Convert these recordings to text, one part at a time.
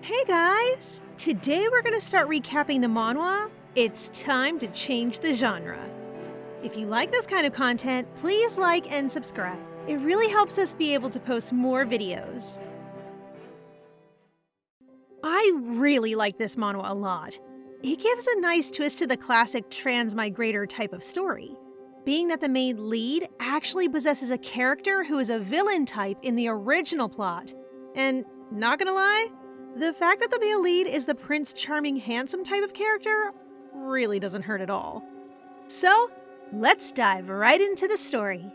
Hey guys! Today we're gonna start recapping the manhwa. It's time to change the genre. If you like this kind of content, please like and subscribe. It really helps us be able to post more videos. I really like this manhwa a lot. It gives a nice twist to the classic transmigrator type of story, being that the main lead actually possesses a character who is a villain type in the original plot. And not gonna lie, the fact that the male lead is the Prince Charming handsome type of character really doesn't hurt at all. So, let's dive right into the story.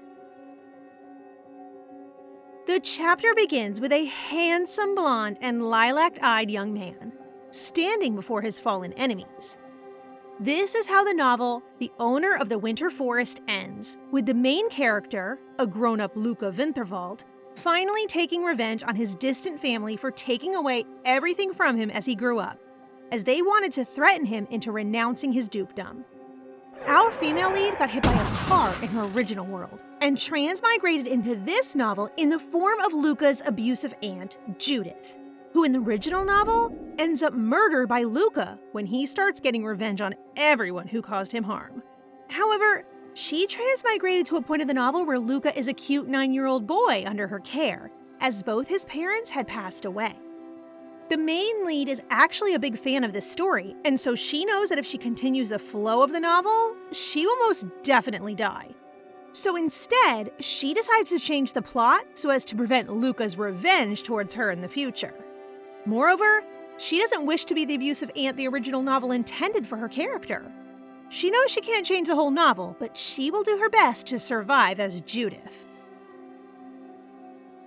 The chapter begins with a handsome blonde and lilac-eyed young man standing before his fallen enemies. This is how the novel, The Owner of the Winter Forest, ends, with the main character, a grown-up Luca Winterwald, finally taking revenge on his distant family for taking away everything from him as he grew up, as they wanted to threaten him into renouncing his dukedom. Our female lead got hit by a car in her original world, and transmigrated into this novel in the form of Luca's abusive aunt, Judith, who in the original novel ends up murdered by Luca when he starts getting revenge on everyone who caused him harm. However, she transmigrated to a point of the novel where Luca is a cute 9-year-old boy under her care, as both his parents had passed away. The main lead is actually a big fan of this story, and so she knows that if she continues the flow of the novel, she will most definitely die. So instead, she decides to change the plot so as to prevent Luca's revenge towards her in the future. Moreover, she doesn't wish to be the abusive aunt the original novel intended for her character. She knows she can't change the whole novel, but she will do her best to survive as Judith.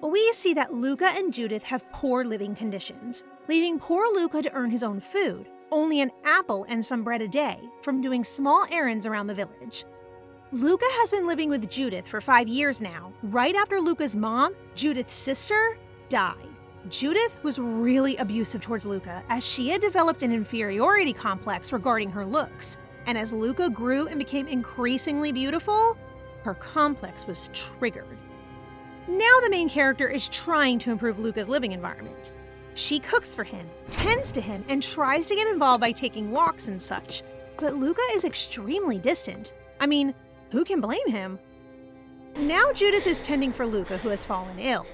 We see that Luca and Judith have poor living conditions, leaving poor Luca to earn his own food, only an apple and some bread a day, from doing small errands around the village. Luca has been living with Judith for 5 years now, right after Luca's mom, Judith's sister, died. Judith was really abusive towards Luca, as she had developed an inferiority complex regarding her looks. And as Luca grew and became increasingly beautiful, her complex was triggered. Now the main character is trying to improve Luca's living environment. She cooks for him, tends to him, and tries to get involved by taking walks and such. But Luca is extremely distant. I mean, who can blame him? Now Judith is tending for Luca, who has fallen ill.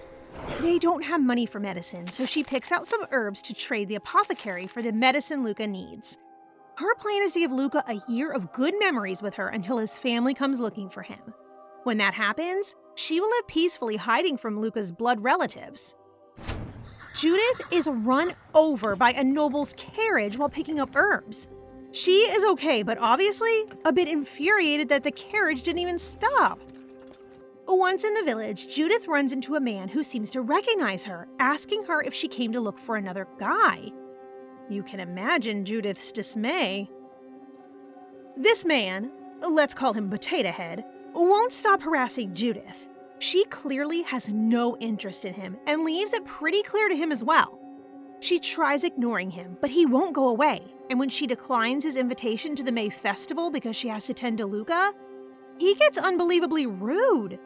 They don't have money for medicine, so she picks out some herbs to trade the apothecary for the medicine Luca needs. Her plan is to give Luca a year of good memories with her until his family comes looking for him. When that happens, she will live peacefully hiding from Luca's blood relatives. Judith is run over by a noble's carriage while picking up herbs. She is okay, but obviously a bit infuriated that the carriage didn't even stop. Once in the village, Judith runs into a man who seems to recognize her, asking her if she came to look for another guy. You can imagine Judith's dismay. This man, let's call him Potato Head, won't stop harassing Judith. She clearly has no interest in him and leaves it pretty clear to him as well. She tries ignoring him, but he won't go away, and when she declines his invitation to the May festival because she has to tend to Luca, he gets unbelievably rude.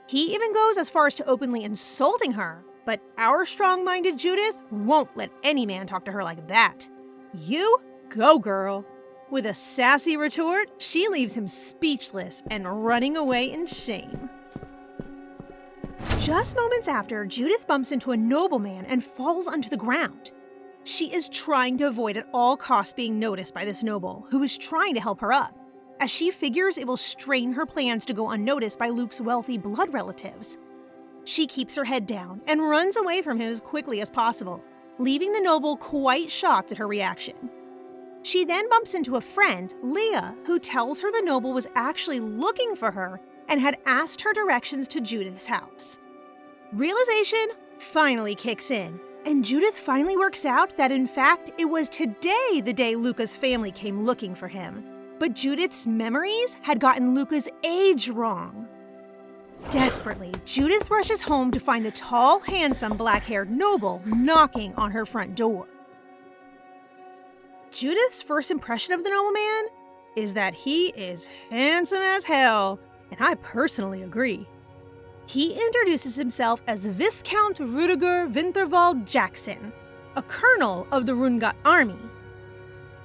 He even goes as far as to openly insulting her. But our strong-minded Judith won't let any man talk to her like that. You go, girl. With a sassy retort, she leaves him speechless and running away in shame. Just moments after, Judith bumps into a nobleman and falls onto the ground. She is trying to avoid at all costs being noticed by this noble, who is trying to help her up, as she figures it will strain her plans to go unnoticed by Luke's wealthy blood relatives. She keeps her head down and runs away from him as quickly as possible, leaving the noble quite shocked at her reaction. She then bumps into a friend, Leah, who tells her the noble was actually looking for her and had asked her directions to Judith's house. Realization finally kicks in, and Judith finally works out that in fact it was today the day Luca's family came looking for him. But Judith's memories had gotten Luca's age wrong. Desperately, Judith rushes home to find the tall, handsome, black-haired noble knocking on her front door. Judith's first impression of the nobleman is that he is handsome as hell, and I personally agree. He introduces himself as Viscount Rudiger Winterwald Jackson, a colonel of the Rungat army.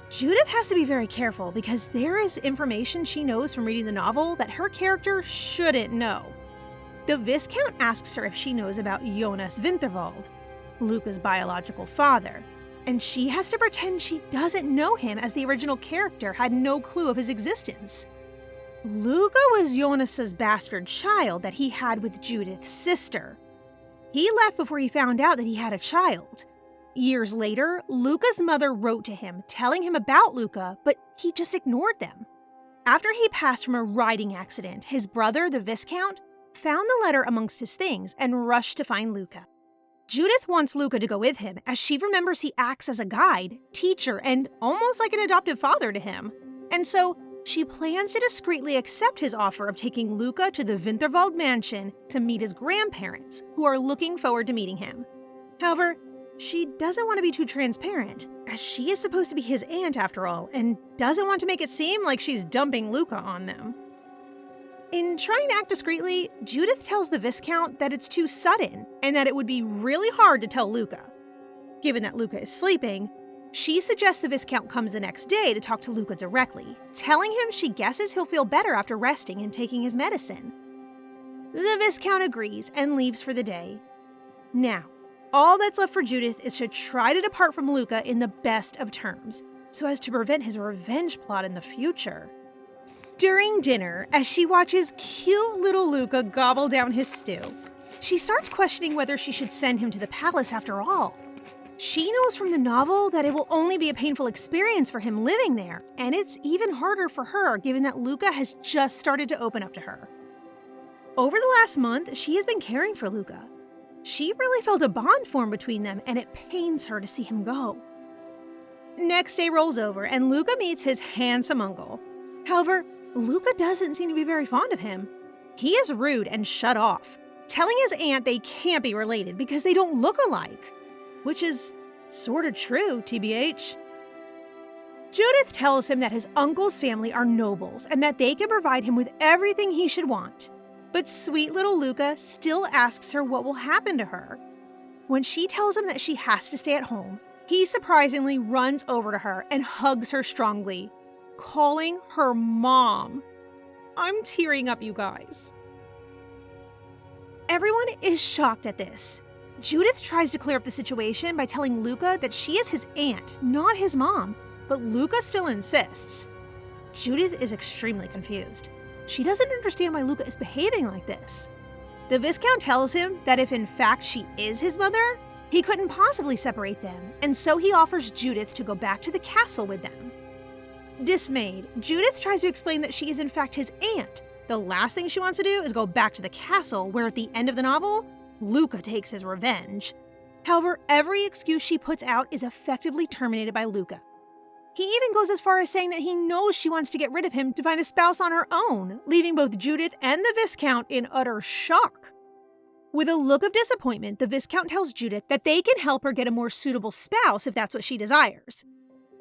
Judith has to be very careful because there is information she knows from reading the novel that her character shouldn't know. The Viscount asks her if she knows about Jonas Winterwald, Luca's biological father, and she has to pretend she doesn't know him as the original character had no clue of his existence. Luca was Jonas's bastard child that he had with Judith's sister. He left before he found out that he had a child. Years later, Luca's mother wrote to him telling him about Luca, but he just ignored them. After he passed from a riding accident, his brother, the Viscount, found the letter amongst his things and rushed to find Luca. Judith wants Luca to go with him as she remembers he acts as a guide, teacher, and almost like an adoptive father to him. And so she plans to discreetly accept his offer of taking Luca to the Winterwald mansion to meet his grandparents, who are looking forward to meeting him. However, she doesn't want to be too transparent, as she is supposed to be his aunt after all, and doesn't want to make it seem like she's dumping Luca on them. In trying to act discreetly, Judith tells the Viscount that it's too sudden and that it would be really hard to tell Luca. Given that Luca is sleeping, she suggests the Viscount comes the next day to talk to Luca directly, telling him she guesses he'll feel better after resting and taking his medicine. The Viscount agrees and leaves for the day. Now, all that's left for Judith is to try to depart from Luca in the best of terms, so as to prevent his revenge plot in the future. During dinner, as she watches cute little Luca gobble down his stew, she starts questioning whether she should send him to the palace after all. She knows from the novel that it will only be a painful experience for him living there, and it's even harder for her given that Luca has just started to open up to her. Over the last month, she has been caring for Luca. She really felt a bond form between them, and it pains her to see him go. Next day rolls over, and Luca meets his handsome uncle. However, Luca doesn't seem to be very fond of him. He is rude and shut off, telling his aunt they can't be related because they don't look alike, which is sorta true, TBH. Judith tells him that his uncle's family are nobles and that they can provide him with everything he should want. But sweet little Luca still asks her what will happen to her. When she tells him that she has to stay at home, he surprisingly runs over to her and hugs her strongly, calling her mom. I'm tearing up, you guys. Everyone is shocked at this. Judith tries to clear up the situation by telling Luca that she is his aunt, not his mom, but Luca still insists. Judith is extremely confused. She doesn't understand why Luca is behaving like this. The Viscount tells him that if in fact she is his mother, he couldn't possibly separate them, and so he offers Judith to go back to the castle with them. Dismayed, Judith tries to explain that she is in fact his aunt. The last thing she wants to do is go back to the castle where at the end of the novel, Luca takes his revenge. However, every excuse she puts out is effectively terminated by Luca. He even goes as far as saying that he knows she wants to get rid of him to find a spouse on her own, leaving both Judith and the Viscount in utter shock. With a look of disappointment, the Viscount tells Judith that they can help her get a more suitable spouse if that's what she desires.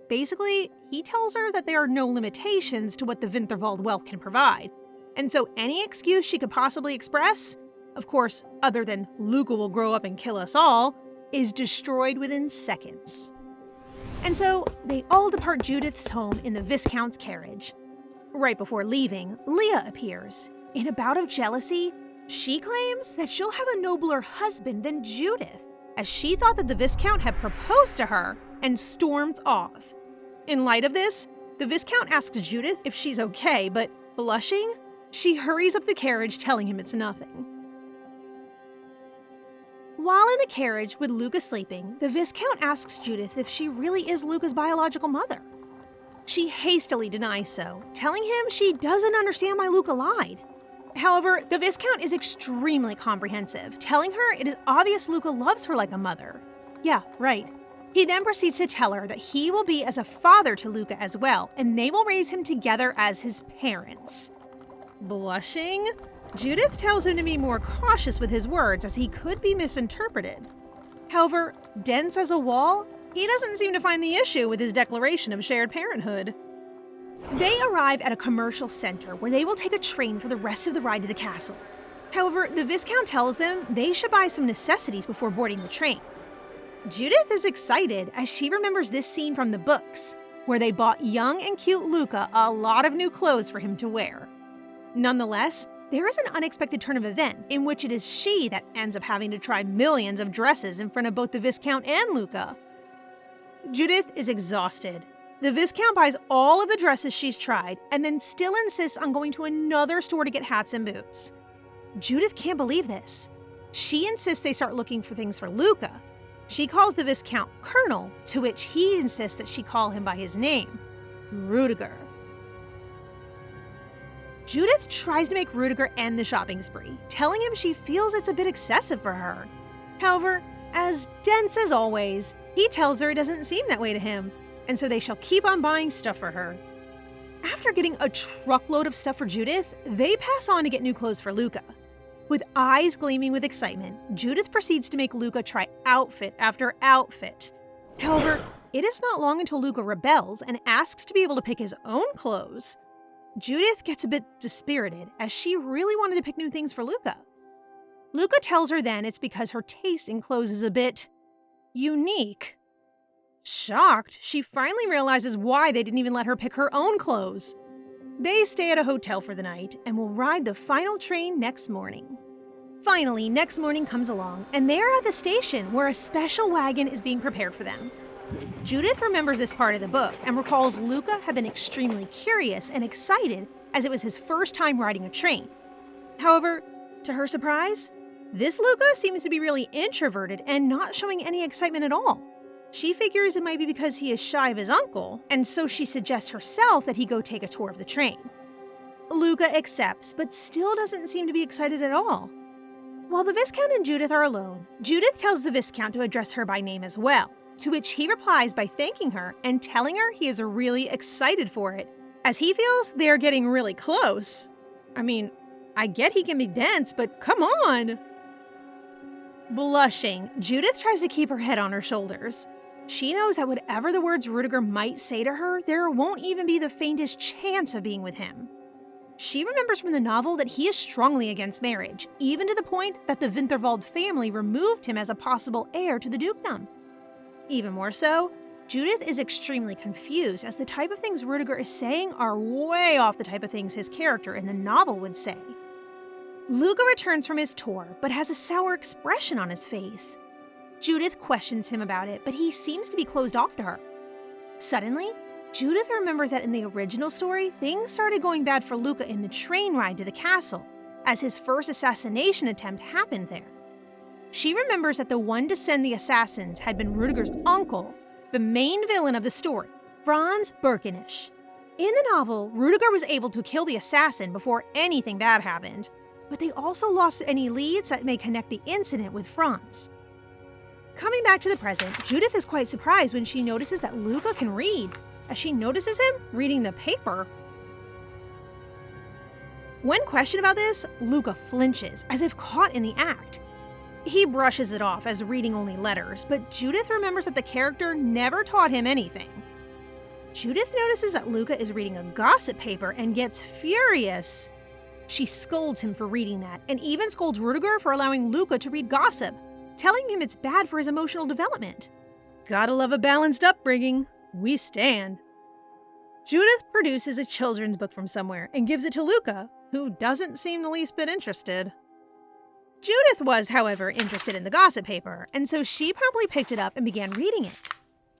Basically, he tells her that there are no limitations to what the Winterwald wealth can provide, and so any excuse she could possibly express, of course, other than Luca will grow up and kill us all, is destroyed within seconds. And so they all depart Judith's home in the Viscount's carriage. Right before leaving, Leah appears. In a bout of jealousy, she claims that she'll have a nobler husband than Judith, as she thought that the Viscount had proposed to her, and storms off. In light of this, the Viscount asks Judith if she's okay, but blushing, she hurries up the carriage telling him it's nothing. While in the carriage with Luca sleeping, the Viscount asks Judith if she really is Luca's biological mother. She hastily denies so, telling him she doesn't understand why Luca lied. However, the Viscount is extremely comprehensive, telling her it is obvious Luca loves her like a mother. Yeah, right. He then proceeds to tell her that he will be as a father to Luca as well, and they will raise him together as his parents. Blushing, Judith tells him to be more cautious with his words as he could be misinterpreted. However, dense as a wall, he doesn't seem to find the issue with his declaration of shared parenthood. They arrive at a commercial center where they will take a train for the rest of the ride to the castle. However, the Viscount tells them they should buy some necessities before boarding the train. Judith is excited as she remembers this scene from the books, where they bought young and cute Luca a lot of new clothes for him to wear. Nonetheless, there is an unexpected turn of event in which it is she that ends up having to try millions of dresses in front of both the Viscount and Luca. Judith is exhausted. The Viscount buys all of the dresses she's tried and then still insists on going to another store to get hats and boots. Judith can't believe this. She insists they start looking for things for Luca. She calls the Viscount Colonel, to which he insists that she call him by his name, Rudiger. Judith tries to make Rudiger end the shopping spree, telling him she feels it's a bit excessive for her. However, as dense as always, he tells her it doesn't seem that way to him, and so they shall keep on buying stuff for her. After getting a truckload of stuff for Judith, they pass on to get new clothes for Luca. With eyes gleaming with excitement, Judith proceeds to make Luca try outfit after outfit. However, it is not long until Luca rebels and asks to be able to pick his own clothes. Judith gets a bit dispirited, as she really wanted to pick new things for Luca. Luca tells her then it's because her taste in clothes is a bit unique. Shocked, she finally realizes why they didn't even let her pick her own clothes. They stay at a hotel for the night and will ride the final train next morning. Finally, next morning comes along, and they are at the station where a special wagon is being prepared for them. Judith remembers this part of the book and recalls Luca had been extremely curious and excited as it was his first time riding a train. However, to her surprise, this Luca seems to be really introverted and not showing any excitement at all. She figures it might be because he is shy of his uncle, and so she suggests herself that he go take a tour of the train. Luca accepts, but still doesn't seem to be excited at all. While the Viscount and Judith are alone, Judith tells the Viscount to address her by name as well, to which he replies by thanking her and telling her he is really excited for it, as he feels they are getting really close. I mean, I get he can be dense, but come on! Blushing, Judith tries to keep her head on her shoulders. She knows that whatever the words Rudiger might say to her, there won't even be the faintest chance of being with him. She remembers from the novel that he is strongly against marriage, even to the point that the Winterwald family removed him as a possible heir to the dukedom. Even more so, Judith is extremely confused as the type of things Rudiger is saying are way off the type of things his character in the novel would say. Luca returns from his tour, but has a sour expression on his face. Judith questions him about it, but he seems to be closed off to her. Suddenly, Judith remembers that in the original story, things started going bad for Luca in the train ride to the castle, as his first assassination attempt happened there. She remembers that the one to send the assassins had been Rudiger's uncle, the main villain of the story, Franz Birkenisch. In the novel, Rudiger was able to kill the assassin before anything bad happened, but they also lost any leads that may connect the incident with Franz. Coming back to the present, Judith is quite surprised when she notices that Luca can read, as she notices him reading the paper. When questioned about this, Luca flinches, as if caught in the act. He brushes it off as reading only letters, but Judith remembers that the character never taught him anything. Judith notices that Luca is reading a gossip paper and gets furious. She scolds him for reading that, and even scolds Rudiger for allowing Luca to read gossip, telling him it's bad for his emotional development. Gotta love a balanced upbringing. We stand. Judith produces a children's book from somewhere and gives it to Luca, who doesn't seem the least bit interested. Judith was, however, interested in the gossip paper, and so she promptly picked it up and began reading it.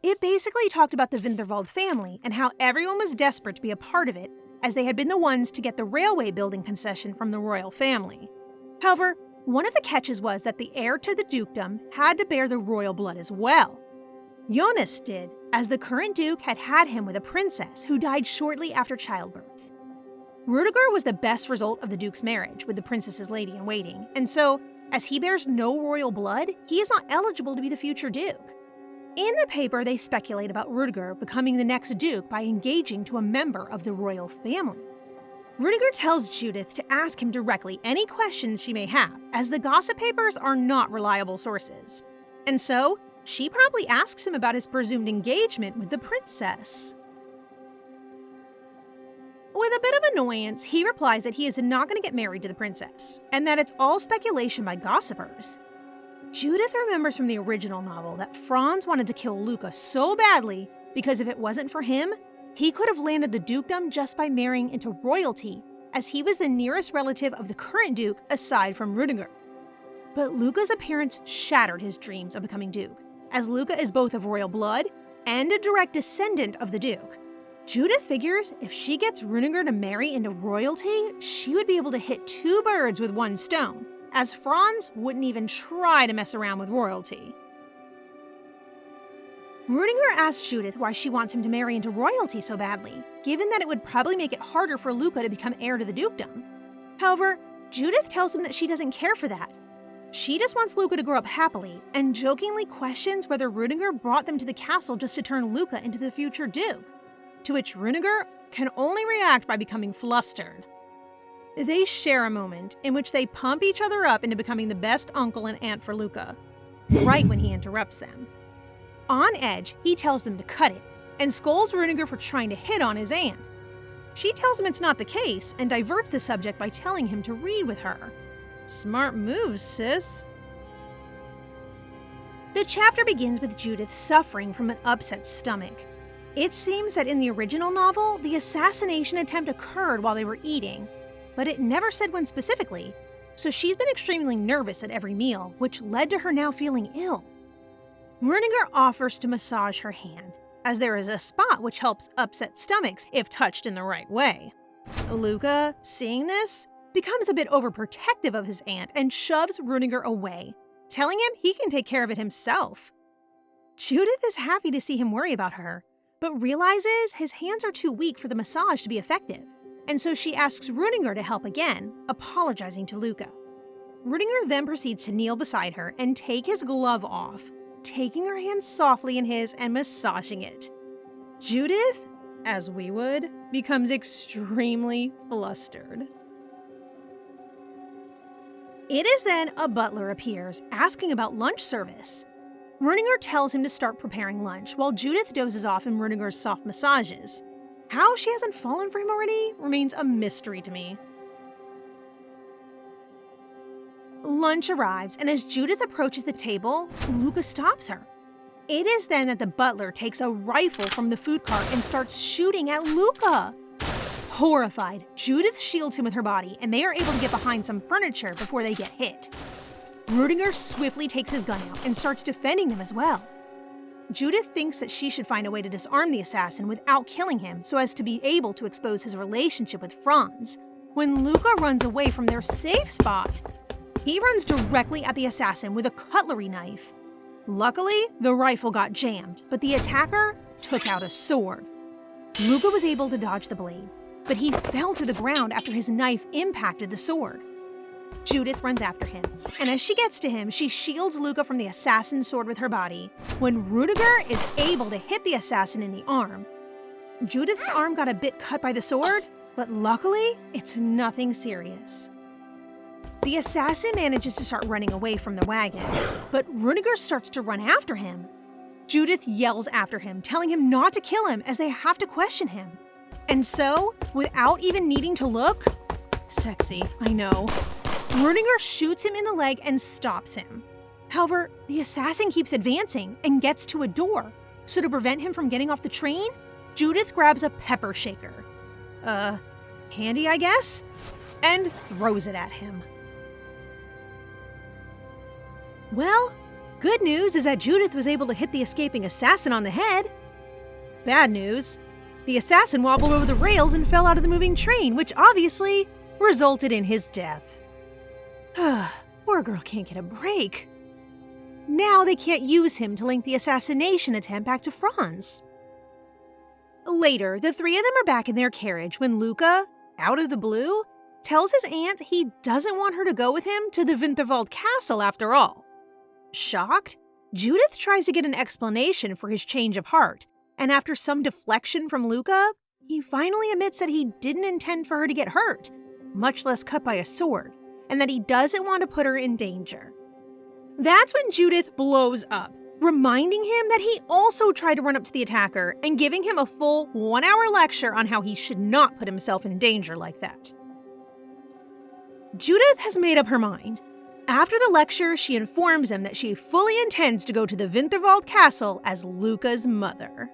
It basically talked about the Winterwald family and how everyone was desperate to be a part of it, as they had been the ones to get the railway building concession from the royal family. However, one of the catches was that the heir to the dukedom had to bear the royal blood as well. Jonas did, as the current duke had had him with a princess who died shortly after childbirth. Rudiger was the best result of the duke's marriage with the princess's lady-in-waiting, and so, as he bears no royal blood, he is not eligible to be the future duke. In the paper, they speculate about Rudiger becoming the next duke by engaging to a member of the royal family. Rudiger tells Judith to ask him directly any questions she may have, as the gossip papers are not reliable sources. And so, she promptly asks him about his presumed engagement with the princess. With a bit of annoyance, he replies that he is not going to get married to the princess, and that it's all speculation by gossipers. Judith remembers from the original novel that Franz wanted to kill Luca so badly because if it wasn't for him, he could have landed the dukedom just by marrying into royalty, as he was the nearest relative of the current duke aside from Rudiger. But Luca's appearance shattered his dreams of becoming duke, as Luca is both of royal blood and a direct descendant of the duke. Judith figures if she gets Rudiger to marry into royalty, she would be able to hit two birds with one stone, as Franz wouldn't even try to mess around with royalty. Rudiger asks Judith why she wants him to marry into royalty so badly, given that it would probably make it harder for Luca to become heir to the dukedom. However, Judith tells him that she doesn't care for that. She just wants Luca to grow up happily, and jokingly questions whether Rudiger brought them to the castle just to turn Luca into the future duke, to which Rudiger can only react by becoming flustered. They share a moment in which they pump each other up into becoming the best uncle and aunt for Luca, right when he interrupts them. On edge, he tells them to cut it, and scolds Rudiger for trying to hit on his aunt. She tells him it's not the case, and diverts the subject by telling him to read with her. Smart moves, sis. The chapter begins with Judith suffering from an upset stomach. It seems that in the original novel, the assassination attempt occurred while they were eating, but it never said when specifically, so she's been extremely nervous at every meal, which led to her now feeling ill. Rudiger offers to massage her hand, as there is a spot which helps upset stomachs if touched in the right way. Luca, seeing this, becomes a bit overprotective of his aunt and shoves Rudiger away, telling him he can take care of it himself. Judith is happy to see him worry about her, but realizes his hands are too weak for the massage to be effective, and so she asks Rudiger to help again, apologizing to Luca. Rudiger then proceeds to kneel beside her and take his glove off, taking her hand softly in his and massaging it. Judith, as we would, becomes extremely flustered. It is then a butler appears, asking about lunch service. Rudiger tells him to start preparing lunch, while Judith dozes off in Rudiger's soft massages. How she hasn't fallen for him already remains a mystery to me. Lunch arrives, and as Judith approaches the table, Luca stops her. It is then that the butler takes a rifle from the food cart and starts shooting at Luca. Horrified, Judith shields him with her body, and they are able to get behind some furniture before they get hit. Rudiger swiftly takes his gun out and starts defending them as well. Judith thinks that she should find a way to disarm the assassin without killing him so as to be able to expose his relationship with Franz, when Luca runs away from their safe spot. He runs directly at the assassin with a cutlery knife. Luckily, the rifle got jammed, but the attacker took out a sword. Luca was able to dodge the blade, but he fell to the ground after his knife impacted the sword. Judith runs after him, and as she gets to him, she shields Luca from the assassin's sword with her body, when Rudiger is able to hit the assassin in the arm. Judith's arm got a bit cut by the sword, but luckily, it's nothing serious. The assassin manages to start running away from the wagon, but Rudiger starts to run after him. Judith yells after him, telling him not to kill him as they have to question him. And so, without even needing to look, sexy, I know, Rudiger shoots him in the leg and stops him. However, the assassin keeps advancing and gets to a door, so to prevent him from getting off the train, Judith grabs a pepper shaker. Handy, I guess? And throws it at him. Well, good news is that Judith was able to hit the escaping assassin on the head. Bad news, the assassin wobbled over the rails and fell out of the moving train, which obviously resulted in his death. Poor girl can't get a break. Now they can't use him to link the assassination attempt back to Franz. Later, the three of them are back in their carriage when Luca, out of the blue, tells his aunt he doesn't want her to go with him to the Winterwald castle after all. Shocked, Judith tries to get an explanation for his change of heart, and after some deflection from Luca, he finally admits that he didn't intend for her to get hurt, much less cut by a sword, and that he doesn't want to put her in danger. That's when Judith blows up, reminding him that he also tried to run up to the attacker and giving him a full 1-hour lecture on how he should not put himself in danger like that. Judith has made up her mind. After the lecture, she informs him that she fully intends to go to the Winterwald castle as Luca's mother.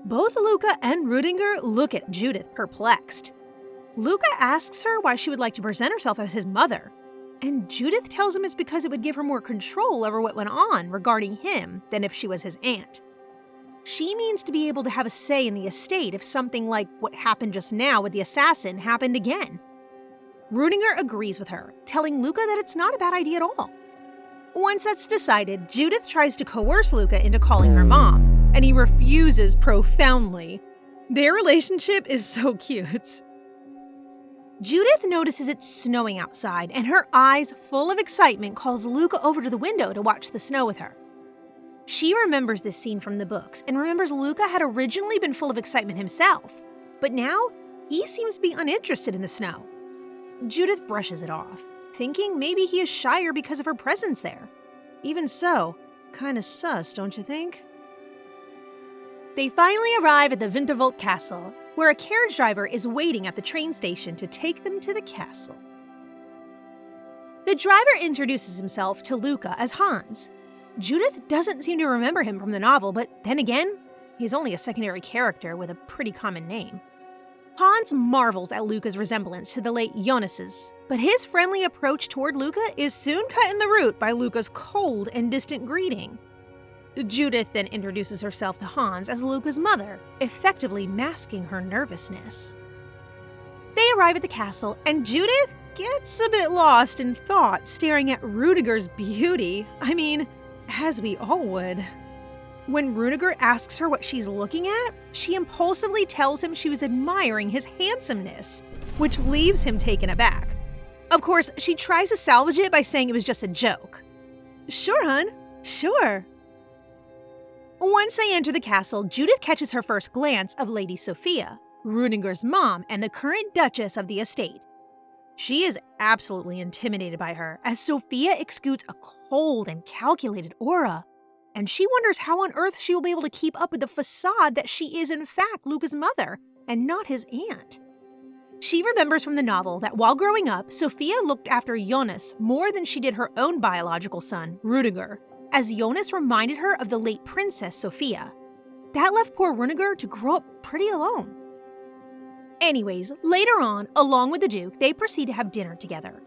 Both Luca and Rudiger look at Judith perplexed. Luca asks her why she would like to present herself as his mother, and Judith tells him it's because it would give her more control over what went on regarding him than if she was his aunt. She means to be able to have a say in the estate if something like what happened just now with the assassin happened again. Rudiger agrees with her, telling Luca that it's not a bad idea at all. Once that's decided, Judith tries to coerce Luca into calling her mom, and he refuses profoundly. Their relationship is so cute. Judith notices it's snowing outside, and her eyes full of excitement calls Luca over to the window to watch the snow with her. She remembers this scene from the books and remembers Luca had originally been full of excitement himself, but now he seems to be uninterested in the snow. Judith brushes it off, thinking maybe he is shyer because of her presence there. Even so, kinda sus, don't you think? They finally arrive at the Winterwald castle, where a carriage driver is waiting at the train station to take them to the castle. The driver introduces himself to Luca as Hans. Judith doesn't seem to remember him from the novel, but then again, he's only a secondary character with a pretty common name. Hans marvels at Luca's resemblance to the late Jonas's, but his friendly approach toward Luca is soon cut in the root by Luca's cold and distant greeting. Judith then introduces herself to Hans as Luca's mother, effectively masking her nervousness. They arrive at the castle, and Judith gets a bit lost in thought staring at Rudiger's beauty. I mean, as we all would. When Rudiger asks her what she's looking at, she impulsively tells him she was admiring his handsomeness, which leaves him taken aback. Of course, she tries to salvage it by saying it was just a joke. Sure, hun. Sure. Once they enter the castle, Judith catches her first glance of Lady Sophia, Rudiger's mom and the current Duchess of the estate. She is absolutely intimidated by her, as Sophia exudes a cold and calculated aura, and she wonders how on earth she will be able to keep up with the facade that she is in fact Luca's mother and not his aunt. She remembers from the novel that while growing up, Sophia looked after Jonas more than she did her own biological son, Rudiger, as Jonas reminded her of the late Princess Sophia. That left poor Rudiger to grow up pretty alone. Anyways, later on, along with the Duke, they proceed to have dinner together.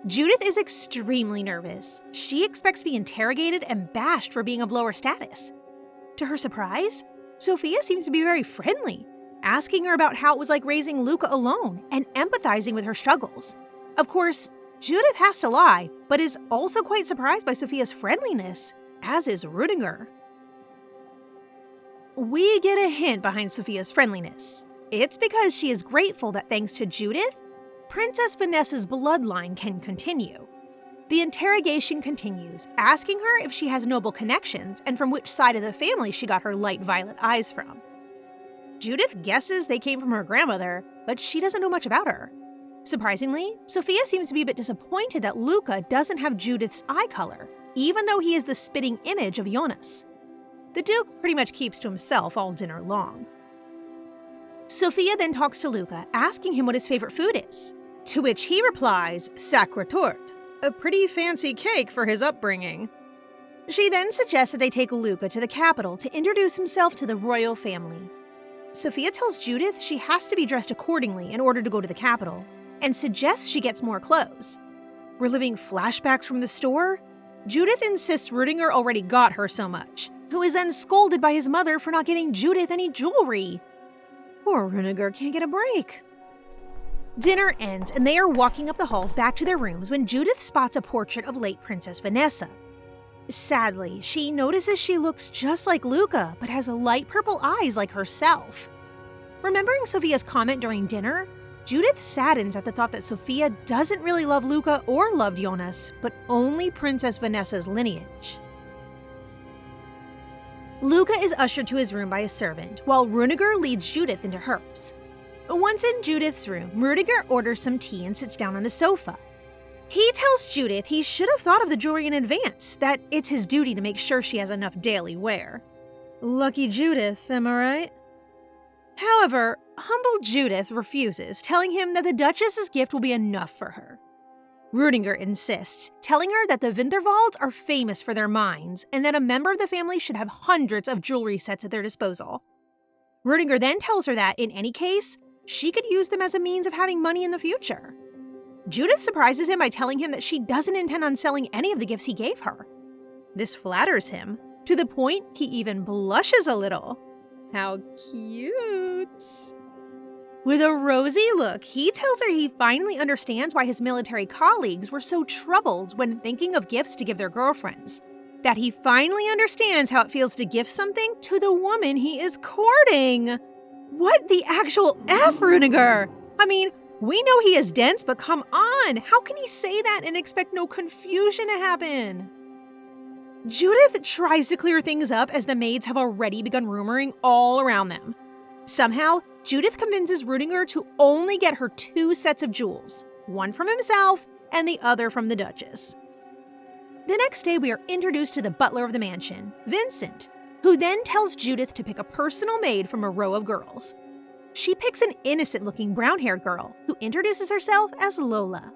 Judith is extremely nervous. She expects to be interrogated and bashed for being of lower status. To her surprise, Sophia seems to be very friendly, asking her about how it was like raising Luca alone and empathizing with her struggles. Of course, Judith has to lie, but is also quite surprised by Sophia's friendliness, as is Rudiger. We get a hint behind Sophia's friendliness. It's because she is grateful that thanks to Judith, Princess Vanessa's bloodline can continue. The interrogation continues, asking her if she has noble connections and from which side of the family she got her light violet eyes from. Judith guesses they came from her grandmother, but she doesn't know much about her. Surprisingly, Sophia seems to be a bit disappointed that Luca doesn't have Judith's eye color, even though he is the spitting image of Jonas. The Duke pretty much keeps to himself all dinner long. Sophia then talks to Luca, asking him what his favorite food is, to which he replies, sacre torte, a pretty fancy cake for his upbringing. She then suggests that they take Luca to the capital to introduce himself to the royal family. Sophia tells Judith she has to be dressed accordingly in order to go to the capital, and suggests she gets more clothes. Reliving flashbacks from the store, Judith insists Rudiger already got her so much, who is then scolded by his mother for not getting Judith any jewelry. Poor Rudiger can't get a break. Dinner ends and they are walking up the halls back to their rooms when Judith spots a portrait of late Princess Vanessa. Sadly, she notices she looks just like Luca, but has light purple eyes like herself. Remembering Sophia's comment during dinner, Judith saddens at the thought that Sophia doesn't really love Luca or love Jonas, but only Princess Vanessa's lineage. Luca is ushered to his room by a servant, while Rudiger leads Judith into hers. Once in Judith's room, Rudiger orders some tea and sits down on a sofa. He tells Judith he should have thought of the jewelry in advance, that it's his duty to make sure she has enough daily wear. Lucky Judith, am I right? However, humble Judith refuses, telling him that the Duchess's gift will be enough for her. Rudiger insists, telling her that the Winterwalds are famous for their mines and that a member of the family should have hundreds of jewelry sets at their disposal. Rudiger then tells her that, in any case, she could use them as a means of having money in the future. Judith surprises him by telling him that she doesn't intend on selling any of the gifts he gave her. This flatters him, to the point he even blushes a little. How cute! With a rosy look, he tells her he finally understands why his military colleagues were so troubled when thinking of gifts to give their girlfriends. That he finally understands how it feels to gift something to the woman he is courting. What the actual F, Rudiger? I mean, we know he is dense, but come on, how can he say that and expect no confusion to happen? Judith tries to clear things up as the maids have already begun rumoring all around them. Somehow, Judith convinces Rudiger to only get her 2 sets of jewels, one from himself and the other from the Duchess. The next day, we are introduced to the butler of the mansion, Vincent, who then tells Judith to pick a personal maid from a row of girls. She picks an innocent-looking brown-haired girl who introduces herself as Lola.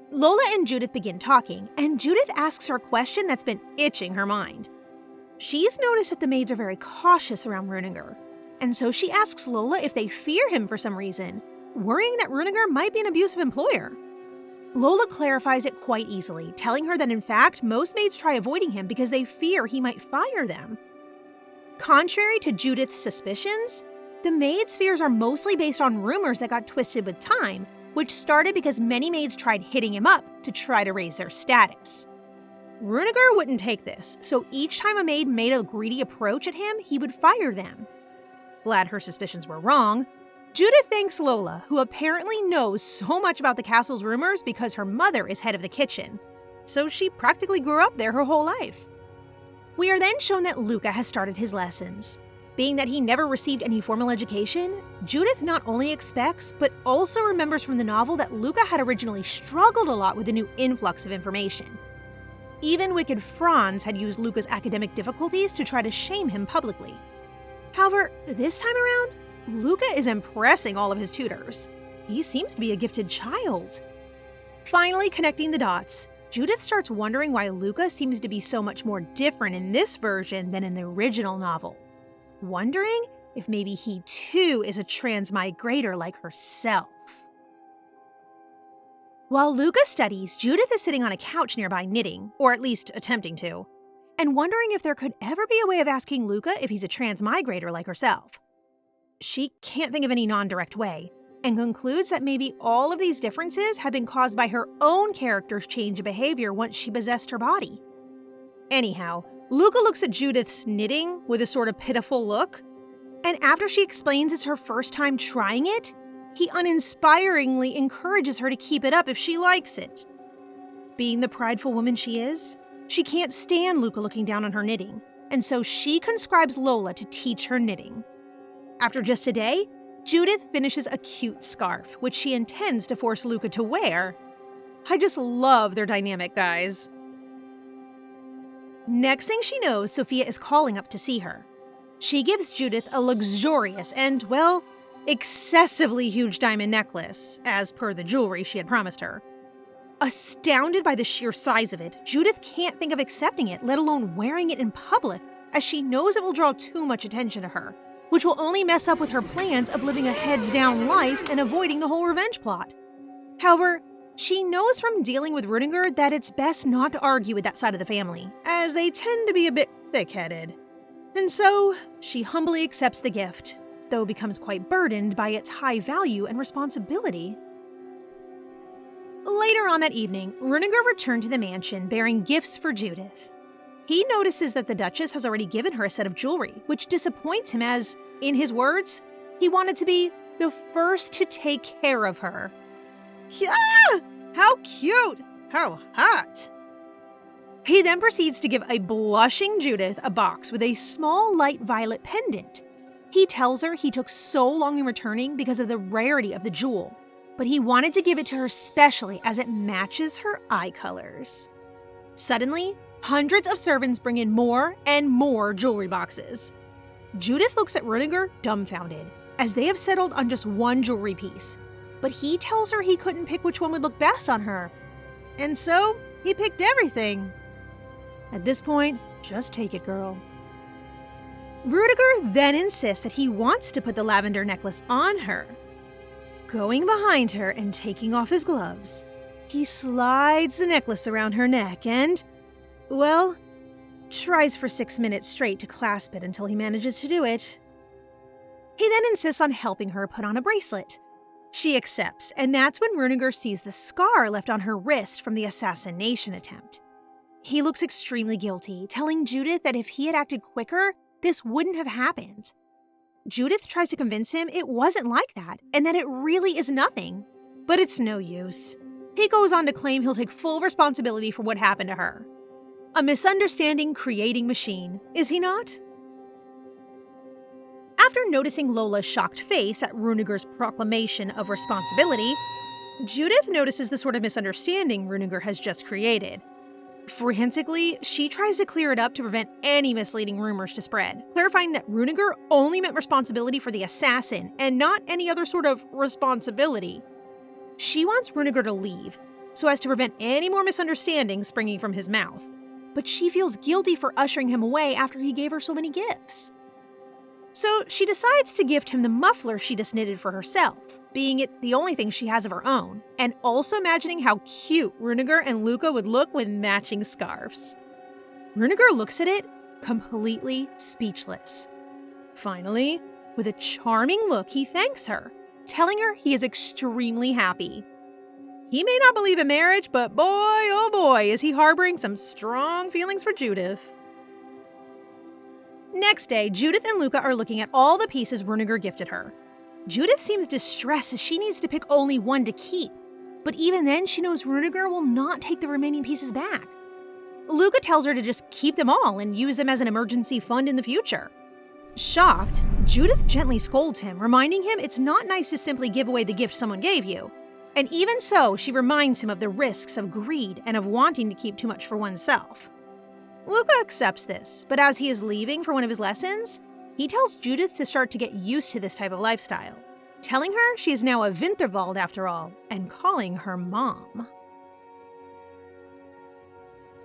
Lola and Judith begin talking, and Judith asks her a question that's been itching her mind. She's noticed that the maids are very cautious around Rudiger, and so she asks Lola if they fear him for some reason, worrying that Rudiger might be an abusive employer. Lola clarifies it quite easily, telling her that in fact, most maids try avoiding him because they fear he might fire them. Contrary to Judith's suspicions, the maids' fears are mostly based on rumors that got twisted with time, which started because many maids tried hitting him up to try to raise their status. Rudiger wouldn't take this, so each time a maid made a greedy approach at him, he would fire them. Glad her suspicions were wrong, Judith thanks Lola, who apparently knows so much about the castle's rumors because her mother is head of the kitchen, so she practically grew up there her whole life. We are then shown that Luca has started his lessons. Being that he never received any formal education, Judith not only expects, but also remembers from the novel that Luca had originally struggled a lot with the new influx of information. Even wicked Franz had used Luca's academic difficulties to try to shame him publicly. However, this time around, Luca is impressing all of his tutors. He seems to be a gifted child. Finally connecting the dots, Judith starts wondering why Luca seems to be so much more different in this version than in the original novel. Wondering if maybe he too is a transmigrator like herself. While Luca studies, Judith is sitting on a couch nearby knitting, or at least attempting to, and wondering if there could ever be a way of asking Luca if he's a transmigrator like herself. She can't think of any non-direct way, and concludes that maybe all of these differences have been caused by her own character's change of behavior once she possessed her body. Anyhow, Luca looks at Judith's knitting with a sort of pitiful look, and after she explains it's her first time trying it, he uninspiringly encourages her to keep it up if she likes it. Being the prideful woman she is, she can't stand Luca looking down on her knitting, and so she conscribes Lola to teach her knitting. After just a day, Judith finishes a cute scarf, which she intends to force Luca to wear. I just love their dynamic, guys. Next thing she knows, Sophia is calling up to see her. She gives Judith a luxurious and, well, excessively huge diamond necklace, as per the jewelry she had promised her. Astounded by the sheer size of it, Judith can't think of accepting it, let alone wearing it in public, as she knows it will draw too much attention to her, which will only mess up with her plans of living a heads-down life and avoiding the whole revenge plot. However, she knows from dealing with Rudiger that it's best not to argue with that side of the family, as they tend to be a bit thick-headed. And so, she humbly accepts the gift, though becomes quite burdened by its high value and responsibility. Later on that evening, Rudiger returned to the mansion bearing gifts for Judith. He notices that the Duchess has already given her a set of jewelry, which disappoints him as, in his words, he wanted to be the first to take care of her. Ah! How cute! How hot! He then proceeds to give a blushing Judith a box with a small light violet pendant. He tells her he took so long in returning because of the rarity of the jewel, but he wanted to give it to her specially as it matches her eye colors. Suddenly, hundreds of servants bring in more and more jewelry boxes. Judith looks at Rudiger dumbfounded, as they have settled on just one jewelry piece. but he tells her he couldn't pick which one would look best on her. And so, he picked everything. At this point, just take it, girl. Rudiger then insists that he wants to put the lavender necklace on her. Going behind her and taking off his gloves, he slides the necklace around her neck and, well, tries for 6 minutes straight to clasp it until he manages to do it. He then insists on helping her put on a bracelet. She accepts, and that's when Rudiger sees the scar left on her wrist from the assassination attempt. He looks extremely guilty, telling Judith that if he had acted quicker, this wouldn't have happened. Judith tries to convince him it wasn't like that, and that it really is nothing. But it's no use. He goes on to claim he'll take full responsibility for what happened to her. A misunderstanding creating machine, is he not? After noticing Lola's shocked face at Rudiger's proclamation of responsibility, Judith notices the sort of misunderstanding Rudiger has just created. Frantically, she tries to clear it up to prevent any misleading rumors to spread, clarifying that Rudiger only meant responsibility for the assassin and not any other sort of responsibility. She wants Rudiger to leave, so as to prevent any more misunderstandings springing from his mouth. But she feels guilty for ushering him away after he gave her so many gifts. So she decides to gift him the muffler she just knitted for herself, being it the only thing she has of her own, and also imagining how cute Rudiger and Luca would look with matching scarves. Rudiger looks at it, completely speechless. Finally, with a charming look, he thanks her, telling her he is extremely happy. He may not believe in marriage, but boy, oh boy, is he harboring some strong feelings for Judith. Next day, Judith and Luca are looking at all the pieces Rudiger gifted her. Judith seems distressed as she needs to pick only one to keep, but even then she knows Rudiger will not take the remaining pieces back. Luca tells her to just keep them all and use them as an emergency fund in the future. Shocked, Judith gently scolds him, reminding him it's not nice to simply give away the gift someone gave you. And even so, she reminds him of the risks of greed and of wanting to keep too much for oneself. Luca accepts this, but as he is leaving for one of his lessons, he tells Judith to start to get used to this type of lifestyle, telling her she is now a Winterwald after all, and calling her mom.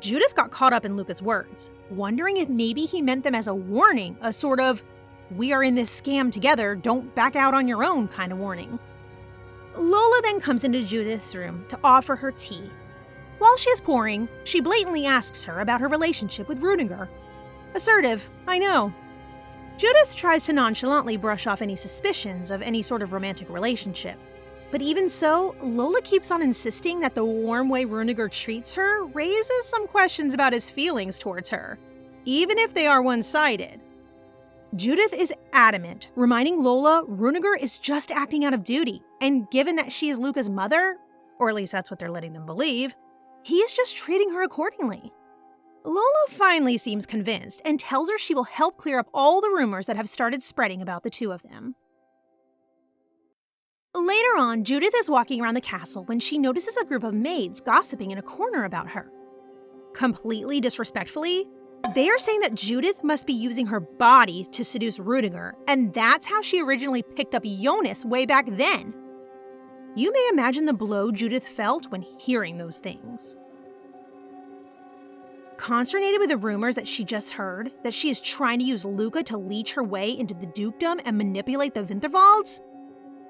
Judith got caught up in Luca's words, wondering if maybe he meant them as a warning, a sort of, we are in this scam together, don't back out on your own kind of warning. Lola then comes into Judith's room to offer her tea. While she is pouring, she blatantly asks her about her relationship with Rudiger. Assertive, I know. Judith tries to nonchalantly brush off any suspicions of any sort of romantic relationship. But even so, Lola keeps on insisting that the warm way Rudiger treats her raises some questions about his feelings towards her, even if they are one-sided. Judith is adamant, reminding Lola Rudiger is just acting out of duty, and given that she is Luca's mother, or at least that's what they're letting them believe, he is just treating her accordingly. Lola finally seems convinced and tells her she will help clear up all the rumors that have started spreading about the two of them. Later on, Judith is walking around the castle when she notices a group of maids gossiping in a corner about her. Completely disrespectfully, they are saying that Judith must be using her body to seduce Rudiger, and that's how she originally picked up Jonas way back then. You may imagine the blow Judith felt when hearing those things. Consternated with the rumors that she just heard, that she is trying to use Luca to leech her way into the dukedom and manipulate the Winterwalds,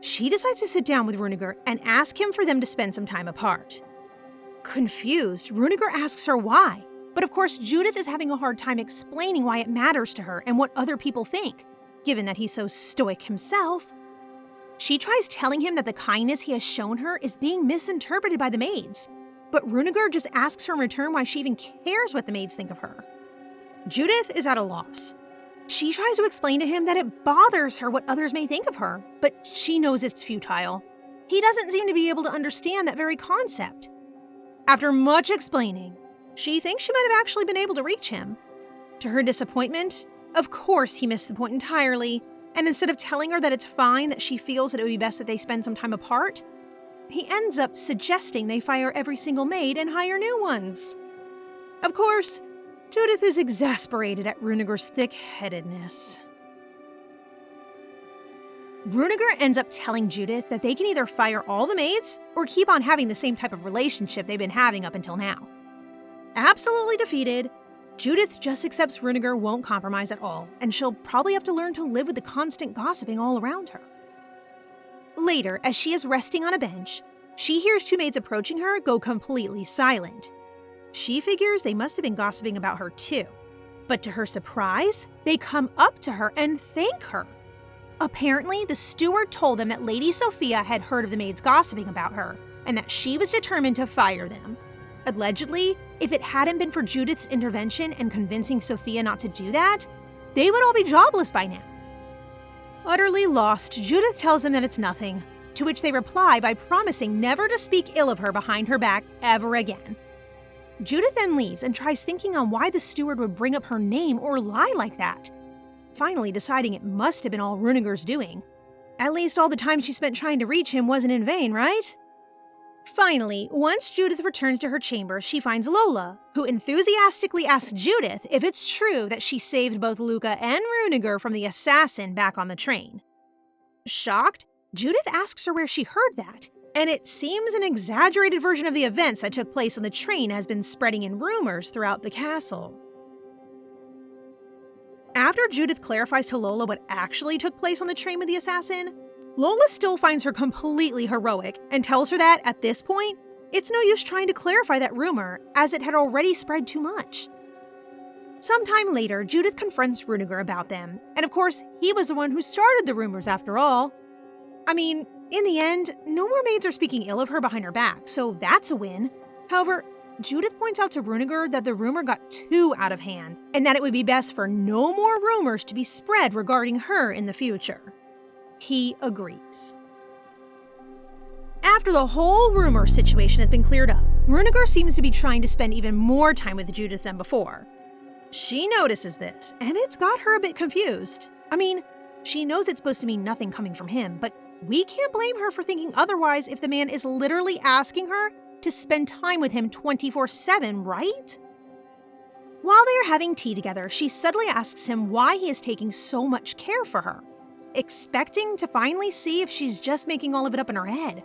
she decides to sit down with Rudiger and ask him for them to spend some time apart. Confused, Rudiger asks her why, but of course Judith is having a hard time explaining why it matters to her and what other people think, given that he's so stoic himself. She tries telling him that the kindness he has shown her is being misinterpreted by the maids, but Rudiger just asks her in return why she even cares what the maids think of her. Judith is at a loss. She tries to explain to him that it bothers her what others may think of her, but she knows it's futile. He doesn't seem to be able to understand that very concept. After much explaining, she thinks she might have actually been able to reach him. To her disappointment, of course he missed the point entirely, and instead of telling her that it's fine that she feels that it would be best that they spend some time apart, he ends up suggesting they fire every single maid and hire new ones. Of course, Judith is exasperated at Rudiger's thick-headedness. Runegar ends up telling Judith that they can either fire all the maids or keep on having the same type of relationship they've been having up until now. Absolutely defeated, Judith just accepts Runegar won't compromise at all, and she'll probably have to learn to live with the constant gossiping all around her. Later, as she is resting on a bench, she hears two maids approaching her go completely silent. She figures they must have been gossiping about her too. But to her surprise, they come up to her and thank her. Apparently, the steward told them that Lady Sophia had heard of the maids gossiping about her, and that she was determined to fire them. Allegedly, if it hadn't been for Judith's intervention and convincing Sophia not to do that, they would all be jobless by now. Utterly lost, Judith tells them that it's nothing, to which they reply by promising never to speak ill of her behind her back ever again. Judith then leaves and tries thinking on why the steward would bring up her name or lie like that, finally deciding it must have been all Runegar's doing. At least all the time she spent trying to reach him wasn't in vain, right? Finally, once Judith returns to her chamber, she finds Lola, who enthusiastically asks Judith if it's true that she saved both Luca and Runegar from the assassin back on the train. Shocked, Judith asks her where she heard that, and it seems an exaggerated version of the events that took place on the train has been spreading in rumors throughout the castle. After Judith clarifies to Lola what actually took place on the train with the assassin, Lola still finds her completely heroic and tells her that, at this point, it's no use trying to clarify that rumor, as it had already spread too much. Sometime later, Judith confronts Runegar about them, and of course, he was the one who started the rumors after all. I mean, in the end, no more maids are speaking ill of her behind her back, so that's a win. However, Judith points out to Runegar that the rumor got too out of hand, and that it would be best for no more rumors to be spread regarding her in the future. He agrees. After the whole rumor situation has been cleared up, Runegar seems to be trying to spend even more time with Judith than before. She notices this, and it's got her a bit confused. I mean, she knows it's supposed to mean nothing coming from him, but we can't blame her for thinking otherwise if the man is literally asking her to spend time with him 24/7, right? While they are having tea together, she suddenly asks him why he is taking so much care for her, expecting to finally see if she's just making all of it up in her head.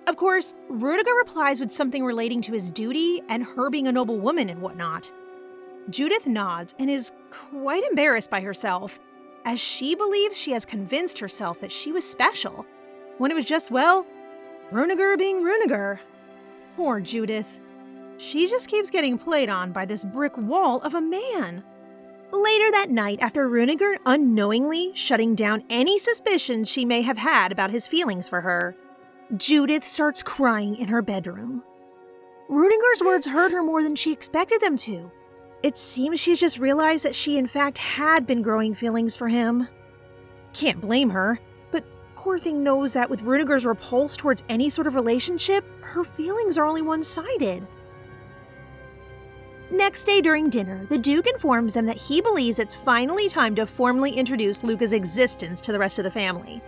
Of course, Runegar replies with something relating to his duty and her being a noble woman and whatnot. Judith nods and is quite embarrassed by herself, as she believes she has convinced herself that she was special, when it was just, well, Runegar being Runegar. Poor Judith. She just keeps getting played on by this brick wall of a man. Later that night, after Runegar unknowingly shutting down any suspicions she may have had about his feelings for her, Judith starts crying in her bedroom. Runegar's words hurt her more than she expected them to. It seems she's just realized that she in fact had been growing feelings for him. Can't blame her, but poor thing knows that with Runegar's repulse towards any sort of relationship, her feelings are only one-sided. Next day during dinner, the Duke informs them that he believes it's finally time to formally introduce Luca's existence to the rest of the family.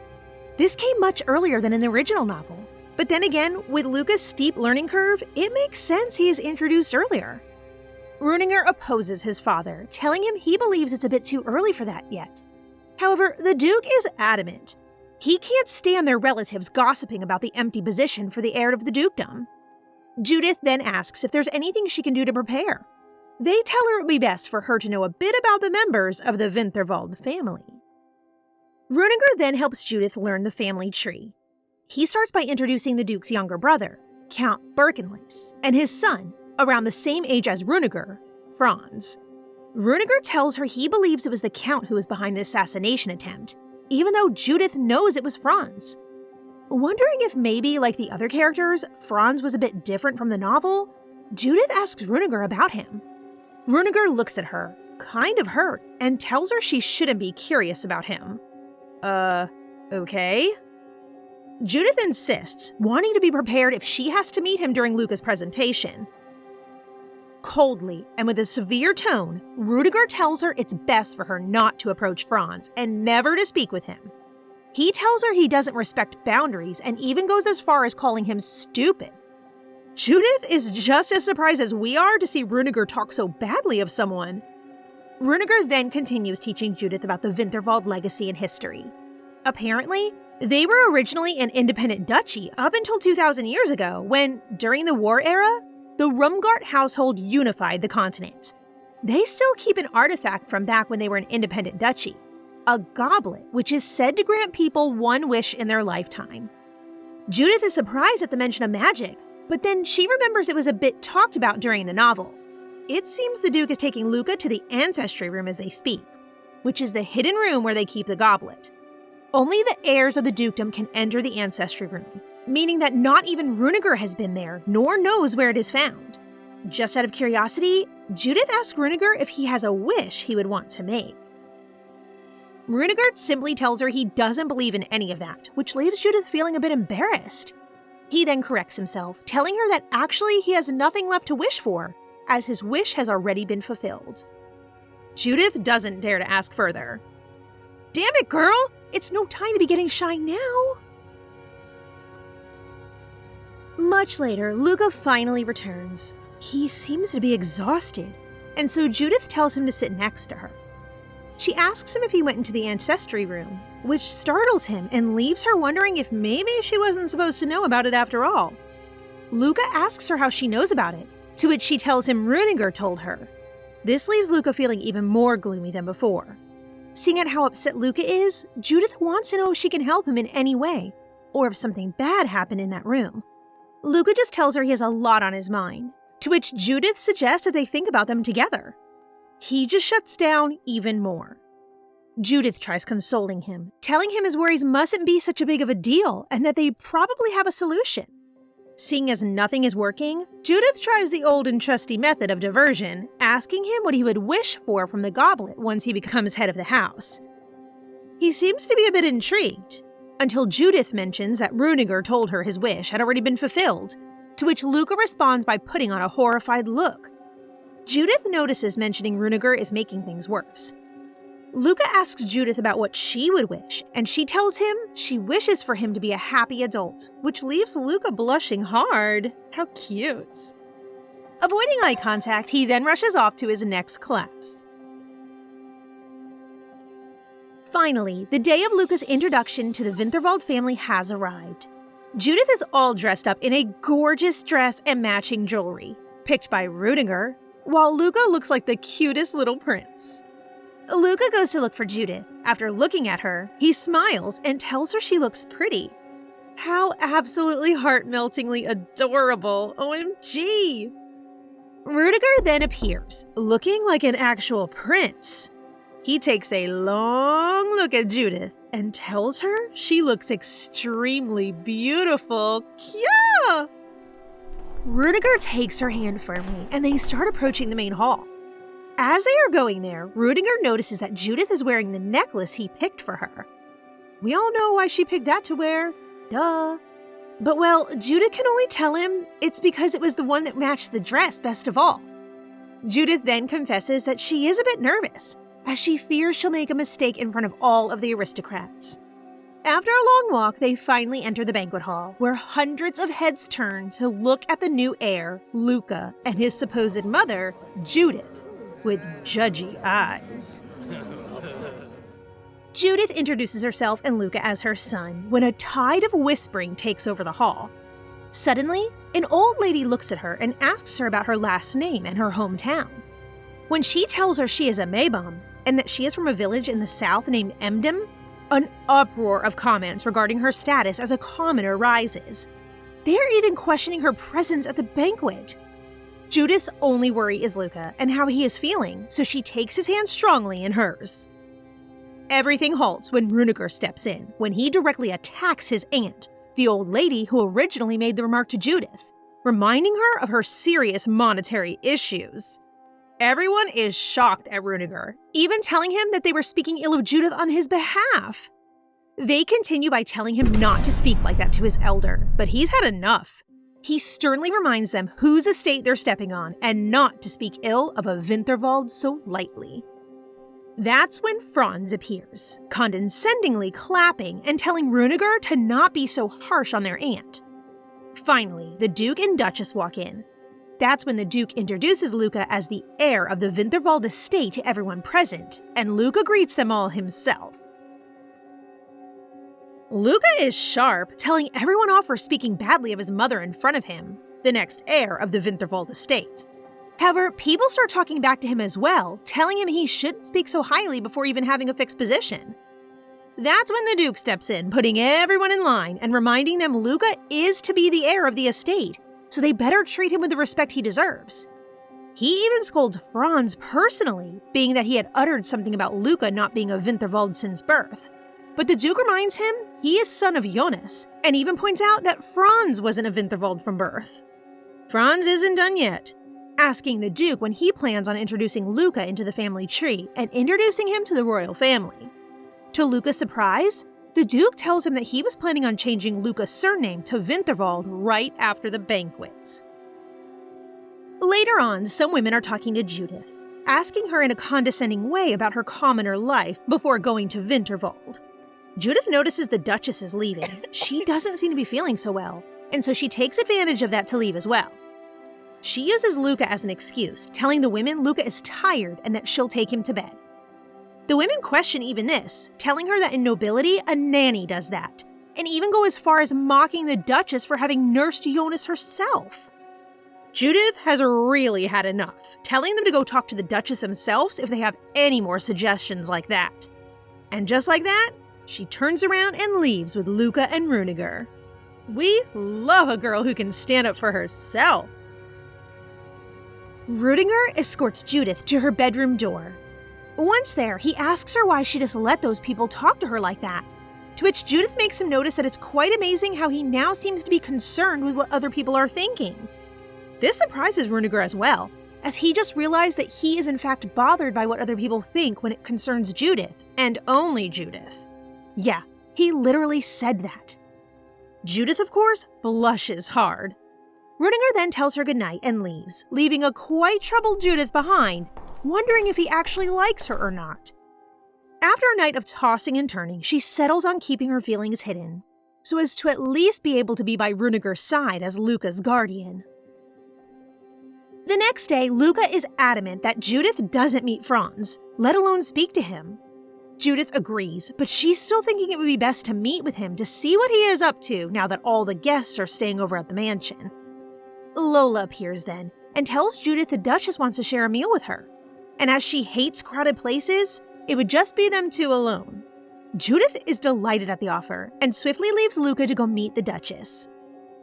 This came much earlier than in the original novel, but then again, with Luca's steep learning curve, it makes sense he is introduced earlier. Runegar opposes his father, telling him he believes it's a bit too early for that yet. However, the Duke is adamant. He can't stand their relatives gossiping about the empty position for the heir of the dukedom. Judith then asks if there's anything she can do to prepare. They tell her it would be best for her to know a bit about the members of the Winterwald family. Runegar then helps Judith learn the family tree. He starts by introducing the Duke's younger brother, Count Birkenlace, and his son, around the same age as Runegar, Franz. Runegar tells her he believes it was the Count who was behind the assassination attempt, even though Judith knows it was Franz. Wondering if maybe, like the other characters, Franz was a bit different from the novel, Judith asks Runegar about him. Runegar looks at her, kind of hurt, and tells her she shouldn't be curious about him. Okay? Judith insists, wanting to be prepared if she has to meet him during Luca's presentation. Coldly, and with a severe tone, Runegar tells her it's best for her not to approach Franz and never to speak with him. He tells her he doesn't respect boundaries and even goes as far as calling him stupid. Judith is just as surprised as we are to see Runegar talk so badly of someone. Runegar then continues teaching Judith about the Winterwald legacy and history. Apparently, they were originally an independent duchy up until 2,000 years ago when, during the war era, the Rumgart household unified the continent. They still keep an artifact from back when they were an independent duchy, a goblet which is said to grant people one wish in their lifetime. Judith is surprised at the mention of magic, but then she remembers it was a bit talked about during the novel. It seems the Duke is taking Luca to the Ancestry Room as they speak, which is the hidden room where they keep the goblet. Only the heirs of the dukedom can enter the Ancestry Room, meaning that not even Runegar has been there, nor knows where it is found. Just out of curiosity, Judith asks Runegar if he has a wish he would want to make. Runegar simply tells her he doesn't believe in any of that, which leaves Judith feeling a bit embarrassed. He then corrects himself, telling her that actually he has nothing left to wish for, as his wish has already been fulfilled. Judith doesn't dare to ask further. Damn it, girl! It's no time to be getting shy now! Much later, Luca finally returns. He seems to be exhausted, and so Judith tells him to sit next to her. She asks him if he went into the Ancestry Room, which startles him and leaves her wondering if maybe she wasn't supposed to know about it after all. Luca asks her how she knows about it, to which she tells him Runegar told her. This leaves Luca feeling even more gloomy than before. Seeing at how upset Luca is, Judith wants to know if she can help him in any way, or if something bad happened in that room. Luca just tells her he has a lot on his mind, to which Judith suggests that they think about them together. He just shuts down even more. Judith tries consoling him, telling him his worries mustn't be such a big of a deal and that they probably have a solution. Seeing as nothing is working, Judith tries the old and trusty method of diversion, asking him what he would wish for from the goblet once he becomes head of the house. He seems to be a bit intrigued, until Judith mentions that Runegar told her his wish had already been fulfilled, to which Luca responds by putting on a horrified look. Judith notices mentioning Runegar is making things worse. Luca asks Judith about what she would wish, and she tells him she wishes for him to be a happy adult, which leaves Luca blushing hard. How cute. Avoiding eye contact, he then rushes off to his next class. Finally, the day of Luca's introduction to the Winterwald family has arrived. Judith is all dressed up in a gorgeous dress and matching jewelry, picked by Runegar, while Luca looks like the cutest little prince. Luca goes to look for Judith. After looking at her, he smiles and tells her she looks pretty. How absolutely heart-meltingly adorable, OMG! Runegar then appears, looking like an actual prince. He takes a long look at Judith and tells her she looks extremely beautiful. Kya! Runegar takes her hand firmly and they start approaching the main hall. As they are going there, Runegar notices that Judith is wearing the necklace he picked for her. We all know why she picked that to wear. Duh. But well, Judith can only tell him it's because it was the one that matched the dress best of all. Judith then confesses that she is a bit nervous, as she fears she'll make a mistake in front of all of the aristocrats. After a long walk, they finally enter the banquet hall, where hundreds of heads turn to look at the new heir, Luca, and his supposed mother, Judith, with judgy eyes. Judith introduces herself and Luca as her son when a tide of whispering takes over the hall. Suddenly, an old lady looks at her and asks her about her last name and her hometown. When she tells her she is a Maybom and that she is from a village in the south named Emdem, an uproar of comments regarding her status as a commoner rises. They're even questioning her presence at the banquet. Judith's only worry is Luca and how he is feeling, so she takes his hand strongly in hers. Everything halts when Runegar steps in, when he directly attacks his aunt, the old lady who originally made the remark to Judith, reminding her of her serious monetary issues. Everyone is shocked at Runegar, even telling him that they were speaking ill of Judith on his behalf. They continue by telling him not to speak like that to his elder, but he's had enough. He sternly reminds them whose estate they're stepping on and not to speak ill of a Winterwald so lightly. That's when Franz appears, condescendingly clapping and telling Runegar to not be so harsh on their aunt. Finally, the Duke and Duchess walk in. That's when the Duke introduces Luca as the heir of the Winterwald estate to everyone present, and Luca greets them all himself. Luca is sharp, telling everyone off for speaking badly of his mother in front of him, the next heir of the Winterwald estate. However, people start talking back to him as well, telling him he shouldn't speak so highly before even having a fixed position. That's when the Duke steps in, putting everyone in line and reminding them Luca is to be the heir of the estate, so they better treat him with the respect he deserves. He even scolds Franz personally, being that he had uttered something about Luca not being a Winterwald since birth. But the Duke reminds him he is son of Jonas, and even points out that Franz wasn't a Winterwald from birth. Franz isn't done yet, asking the Duke when he plans on introducing Luca into the family tree and introducing him to the royal family. To Luca's surprise, the Duke tells him that he was planning on changing Luca's surname to Winterwald right after the banquet. Later on, some women are talking to Judith, asking her in a condescending way about her commoner life before going to Winterwald. Judith notices the Duchess is leaving. She doesn't seem to be feeling so well, and so she takes advantage of that to leave as well. She uses Luca as an excuse, telling the women Luca is tired and that she'll take him to bed. The women question even this, telling her that in nobility, a nanny does that, and even go as far as mocking the Duchess for having nursed Jonas herself. Judith has really had enough, telling them to go talk to the Duchess themselves if they have any more suggestions like that. And just like that, she turns around and leaves with Luca and Runeger. We love a girl who can stand up for herself. Rudiger escorts Judith to her bedroom door. Once there, he asks her why she just let those people talk to her like that, to which Judith makes him notice that it's quite amazing how he now seems to be concerned with what other people are thinking. This surprises Runeger as well, as he just realized that he is in fact bothered by what other people think when it concerns Judith, and only Judith. Yeah, he literally said that. Judith, of course, blushes hard. Runeger then tells her goodnight and leaves, leaving a quite troubled Judith behind, wondering if he actually likes her or not. After a night of tossing and turning, she settles on keeping her feelings hidden, so as to at least be able to be by Runeger's side as Luca's guardian. The next day, Luca is adamant that Judith doesn't meet Franz, let alone speak to him. Judith agrees, but she's still thinking it would be best to meet with him to see what he is up to now that all the guests are staying over at the mansion. Lola appears then and tells Judith the Duchess wants to share a meal with her, and as she hates crowded places, it would just be them two alone. Judith is delighted at the offer and swiftly leaves Luca to go meet the Duchess.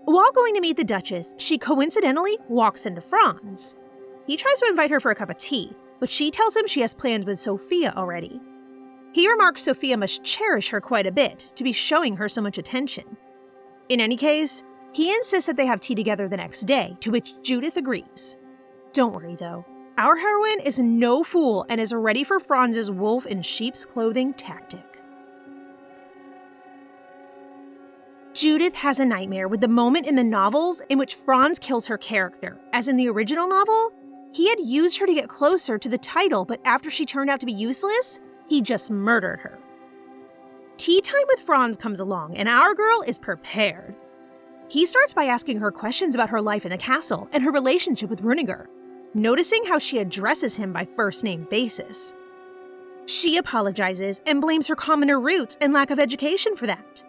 While going to meet the Duchess, she coincidentally walks into Franz. He tries to invite her for a cup of tea, but she tells him she has plans with Sophia already. He remarks Sophia must cherish her quite a bit to be showing her so much attention. In any case, he insists that they have tea together the next day, to which Judith agrees. Don't worry though, our heroine is no fool and is ready for Franz's wolf in sheep's clothing tactic. Judith has a nightmare with the moment in the novels in which Franz kills her character, as in the original novel, he had used her to get closer to the title, but after she turned out to be useless, he just murdered her. Tea time with Franz comes along, and our girl is prepared. He starts by asking her questions about her life in the castle and her relationship with Runeger, noticing how she addresses him by first-name basis. She apologizes and blames her commoner roots and lack of education for that,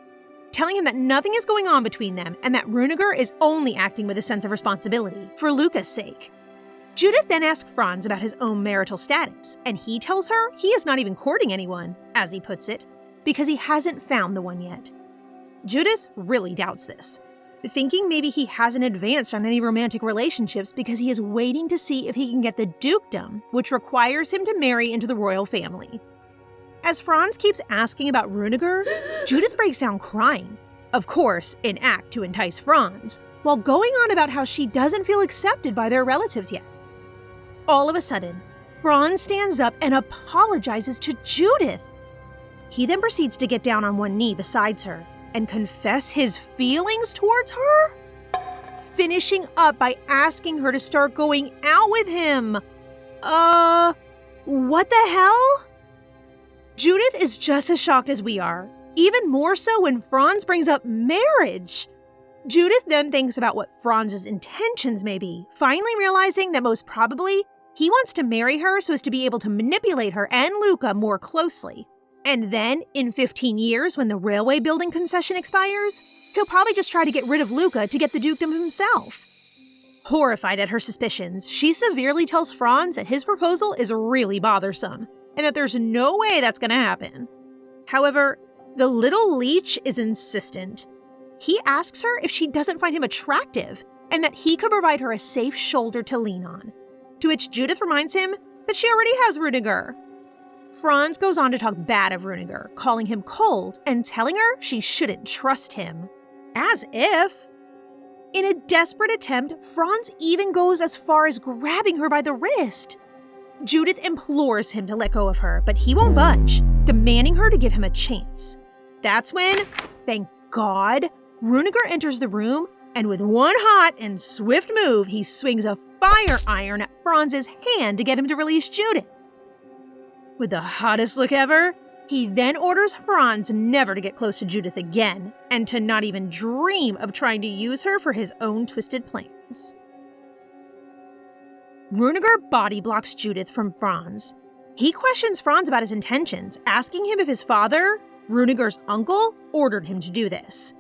telling him that nothing is going on between them and that Runeger is only acting with a sense of responsibility for Luca's sake. Judith then asks Franz about his own marital status, and he tells her he is not even courting anyone, as he puts it, because he hasn't found the one yet. Judith really doubts this, thinking maybe he hasn't advanced on any romantic relationships because he is waiting to see if he can get the dukedom, which requires him to marry into the royal family. As Franz keeps asking about Runeger, Judith breaks down crying, of course, an act to entice Franz, while going on about how she doesn't feel accepted by their relatives yet. All of a sudden, Franz stands up and apologizes to Judith. He then proceeds to get down on one knee beside her and confess his feelings towards her, finishing up by asking her to start going out with him. What the hell? Judith is just as shocked as we are, even more so when Franz brings up marriage. Judith then thinks about what Franz's intentions may be, finally realizing that most probably he wants to marry her so as to be able to manipulate her and Luca more closely. And then, in 15 years, when the railway building concession expires, he'll probably just try to get rid of Luca to get the dukedom himself. Horrified at her suspicions, she severely tells Franz that his proposal is really bothersome, and that there's no way that's gonna happen. However, the little leech is insistent. He asks her if she doesn't find him attractive, and that he could provide her a safe shoulder to lean on. To which Judith reminds him that she already has Rudiger. Franz goes on to talk bad of Rudiger, calling him cold and telling her she shouldn't trust him. As if. In a desperate attempt, Franz even goes as far as grabbing her by the wrist. Judith implores him to let go of her, but he won't budge, demanding her to give him a chance. That's when, thank God, Rudiger enters the room, and with one hot and swift move, he swings a fire iron at Franz's hand to get him to release Judith. With the hottest look ever, he then orders Franz never to get close to Judith again, and to not even dream of trying to use her for his own twisted plans. Rudiger body blocks Judith from Franz. He questions Franz about his intentions, asking him if his father, Rudiger's uncle, ordered him to do this.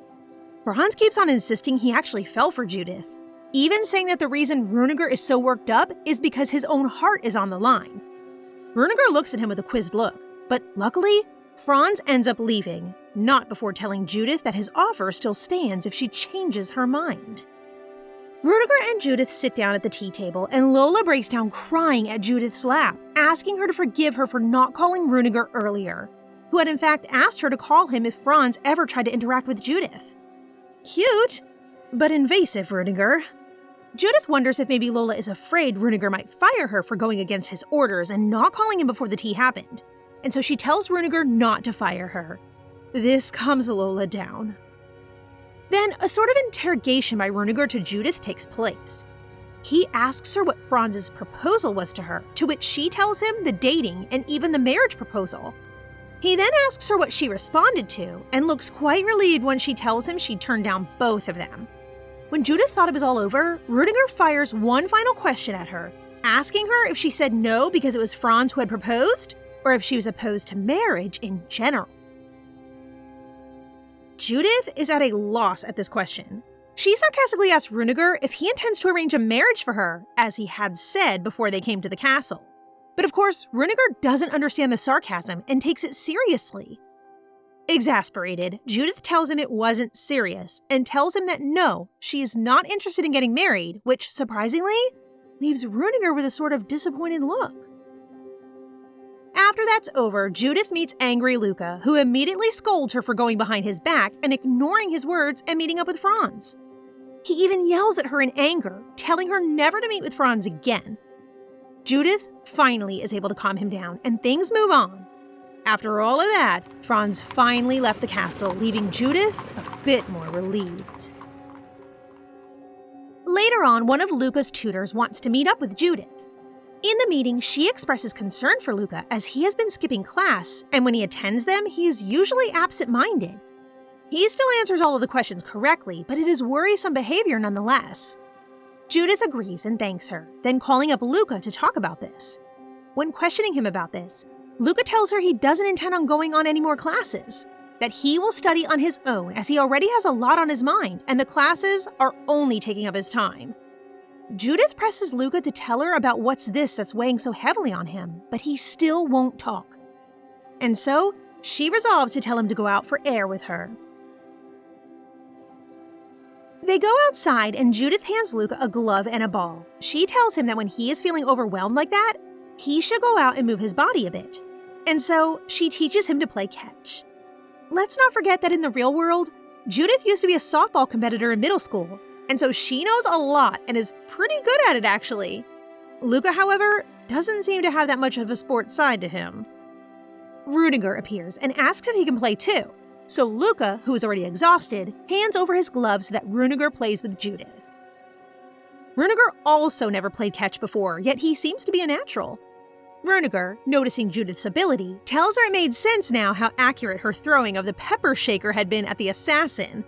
Franz keeps on insisting he actually fell for Judith, even saying that the reason Rudiger is so worked up is because his own heart is on the line. Rudiger looks at him with a quizzed look, but luckily, Franz ends up leaving, not before telling Judith that his offer still stands if she changes her mind. Rudiger and Judith sit down at the tea table, and Lola breaks down crying at Judith's lap, asking her to forgive her for not calling Rudiger earlier, who had in fact asked her to call him if Franz ever tried to interact with Judith. Cute, but invasive, Rudiger. Judith wonders if maybe Lola is afraid Rudiger might fire her for going against his orders and not calling him before the tea happened, and so she tells Rudiger not to fire her. This calms Lola down. Then a sort of interrogation by Rudiger to Judith takes place. He asks her what Franz's proposal was to her, to which she tells him the dating and even the marriage proposal. He then asks her what she responded to, and looks quite relieved when she tells him she turned down both of them. When Judith thought it was all over, Rudiger fires one final question at her, asking her if she said no because it was Franz who had proposed, or if she was opposed to marriage in general. Judith is at a loss at this question. She sarcastically asks Rudiger if he intends to arrange a marriage for her, as he had said before they came to the castle. But of course, Rudiger doesn't understand the sarcasm and takes it seriously. Exasperated, Judith tells him it wasn't serious, and tells him that no, she is not interested in getting married, which, surprisingly, leaves Rudiger with a sort of disappointed look. After that's over, Judith meets angry Luca, who immediately scolds her for going behind his back and ignoring his words and meeting up with Franz. He even yells at her in anger, telling her never to meet with Franz again. Judith finally is able to calm him down, and things move on. After all of that, Franz finally left the castle, leaving Judith a bit more relieved. Later on, one of Luca's tutors wants to meet up with Judith. In the meeting, she expresses concern for Luca as he has been skipping class, and when he attends them, he is usually absent-minded. He still answers all of the questions correctly, but it is worrisome behavior nonetheless. Judith agrees and thanks her, then calling up Luca to talk about this. When questioning him about this, Luca tells her he doesn't intend on going on any more classes, that he will study on his own as he already has a lot on his mind and the classes are only taking up his time. Judith presses Luca to tell her about what's that's weighing so heavily on him, but he still won't talk. And so, she resolves to tell him to go out for air with her. They go outside and Judith hands Luca a glove and a ball. She tells him that when he is feeling overwhelmed like that, he should go out and move his body a bit. And so, she teaches him to play catch. Let's not forget that in the real world, Judith used to be a softball competitor in middle school, and so she knows a lot and is pretty good at it actually. Luca, however, doesn't seem to have that much of a sports side to him. Rudiger appears and asks if he can play too, so Luca, who is already exhausted, hands over his gloves so that Rudiger plays with Judith. Rudiger also never played catch before, yet he seems to be a natural. Rudiger, noticing Judith's ability, tells her it made sense now how accurate her throwing of the pepper shaker had been at the assassin.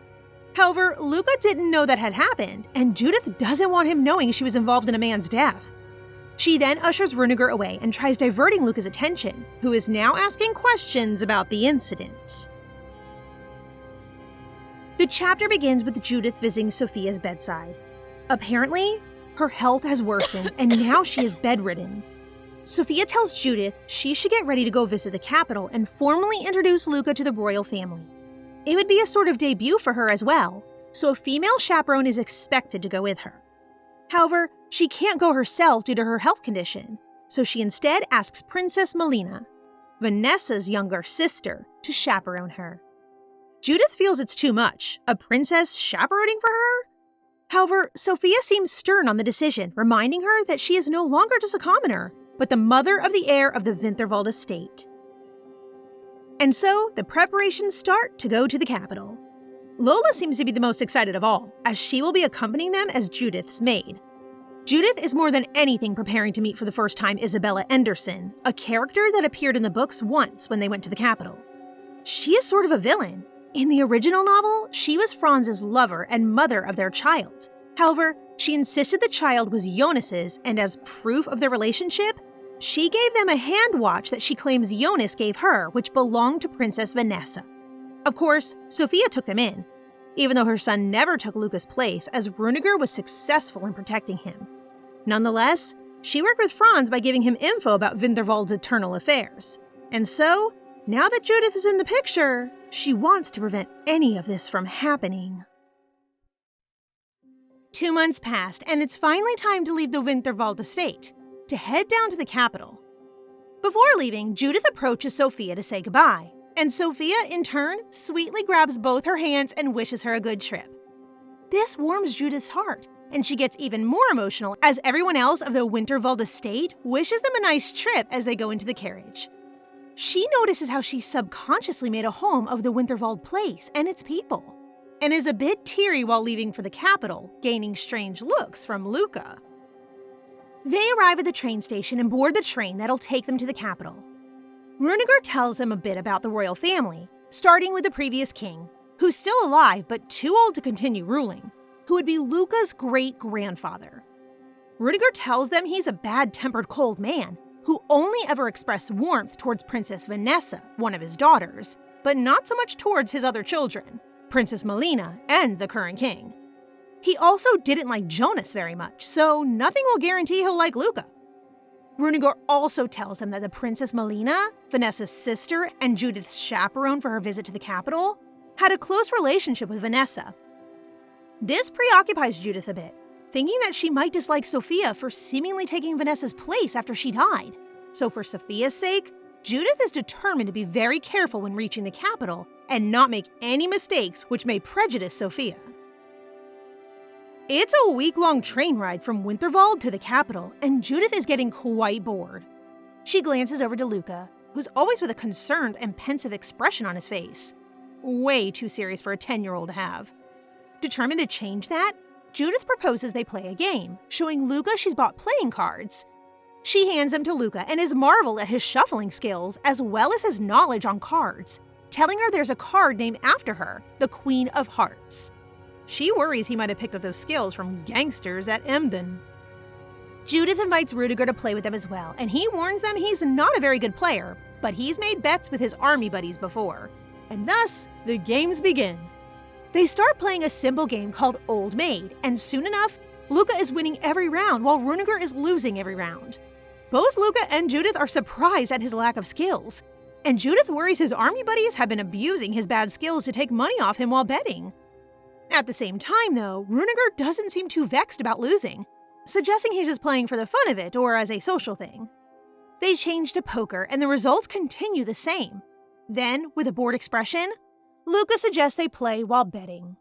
However, Luca didn't know that had happened, and Judith doesn't want him knowing she was involved in a man's death. She then ushers Runegar away and tries diverting Luca's attention, who is now asking questions about the incident. The chapter begins with Judith visiting Sophia's bedside. Apparently, her health has worsened and now she is bedridden. Sophia tells Judith she should get ready to go visit the capital and formally introduce Luca to the royal family. It would be a sort of debut for her as well, so a female chaperone is expected to go with her. However, she can't go herself due to her health condition, so she instead asks Princess Malina, Vanessa's younger sister, to chaperone her. Judith feels it's too much, a princess chaperoning for her? However, Sophia seems stern on the decision, reminding her that she is no longer just a commoner, but the mother of the heir of the Winterwald estate. And so, the preparations start to go to the capital. Lola seems to be the most excited of all, as she will be accompanying them as Judith's maid. Judith is more than anything preparing to meet for the first time Isabella Enderson, a character that appeared in the books once when they went to the capital. She is sort of a villain. In the original novel, she was Franz's lover and mother of their child. However, she insisted the child was Jonas's, and as proof of their relationship, she gave them a hand watch that she claims Jonas gave her, which belonged to Princess Vanessa. Of course, Sophia took them in, even though her son never took Luca's place, as Runegar was successful in protecting him. Nonetheless, she worked with Franz by giving him info about Winterwald's internal affairs. And so, now that Judith is in the picture, she wants to prevent any of this from happening. 2 months passed, and it's finally time to leave the Winterwald estate, to head down to the capital. Before leaving, Judith approaches Sophia to say goodbye, and Sophia, in turn, sweetly grabs both her hands and wishes her a good trip. This warms Judith's heart, and she gets even more emotional as everyone else of the Winterwald estate wishes them a nice trip as they go into the carriage. She notices how she subconsciously made a home of the Winterwald place and its people, and is a bit teary while leaving for the capital, gaining strange looks from Luca. They arrive at the train station and board the train that'll take them to the capital. Runegar tells them a bit about the royal family, starting with the previous king, who's still alive but too old to continue ruling, who would be Luca's great-grandfather. Runegar tells them he's a bad-tempered cold man who only ever expressed warmth towards Princess Vanessa, one of his daughters, but not so much towards his other children, Princess Malina and the current king. He also didn't like Jonas very much, so nothing will guarantee he'll like Luca. Runegar also tells him that the Princess Malina, Vanessa's sister and Judith's chaperone for her visit to the capital, had a close relationship with Vanessa. This preoccupies Judith a bit, thinking that she might dislike Sophia for seemingly taking Vanessa's place after she died. So for Sophia's sake, Judith is determined to be very careful when reaching the capital and not make any mistakes which may prejudice Sophia. It's a week-long train ride from Winterwald to the capital, and Judith is getting quite bored. She glances over to Luca, who's always with a concerned and pensive expression on his face. Way too serious for a 10-year-old to have. Determined to change that, Judith proposes they play a game, showing Luca she's bought playing cards. She hands them to Luca and is marveled at his shuffling skills as well as his knowledge on cards, telling her there's a card named after her, the Queen of Hearts. She worries he might have picked up those skills from gangsters at Emden. Judith invites Runegar to play with them as well, and he warns them he's not a very good player, but he's made bets with his army buddies before. And thus, the games begin. They start playing a simple game called Old Maid, and soon enough, Luca is winning every round while Runegar is losing every round. Both Luca and Judith are surprised at his lack of skills, and Judith worries his army buddies have been abusing his bad skills to take money off him while betting. At the same time, though, Runegar doesn't seem too vexed about losing, suggesting he's just playing for the fun of it or as a social thing. They change to poker, and the results continue the same. Then, with a bored expression, Luca suggests they play while betting.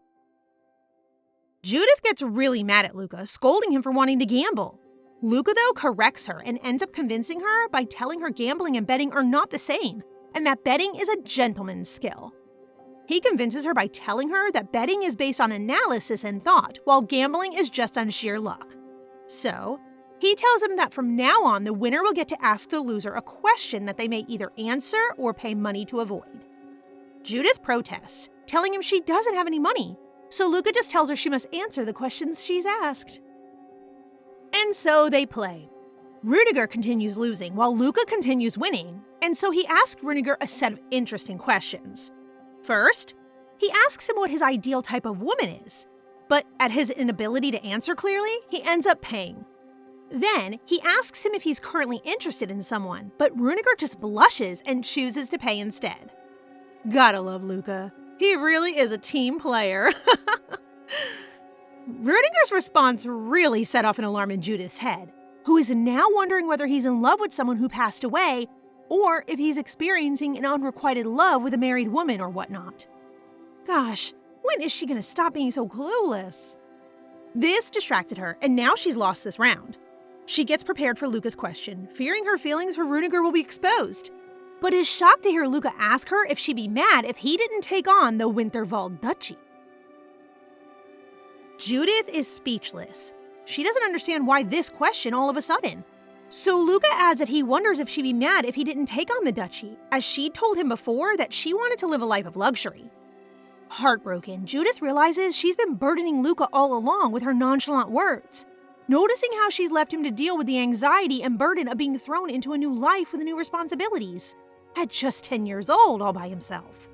Judith gets really mad at Luca, scolding him for wanting to gamble. Luca, though, corrects her and ends up convincing her by telling her gambling and betting are not the same, and that betting is a gentleman's skill. He convinces her by telling her that betting is based on analysis and thought, while gambling is just on sheer luck. So, he tells them that from now on, the winner will get to ask the loser a question that they may either answer or pay money to avoid. Judith protests, telling him she doesn't have any money, so Luca just tells her she must answer the questions she's asked. And so they play. Rudiger continues losing while Luca continues winning, and so he asked Rudiger a set of interesting questions. First, he asks him what his ideal type of woman is, but at his inability to answer clearly, he ends up paying. Then, he asks him if he's currently interested in someone, but Rudiger just blushes and chooses to pay instead. Gotta love Luca. He really is a team player. Rudiger's response really set off an alarm in Judith's head, who is now wondering whether he's in love with someone who passed away or if he's experiencing an unrequited love with a married woman or whatnot. Gosh, when is she gonna stop being so clueless? This distracted her, and now she's lost this round. She gets prepared for Luca's question, fearing her feelings for Rudiger will be exposed, but is shocked to hear Luca ask her if she'd be mad if he didn't take on the Winterwald Duchy. Judith is speechless. She doesn't understand why this question all of a sudden. So Luca adds that he wonders if she'd be mad if he didn't take on the duchy, as she'd told him before that she wanted to live a life of luxury. Heartbroken, Judith realizes she's been burdening Luca all along with her nonchalant words, noticing how she's left him to deal with the anxiety and burden of being thrown into a new life with new responsibilities, at just 10 years old all by himself.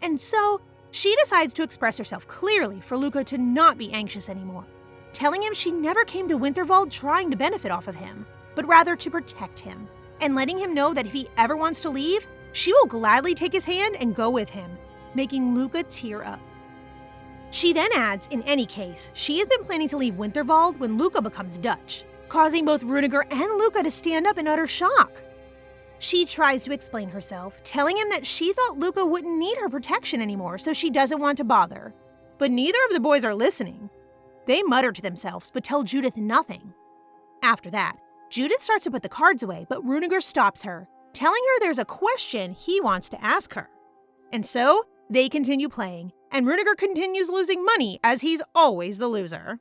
And so, she decides to express herself clearly for Luca to not be anxious anymore, telling him she never came to Winterwald trying to benefit off of him, but rather to protect him, and letting him know that if he ever wants to leave, she will gladly take his hand and go with him, making Luca tear up. She then adds, in any case, she has been planning to leave Winterwald when Luca becomes Dutch, causing both Rudiger and Luca to stand up in utter shock. She tries to explain herself, telling him that she thought Luca wouldn't need her protection anymore, so she doesn't want to bother. But neither of the boys are listening. They mutter to themselves, but tell Judith nothing. After that, Judith starts to put the cards away, but Rudiger stops her, telling her there's a question he wants to ask her. And so, they continue playing, and Rudiger continues losing money as he's always the loser.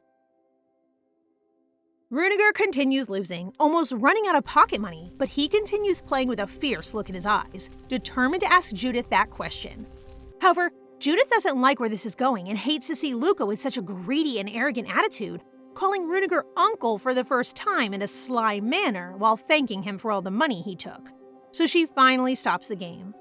Rudiger continues losing, almost running out of pocket money, but he continues playing with a fierce look in his eyes, determined to ask Judith that question. However, Judith doesn't like where this is going and hates to see Luca with such a greedy and arrogant attitude, calling Rudiger uncle for the first time in a sly manner while thanking him for all the money he took. So she finally stops the game.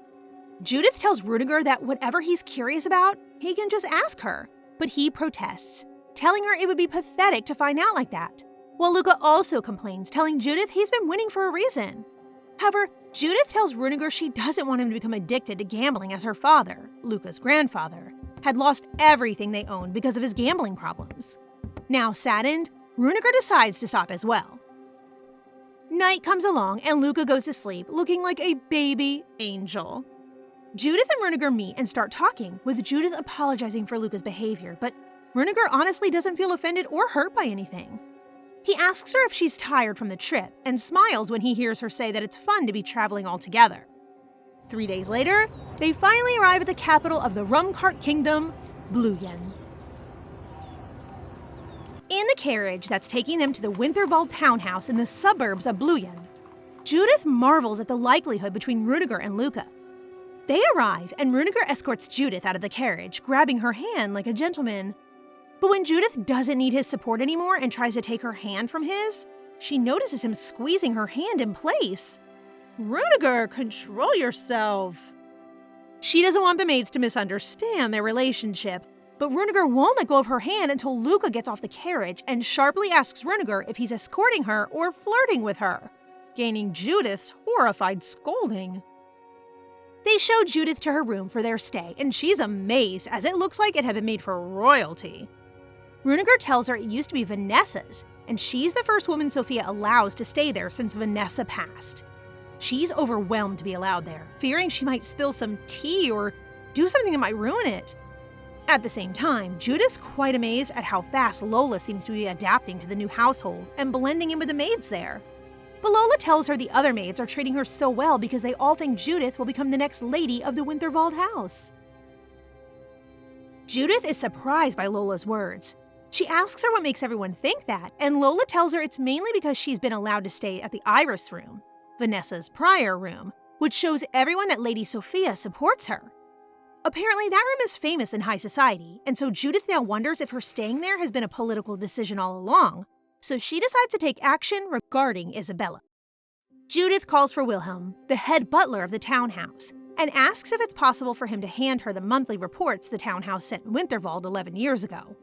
Judith tells Rudiger that whatever he's curious about, he can just ask her, but he protests, telling her it would be pathetic to find out like that. While Luca also complains, telling Judith he's been winning for a reason. However, Judith tells Rudiger she doesn't want him to become addicted to gambling as her father, Luca's grandfather, had lost everything they owned because of his gambling problems. Now saddened, Rudiger decides to stop as well. Night comes along and Luca goes to sleep looking like a baby angel. Judith and Rudiger meet and start talking, with Judith apologizing for Luca's behavior, but Rudiger honestly doesn't feel offended or hurt by anything. He asks her if she's tired from the trip and smiles when he hears her say that it's fun to be traveling all together. 3 days later, they finally arrive at the capital of the rum cart kingdom, Bluyen. In the carriage that's taking them to the Winterwald townhouse in the suburbs of Bluyen, Judith marvels at the likelihood between Rudiger and Luca. They arrive, and Rudiger escorts Judith out of the carriage, grabbing her hand like a gentleman. But when Judith doesn't need his support anymore and tries to take her hand from his, she notices him squeezing her hand in place. Rudiger, control yourself. She doesn't want the maids to misunderstand their relationship, but Rudiger won't let go of her hand until Luca gets off the carriage and sharply asks Rudiger if he's escorting her or flirting with her, gaining Judith's horrified scolding. They show Judith to her room for their stay, and she's amazed as it looks like it had been made for royalty. Rudiger tells her it used to be Vanessa's, and she's the first woman Sophia allows to stay there since Vanessa passed. She's overwhelmed to be allowed there, fearing she might spill some tea or do something that might ruin it. At the same time, Judith's quite amazed at how fast Lola seems to be adapting to the new household and blending in with the maids there. But Lola tells her the other maids are treating her so well because they all think Judith will become the next lady of the Winterwald house. Judith is surprised by Lola's words. She asks her what makes everyone think that, and Lola tells her it's mainly because she's been allowed to stay at the Iris room, Vanessa's prior room, which shows everyone that Lady Sophia supports her. Apparently, that room is famous in high society, and so Judith now wonders if her staying there has been a political decision all along, so she decides to take action regarding Isabella. Judith calls for Wilhelm, the head butler of the townhouse, and asks if it's possible for him to hand her the monthly reports the townhouse sent Winterwald 11 years ago.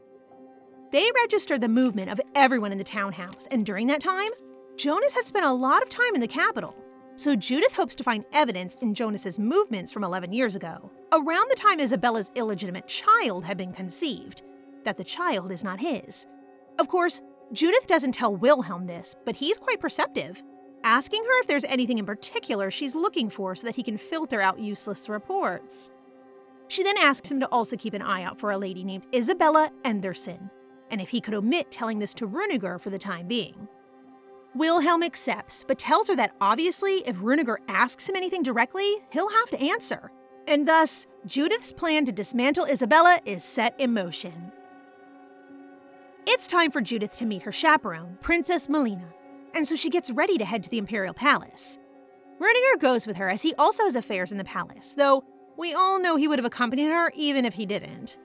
They register the movement of everyone in the townhouse, and during that time, Jonas had spent a lot of time in the capital, so Judith hopes to find evidence in Jonas's movements from 11 years ago, around the time Isabella's illegitimate child had been conceived, that the child is not his. Of course, Judith doesn't tell Wilhelm this, but he's quite perceptive, asking her if there's anything in particular she's looking for so that he can filter out useless reports. She then asks him to also keep an eye out for a lady named Isabella Enderson, and if he could omit telling this to Runeger for the time being. Wilhelm accepts, but tells her that obviously if Runeger asks him anything directly, he'll have to answer. And thus, Judith's plan to dismantle Isabella is set in motion. It's time for Judith to meet her chaperone, Princess Malina, and so she gets ready to head to the Imperial Palace. Runeger goes with her as he also has affairs in the palace, though we all know he would have accompanied her even if he didn't.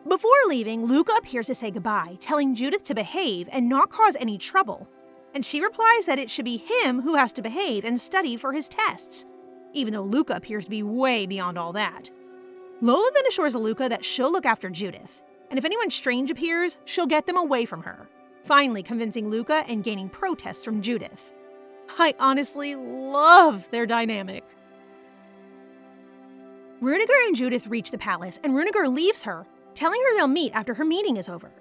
Before leaving, Luca appears to say goodbye, telling Judith to behave and not cause any trouble, and she replies that it should be him who has to behave and study for his tests, even though Luca appears to be way beyond all that. Lola then assures Luca that she'll look after Judith, and if anyone strange appears, she'll get them away from her, finally convincing Luca and gaining protests from Judith. I honestly love their dynamic. Runeger and Judith reach the palace, and Runeger leaves her, telling her they'll meet after her meeting is over.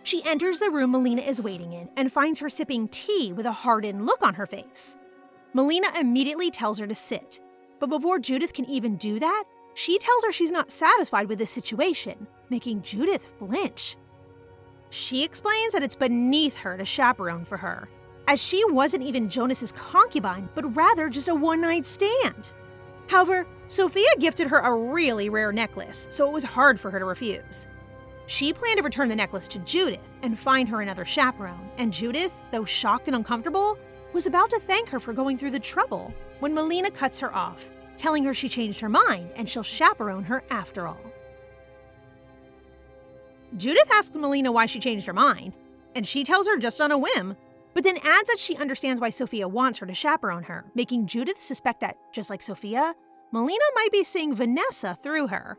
She enters the room Malina is waiting in and finds her sipping tea with a hardened look on her face. Malina immediately tells her to sit, but before Judith can even do that, she tells her she's not satisfied with this situation, making Judith flinch. She explains that it's beneath her to chaperone for her, as she wasn't even Jonas's concubine, but rather just a one-night stand. However, Sophia gifted her a really rare necklace, so it was hard for her to refuse. She planned to return the necklace to Judith and find her another chaperone, and Judith, though shocked and uncomfortable, was about to thank her for going through the trouble when Malina cuts her off, telling her she changed her mind and she'll chaperone her after all. Judith asks Malina why she changed her mind, and she tells her just on a whim, but then adds that she understands why Sophia wants her to chaperone her, making Judith suspect that, just like Sophia, Malina might be seeing Vanessa through her.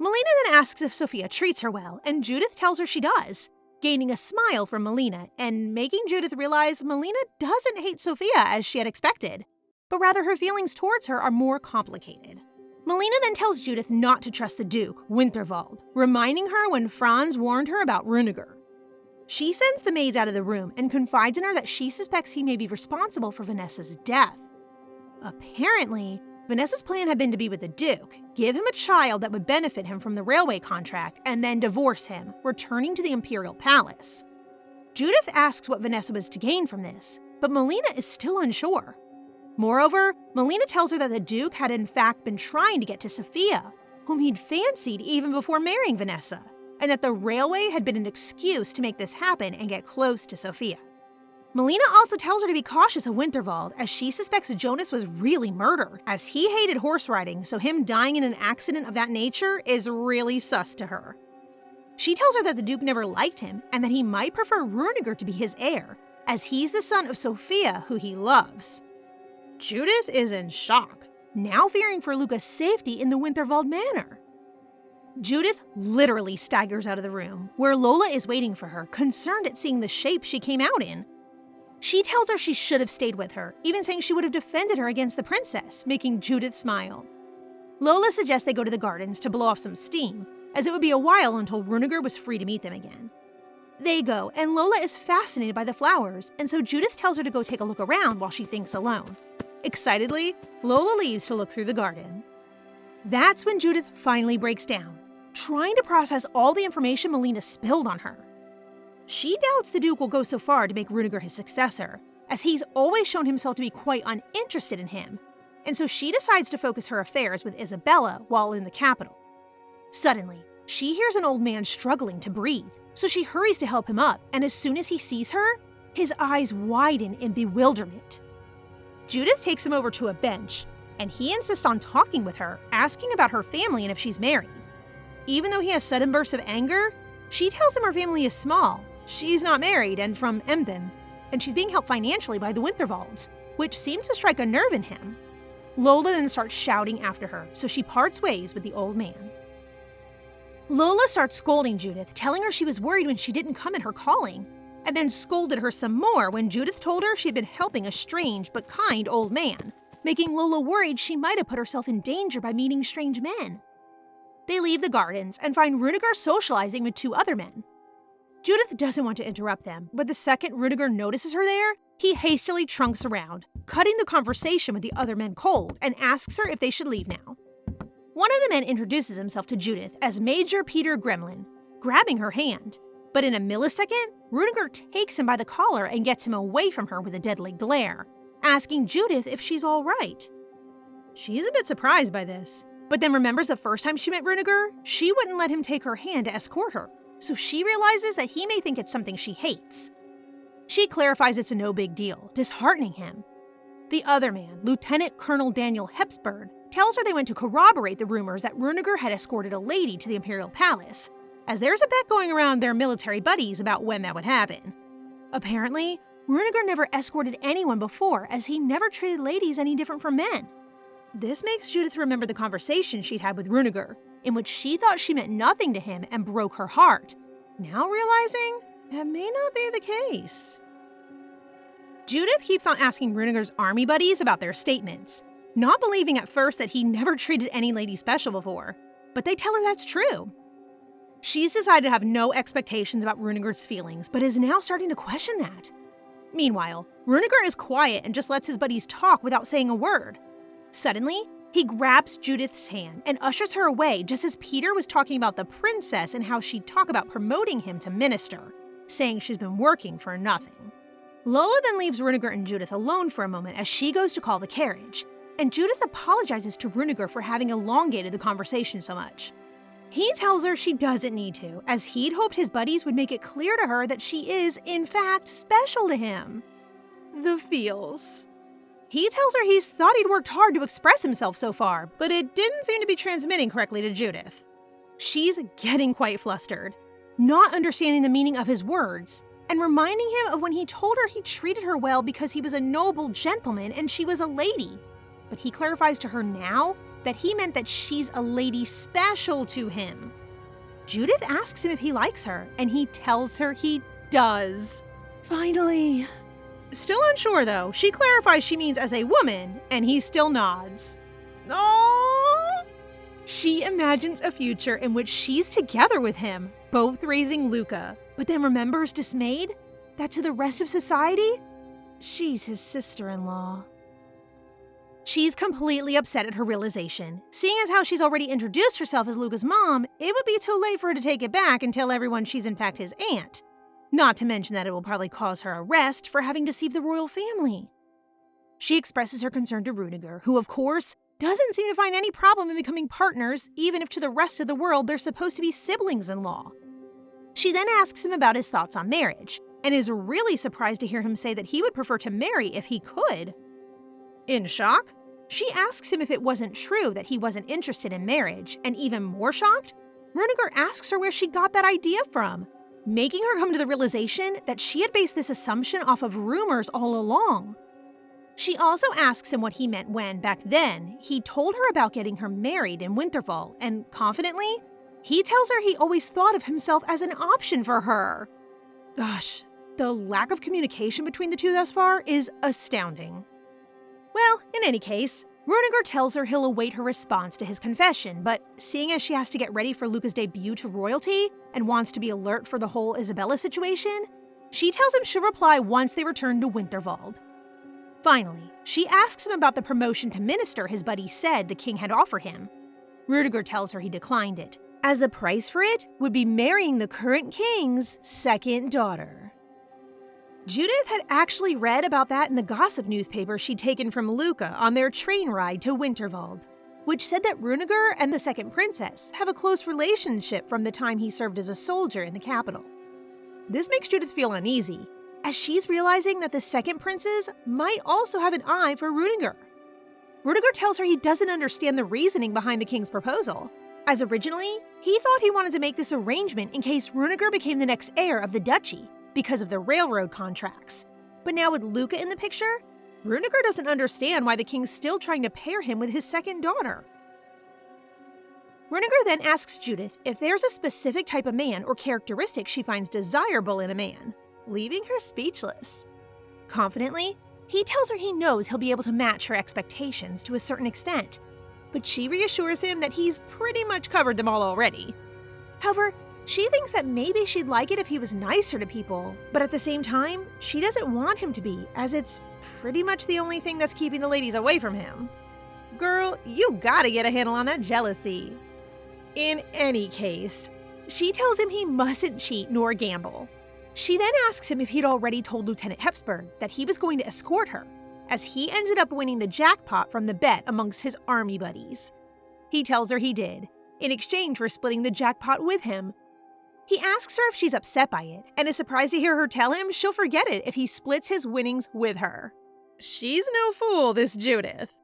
Malina then asks if Sophia treats her well, and Judith tells her she does, gaining a smile from Malina and making Judith realize Malina doesn't hate Sophia as she had expected, but rather her feelings towards her are more complicated. Malina then tells Judith not to trust the Duke, Winterwald, reminding her when Franz warned her about Runeger. She sends the maids out of the room and confides in her that she suspects he may be responsible for Vanessa's death. Apparently, Vanessa's plan had been to be with the Duke, give him a child that would benefit him from the railway contract, and then divorce him, returning to the Imperial Palace. Judith asks what Vanessa was to gain from this, but Malina is still unsure. Moreover, Malina tells her that the Duke had in fact been trying to get to Sophia, whom he'd fancied even before marrying Vanessa, and that the railway had been an excuse to make this happen and get close to Sophia. Malina also tells her to be cautious of Winterwald, as she suspects Jonas was really murder, as he hated horse riding, so him dying in an accident of that nature is really sus to her. She tells her that the Duke never liked him, and that he might prefer Runeger to be his heir, as he's the son of Sophia, who he loves. Judith is in shock, now fearing for Luca's safety in the Winterwald manor. Judith literally staggers out of the room, where Lola is waiting for her, concerned at seeing the shape she came out in. She tells her she should have stayed with her, even saying she would have defended her against the princess, making Judith smile. Lola suggests they go to the gardens to blow off some steam, as it would be a while until Runeger was free to meet them again. They go, and Lola is fascinated by the flowers, and so Judith tells her to go take a look around while she thinks alone. Excitedly, Lola leaves to look through the garden. That's when Judith finally breaks down, trying to process all the information Malina spilled on her. She doubts the Duke will go so far to make Runeger his successor, as he's always shown himself to be quite uninterested in him, and so she decides to focus her affairs with Isabella while in the capital. Suddenly, she hears an old man struggling to breathe, so she hurries to help him up, and as soon as he sees her, his eyes widen in bewilderment. Judith takes him over to a bench, and he insists on talking with her, asking about her family and if she's married. Even though he has sudden bursts of anger, she tells him her family is small, she's not married and from Emden, and she's being helped financially by the Wintervalds, which seems to strike a nerve in him. Lola then starts shouting after her, so she parts ways with the old man. Lola starts scolding Judith, telling her she was worried when she didn't come at her calling, and then scolded her some more when Judith told her she'd been helping a strange but kind old man, making Lola worried she might have put herself in danger by meeting strange men. They leave the gardens and find Rudiger socializing with 2 other men. Judith doesn't want to interrupt them, but the second Rudiger notices her there, he hastily trunks around, cutting the conversation with the other men cold, and asks her if they should leave now. One of the men introduces himself to Judith as Major Peter Gremlin, grabbing her hand, but in a millisecond, Rudiger takes him by the collar and gets him away from her with a deadly glare, asking Judith if she's all right. She's a bit surprised by this, but then remembers the first time she met Rudiger, she wouldn't let him take her hand to escort her, so she realizes that he may think it's something she hates. She clarifies it's a no big deal, disheartening him. The other man, Lieutenant Colonel Daniel Hepsburn, tells her they went to corroborate the rumors that Rudiger had escorted a lady to the Imperial Palace, as there's a bet going around their military buddies about when that would happen. Apparently, Rudiger never escorted anyone before, as he never treated ladies any different from men. This makes Judith remember the conversation she'd had with Rudiger, in which she thought she meant nothing to him and broke her heart, now realizing that may not be the case. Judith keeps on asking Rudiger's army buddies about their statements, not believing at first that he never treated any lady special before, but they tell her that's true. She's decided to have no expectations about Rudiger's feelings, but is now starting to question that. Meanwhile, Rudiger is quiet and just lets his buddies talk without saying a word. Suddenly, he grabs Judith's hand and ushers her away just as Peter was talking about the princess and how she'd talk about promoting him to minister, saying she's been working for nothing. Lola then leaves Rudiger and Judith alone for a moment as she goes to call the carriage, and Judith apologizes to Rudiger for having elongated the conversation so much. He tells her she doesn't need to, as he'd hoped his buddies would make it clear to her that she is, in fact, special to him. The feels. He tells her he's thought he'd worked hard to express himself so far, but it didn't seem to be transmitting correctly to Judith. She's getting quite flustered, not understanding the meaning of his words, and reminding him of when he told her he treated her well because he was a noble gentleman and she was a lady. But he clarifies to her now that he meant that she's a lady special to him. Judith asks him if he likes her, and he tells her he does. Finally. Still unsure though, she clarifies she means as a woman, and he still nods. Aww! She imagines a future in which she's together with him, both raising Luca, but then remembers dismayed that to the rest of society, she's his sister-in-law. She's completely upset at her realization. Seeing as how she's already introduced herself as Luca's mom, it would be too late for her to take it back and tell everyone she's in fact his aunt. Not to mention that it will probably cause her arrest for having deceived the royal family. She expresses her concern to Rudiger, who of course doesn't seem to find any problem in becoming partners, even if to the rest of the world they're supposed to be siblings-in-law. She then asks him about his thoughts on marriage, and is really surprised to hear him say that he would prefer to marry if he could. In shock, she asks him if it wasn't true that he wasn't interested in marriage, and even more shocked, Rudiger asks her where she got that idea from, making her come to the realization that she had based this assumption off of rumors all along. She also asks him what he meant when, back then, he told her about getting her married in Winterfell, and confidently, he tells her he always thought of himself as an option for her. Gosh, the lack of communication between the two thus far is astounding. Well, in any case, Rudiger tells her he'll await her response to his confession, but seeing as she has to get ready for Luca's debut to royalty and wants to be alert for the whole Isabella situation, she tells him she'll reply once they return to Winterwald. Finally, she asks him about the promotion to minister his buddy said the king had offered him. Rudiger tells her he declined it, as the price for it would be marrying the current king's second daughter. Judith had actually read about that in the gossip newspaper she'd taken from Luca on their train ride to Winterwald, which said that Rudiger and the second princess have a close relationship from the time he served as a soldier in the capital. This makes Judith feel uneasy, as she's realizing that the second princess might also have an eye for Rudiger. Rudiger tells her he doesn't understand the reasoning behind the king's proposal, as originally, he thought he wanted to make this arrangement in case Runegar became the next heir of the duchy because of the railroad contracts. But now with Luca in the picture, Runegar doesn't understand why the king's still trying to pair him with his second daughter. Runegar then asks Judith if there's a specific type of man or characteristic she finds desirable in a man, leaving her speechless. Confidently, he tells her he knows he'll be able to match her expectations to a certain extent, but she reassures him that he's pretty much covered them all already. However, she thinks that maybe she'd like it if he was nicer to people, but at the same time, she doesn't want him to be, as it's pretty much the only thing that's keeping the ladies away from him. Girl, you gotta get a handle on that jealousy. In any case, she tells him he mustn't cheat nor gamble. She then asks him if he'd already told Lieutenant Hepsburg that he was going to escort her, as he ended up winning the jackpot from the bet amongst his army buddies. He tells her he did, in exchange for splitting the jackpot with him. He asks her if she's upset by it, and is surprised to hear her tell him she'll forget it if he splits his winnings with her. She's no fool, this Judith.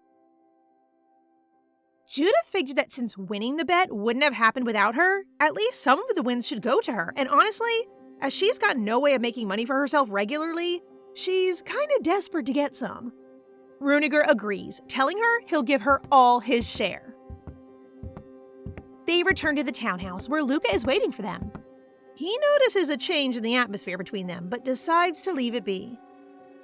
Judith figured that since winning the bet wouldn't have happened without her, at least some of the wins should go to her, and honestly, as she's got no way of making money for herself regularly, she's kinda desperate to get some. Runegar agrees, telling her he'll give her all his share. They return to the townhouse where Luca is waiting for them. He notices a change in the atmosphere between them, but decides to leave it be.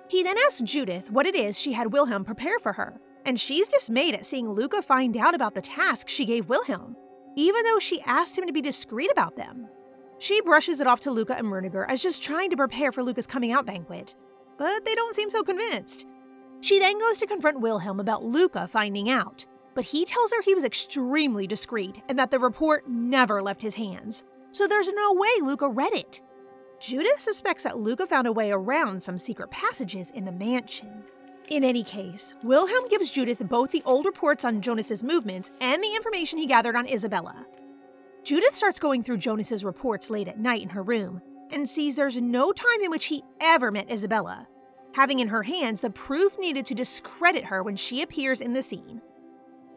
He then asks Judith what it is she had Wilhelm prepare for her, and she's dismayed at seeing Luca find out about the task she gave Wilhelm, even though she asked him to be discreet about them. She brushes it off to Luca and Runegar as just trying to prepare for Luca's coming out banquet, but they don't seem so convinced. She then goes to confront Wilhelm about Luca finding out, but he tells her he was extremely discreet and that the report never left his hands, so there's no way Luca read it. Judith suspects that Luca found a way around some secret passages in the mansion. In any case, Wilhelm gives Judith both the old reports on Jonas's movements and the information he gathered on Isabella. Judith starts going through Jonas's reports late at night in her room and sees there's no time in which he ever met Isabella, having in her hands the proof needed to discredit her when she appears in the scene.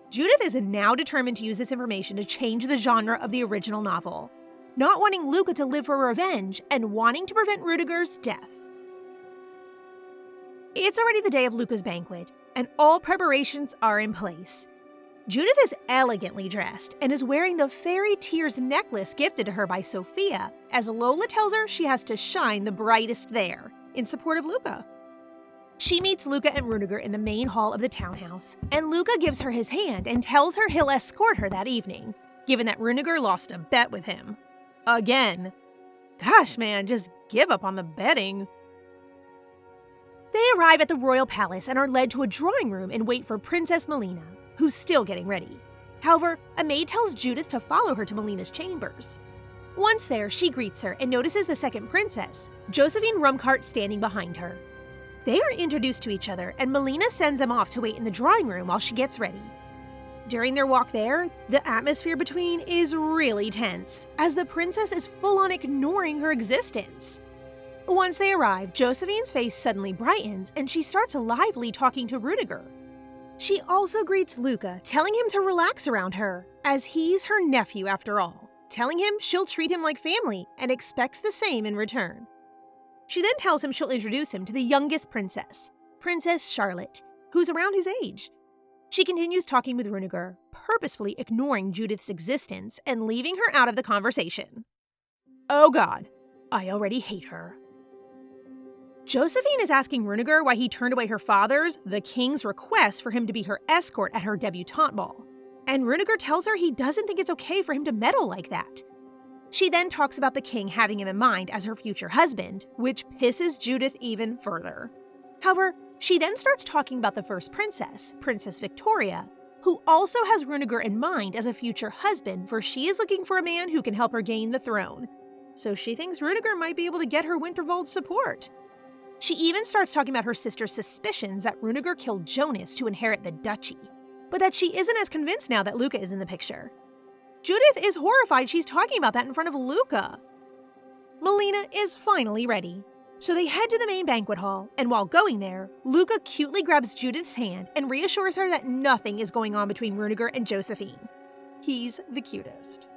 Judith is now determined to use this information to change the genre of the original novel, not wanting Luca to live for revenge and wanting to prevent Rudiger's death. It's already the day of Luca's banquet, and all preparations are in place. Judith is elegantly dressed and is wearing the fairy tears necklace gifted to her by Sophia, as Lola tells her she has to shine the brightest there, in support of Luca. She meets Luca and Runegar in the main hall of the townhouse, and Luca gives her his hand and tells her he'll escort her that evening, given that Runegar lost a bet with him. Again. Gosh, man, just give up on the betting. They arrive at the royal palace and are led to a drawing room and wait for Princess Malina, who's still getting ready. However, a maid tells Judith to follow her to Malina's chambers. Once there, she greets her and notices the second princess, Josephine Rumcart, standing behind her. They are introduced to each other, and Malina sends them off to wait in the drawing room while she gets ready. During their walk there, the atmosphere between is really tense, as the princess is full-on ignoring her existence. Once they arrive, Josephine's face suddenly brightens, and she starts lively talking to Runegar. She also greets Luca, telling him to relax around her, as he's her nephew after all, telling him she'll treat him like family and expects the same in return. She then tells him she'll introduce him to the youngest princess, Princess Charlotte, who's around his age. She continues talking with Runegar, purposefully ignoring Judith's existence and leaving her out of the conversation. Oh god, I already hate her. Josephine is asking Runegar why he turned away her father's, the king's, request for him to be her escort at her debutante ball, and Runegar tells her he doesn't think it's okay for him to meddle like that. She then talks about the king having him in mind as her future husband, which pisses Judith even further. However, she then starts talking about the first princess, Princess Victoria, who also has Runegar in mind as a future husband, for she is looking for a man who can help her gain the throne. So she thinks Runegar might be able to get her Winterwald's support. She even starts talking about her sister's suspicions that Runegar killed Jonas to inherit the duchy, but that she isn't as convinced now that Luca is in the picture. Judith is horrified she's talking about that in front of Luca. Malina is finally ready, so they head to the main banquet hall, and while going there, Luca cutely grabs Judith's hand and reassures her that nothing is going on between Runegar and Josephine. he's the cutest.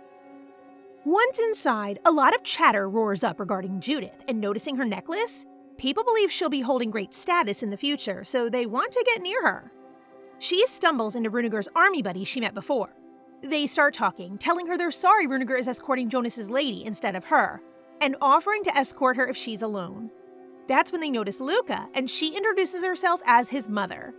Once inside, a lot of chatter roars up regarding Judith, and noticing her necklace, people believe she'll be holding great status in the future, so they want to get near her. She stumbles into Runeger's army buddy she met before. They start talking, telling her they're sorry Runeger is escorting Jonas's lady instead of her, and offering to escort her if she's alone. That's when they notice Luca, and she introduces herself as his mother.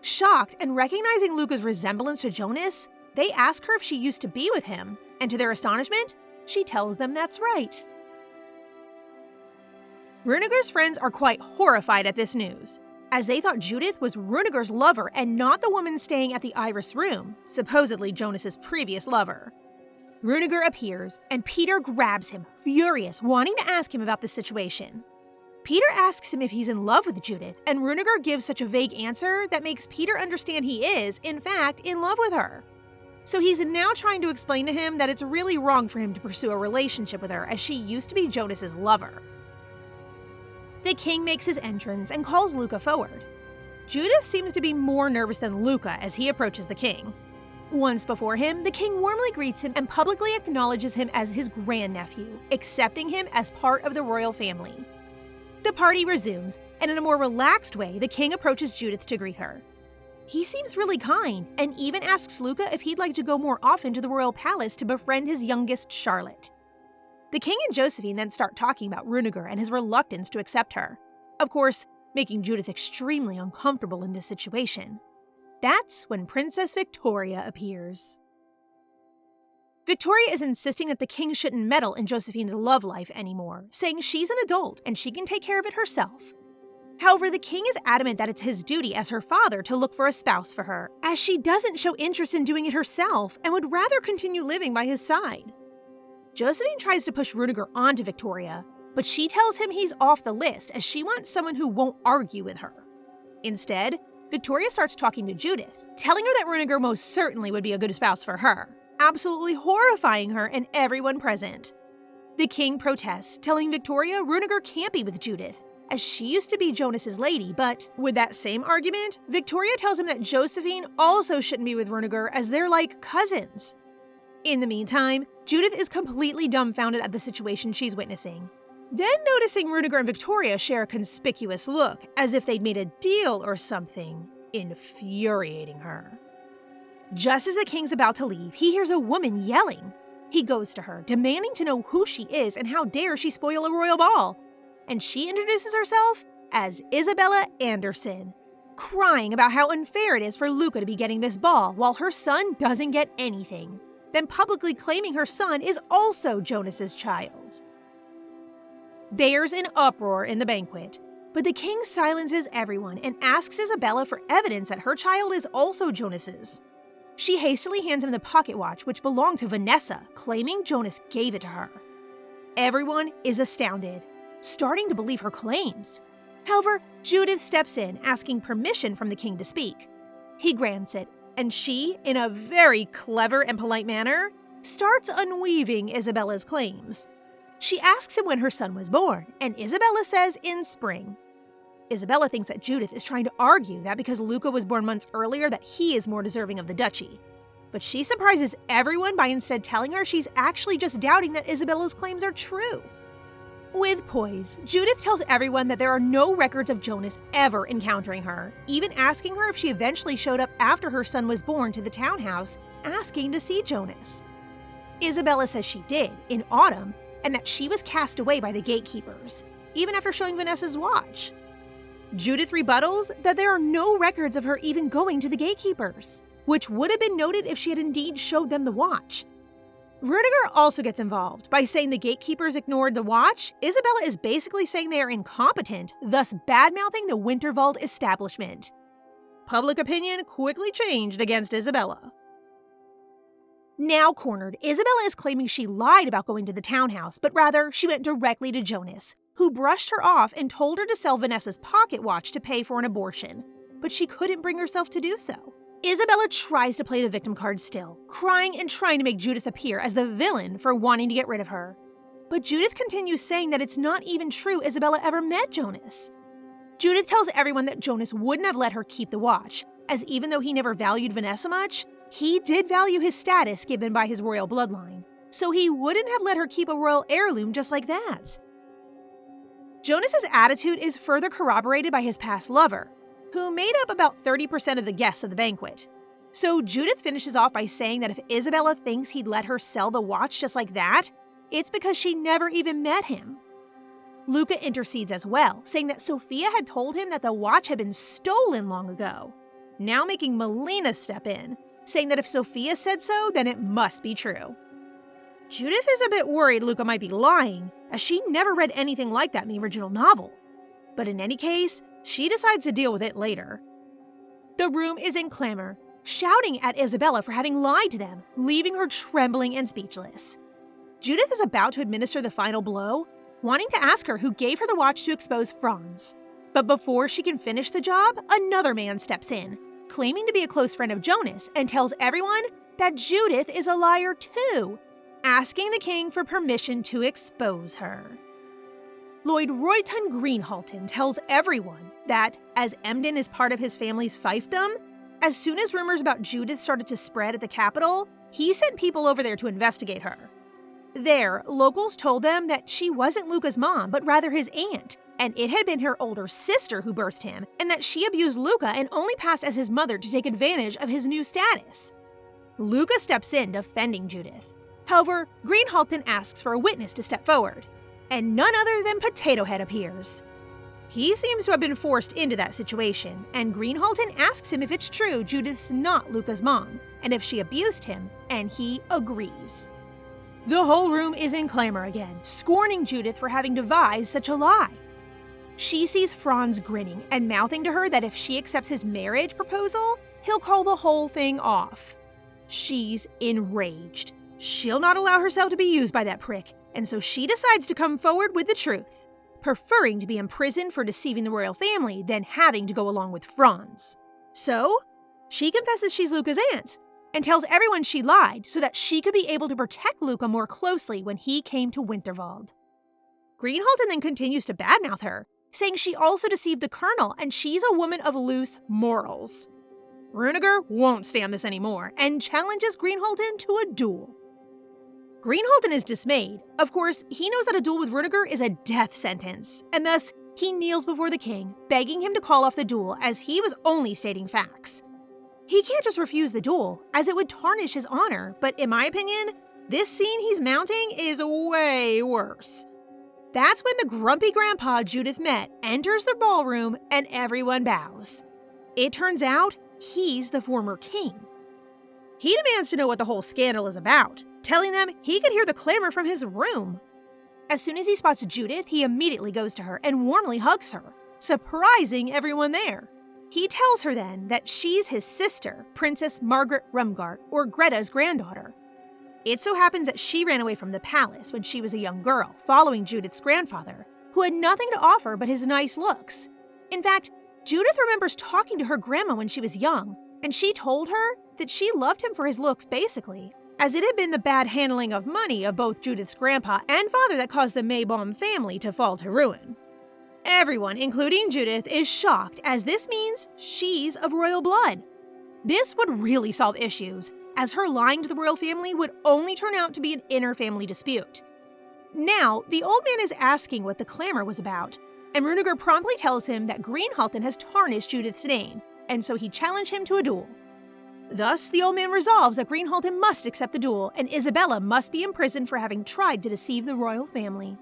Shocked and recognizing Luca's resemblance to Jonas, they ask her if she used to be with him, and to their astonishment, she tells them that's right. Runeger's friends are quite horrified at this news, as they thought Judith was Runeger's lover and not the woman staying at the Iris Room, supposedly Jonas's previous lover. Runeger appears, and Peter grabs him, furious, wanting to ask him about the situation. Peter asks him if he's in love with Judith, and Runeger gives such a vague answer that makes Peter understand he is, in fact, in love with her. So he's now trying to explain to him that it's really wrong for him to pursue a relationship with her, as she used to be Jonas's lover. The king makes his entrance and calls Luca forward. Judith seems to be more nervous than Luca as he approaches the king. Once before him, the king warmly greets him and publicly acknowledges him as his grandnephew, accepting him as part of the royal family. The party resumes, and in a more relaxed way, the king approaches Judith to greet her. He seems really kind, and even asks Luca if he'd like to go more often to the royal palace to befriend his youngest, Charlotte. The king and Josephine then start talking about Runeger and his reluctance to accept her, of course, making Judith extremely uncomfortable in this situation. That's when Princess Victoria appears. Victoria is insisting that the king shouldn't meddle in Josephine's love life anymore, saying she's an adult and she can take care of it herself. However, the king is adamant that it's his duty as her father to look for a spouse for her, as she doesn't show interest in doing it herself and would rather continue living by his side. Josephine tries to push Runeger onto Victoria, but she tells him he's off the list as she wants someone who won't argue with her. Instead, Victoria starts talking to Judith, telling her that Runeger most certainly would be a good spouse for her, absolutely horrifying her and everyone present. The king protests, telling Victoria Runeger can't be with Judith, as she used to be Jonas's lady, but with that same argument, Victoria tells him that Josephine also shouldn't be with Runeger as they're like cousins. In the meantime, Judith is completely dumbfounded at the situation she's witnessing. Then noticing Runeger and Victoria share a conspicuous look, as if they'd made a deal or something, infuriating her. Just as the king's about to leave, he hears a woman yelling. He goes to her, demanding to know who she is and how dare she spoil a royal ball. And she introduces herself as Isabella Anderson, crying about how unfair it is for Luca to be getting this ball while her son doesn't get anything, then publicly claiming her son is also Jonas's child. There's an uproar in the banquet, but the king silences everyone and asks Isabella for evidence that her child is also Jonas's. She hastily hands him the pocket watch which belonged to Vanessa, claiming Jonas gave it to her. Everyone is astounded, starting to believe her claims. However, Judith steps in, asking permission from the king to speak. He grants it, and she, in a very clever and polite manner, starts unweaving Isabella's claims. She asks him when her son was born, and Isabella says in spring. Isabella thinks that Judith is trying to argue that because Luca was born months earlier that he is more deserving of the duchy. But she surprises everyone by instead telling her she's actually just doubting that Isabella's claims are true. With poise, Judith tells everyone that there are no records of Jonas ever encountering her, even asking her if she eventually showed up after her son was born to the townhouse, asking to see Jonas. Isabella says she did, in autumn, and that she was cast away by the gatekeepers, even after showing Vanessa's watch. Judith rebuttals that there are no records of her even going to the gatekeepers, which would have been noted if she had indeed showed them the watch. Runeger also gets involved by saying the gatekeepers ignored the watch. Isabella is basically saying they are incompetent, thus bad-mouthing the Winterwald establishment. Public opinion quickly changed against Isabella. Now cornered, Isabella is claiming she lied about going to the townhouse, but rather she went directly to Jonas, who brushed her off and told her to sell Vanessa's pocket watch to pay for an abortion, but she couldn't bring herself to do so. Isabella tries to play the victim card still, crying and trying to make Judith appear as the villain for wanting to get rid of her. But Judith continues saying that it's not even true Isabella ever met Jonas. Judith tells everyone that Jonas wouldn't have let her keep the watch, as even though he never valued Vanessa much, he did value his status given by his royal bloodline, so he wouldn't have let her keep a royal heirloom just like that. Jonas's attitude is further corroborated by his past lover, who made up about 30% of the guests of the banquet. So Judith finishes off by saying that if Isabella thinks he'd let her sell the watch just like that, it's because she never even met him. Luca intercedes as well, saying that Sophia had told him that the watch had been stolen long ago, now making Malina step in, saying that if Sophia said so, then it must be true. Judith is a bit worried Luca might be lying, as she never read anything like that in the original novel. But in any case, she decides to deal with it later. The room is in clamor, shouting at Isabella for having lied to them, leaving her trembling and speechless. Judith is about to administer the final blow, wanting to ask her who gave her the watch to expose Franz. But before she can finish the job, another man steps in, claiming to be a close friend of Jonas, and tells everyone that Judith is a liar too, asking the king for permission to expose her. Lord Royton Greenhalton tells everyone that, as Emden is part of his family's fiefdom, as soon as rumors about Judith started to spread at the capital, he sent people over there to investigate her. There, locals told them that she wasn't Luca's mom, but rather his aunt, and it had been her older sister who birthed him, and that she abused Luca and only passed as his mother to take advantage of his new status. Luca steps in, defending Judith. However, Greenhalton asks for a witness to step forward, and none other than Potato Head appears. He seems to have been forced into that situation, and Greenhalton asks him if it's true Judith's not Luca's mom, and if she abused him, and he agrees. The whole room is in clamor again, scorning Judith for having devised such a lie. She sees Franz grinning and mouthing to her that if she accepts his marriage proposal, he'll call the whole thing off. She's enraged. She'll not allow herself to be used by that prick, and so she decides to come forward with the truth, preferring to be imprisoned for deceiving the royal family than having to go along with Franz. So, she confesses she's Luca's aunt, and tells everyone she lied so that she could be able to protect Luca more closely when he came to Winterwald. Greenhalton then continues to badmouth her, saying she also deceived the colonel and she's a woman of loose morals. Runegar won't stand this anymore and challenges Greenhalton to a duel. Greenhalton is dismayed. Of course, he knows that a duel with Runegar is a death sentence, and thus he kneels before the king, begging him to call off the duel as he was only stating facts. He can't just refuse the duel, as it would tarnish his honor, but in my opinion, this scene he's mounting is way worse. That's when the grumpy grandpa Judith met enters the ballroom and everyone bows. It turns out he's the former king. He demands to know what the whole scandal is about, telling them he could hear the clamor from his room. As soon as he spots Judith, he immediately goes to her and warmly hugs her, surprising everyone there. He tells her then that she's his sister, Princess Margaret Rumgart, or Greta's granddaughter. It so happens that she ran away from the palace when she was a young girl, following Judith's grandfather, who had nothing to offer but his nice looks. In fact, Judith remembers talking to her grandma when she was young, and she told her that she loved him for his looks basically, as it had been the bad handling of money of both Judith's grandpa and father that caused the Maybaum family to fall to ruin. Everyone, including Judith, is shocked as this means she's of royal blood. This would really solve issues, as her lying to the royal family would only turn out to be an inter-family dispute. Now, the old man is asking what the clamor was about, and Runegar promptly tells him that Greenhalton has tarnished Judith's name, and so he challenged him to a duel. Thus, the old man resolves that Greenhalton must accept the duel, and Isabella must be imprisoned for having tried to deceive the royal family.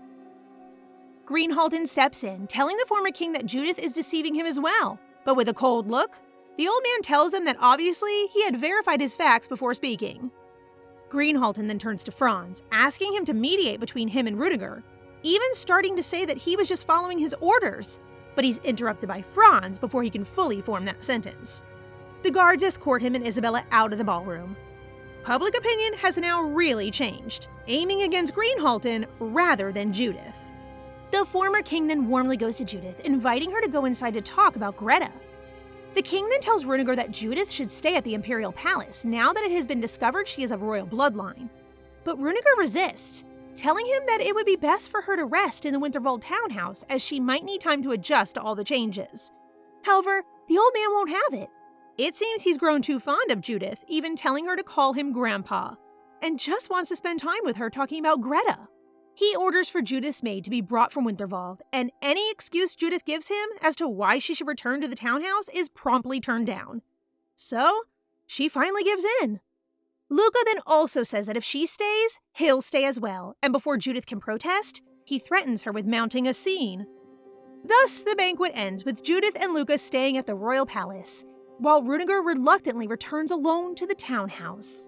Greenhalton steps in, telling the former king that Judith is deceiving him as well, but with a cold look, the old man tells them that obviously he had verified his facts before speaking. Greenhalton then turns to Franz, asking him to mediate between him and Runegar, even starting to say that he was just following his orders, but he's interrupted by Franz before he can fully form that sentence. The guards escort him and Isabella out of the ballroom. Public opinion has now really changed, aiming against Greenhalton rather than Judith. The former king then warmly goes to Judith, inviting her to go inside to talk about Greta. The king then tells Runegar that Judith should stay at the imperial palace now that it has been discovered she is of royal bloodline. But Runegar resists, telling him that it would be best for her to rest in the Winterwald townhouse as she might need time to adjust to all the changes. However, the old man won't have it. It seems he's grown too fond of Judith, even telling her to call him Grandpa, and just wants to spend time with her talking about Greta. He orders for Judith's maid to be brought from Winterwald, and any excuse Judith gives him as to why she should return to the townhouse is promptly turned down. So, she finally gives in. Luca then also says that if she stays, he'll stay as well, and before Judith can protest, he threatens her with mounting a scene. Thus, the banquet ends with Judith and Luca staying at the royal palace, while Rudiger reluctantly returns alone to the townhouse.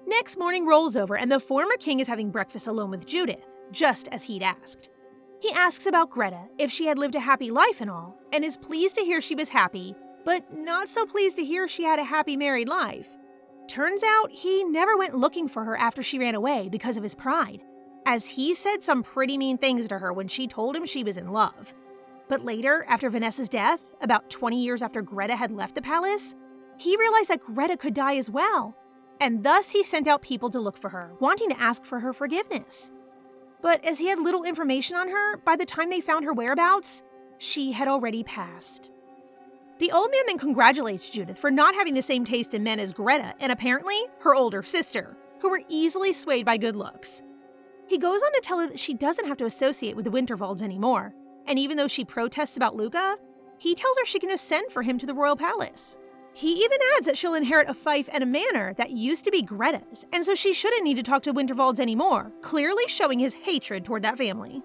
Next morning rolls over and the former king is having breakfast alone with Judith, just as he'd asked. He asks about Greta, if she had lived a happy life and all, and is pleased to hear she was happy, but not so pleased to hear she had a happy married life. Turns out he never went looking for her after she ran away because of his pride, as he said some pretty mean things to her when she told him she was in love. But later, after Vanessa's death, about 20 years after Greta had left the palace, he realized that Greta could die as well, and thus he sent out people to look for her, wanting to ask for her forgiveness. But as he had little information on her, by the time they found her whereabouts, she had already passed. The old man then congratulates Judith for not having the same taste in men as Greta and apparently her older sister, who were easily swayed by good looks. He goes on to tell her that she doesn't have to associate with the Winterwalds anymore, and even though she protests about Luca, he tells her she can just send for him to the royal palace. He even adds that she'll inherit a fief and a manor that used to be Greta's, and so she shouldn't need to talk to Winterwalds anymore, clearly showing his hatred toward that family.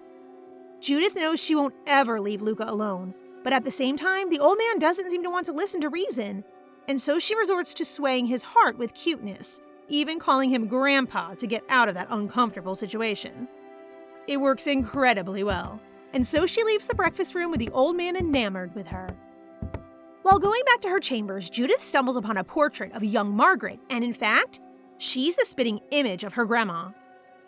Judith knows she won't ever leave Luca alone, but at the same time, the old man doesn't seem to want to listen to reason, and so she resorts to swaying his heart with cuteness, even calling him Grandpa to get out of that uncomfortable situation. It works incredibly well, and so she leaves the breakfast room with the old man enamored with her. While going back to her chambers, Judith stumbles upon a portrait of young Margaret, and in fact, she's the spitting image of her grandma.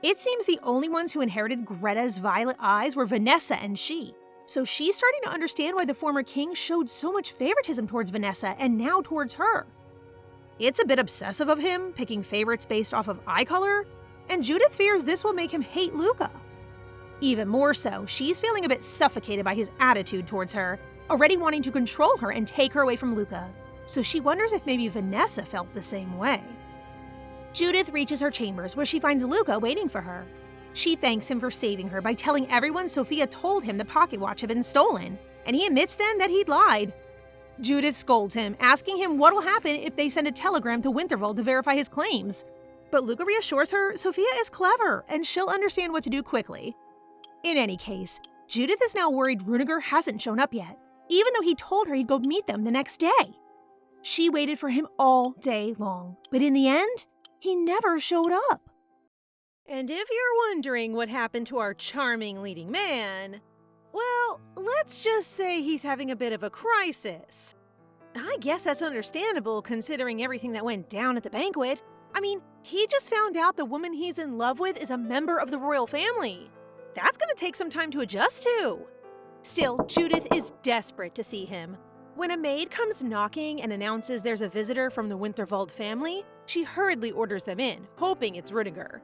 It seems the only ones who inherited Greta's violet eyes were Vanessa and she, so she's starting to understand why the former king showed so much favoritism towards Vanessa and now towards her. It's a bit obsessive of him, picking favorites based off of eye color, and Judith fears this will make him hate Luca. Even more so, she's feeling a bit suffocated by his attitude towards her, already wanting to control her and take her away from Luca, so she wonders if maybe Vanessa felt the same way. Judith reaches her chambers where she finds Luca waiting for her. She thanks him for saving her by telling everyone Sophia told him the pocket watch had been stolen, and he admits then that he'd lied. Judith scolds him, asking him what'll happen if they send a telegram to Winterwald to verify his claims. But Luca reassures her Sophia is clever and she'll understand what to do quickly. In any case, Judith is now worried Rudiger hasn't shown up yet, even though he told her he'd go meet them the next day. She waited for him all day long, but in the end, he never showed up. And if you're wondering what happened to our charming leading man, well, let's just say he's having a bit of a crisis. I guess that's understandable considering everything that went down at the banquet. I mean, he just found out the woman he's in love with is a member of the royal family. That's gonna take some time to adjust to. Still, Judith is desperate to see him. When a maid comes knocking and announces there's a visitor from the Winterwald family, she hurriedly orders them in, hoping it's Rudiger.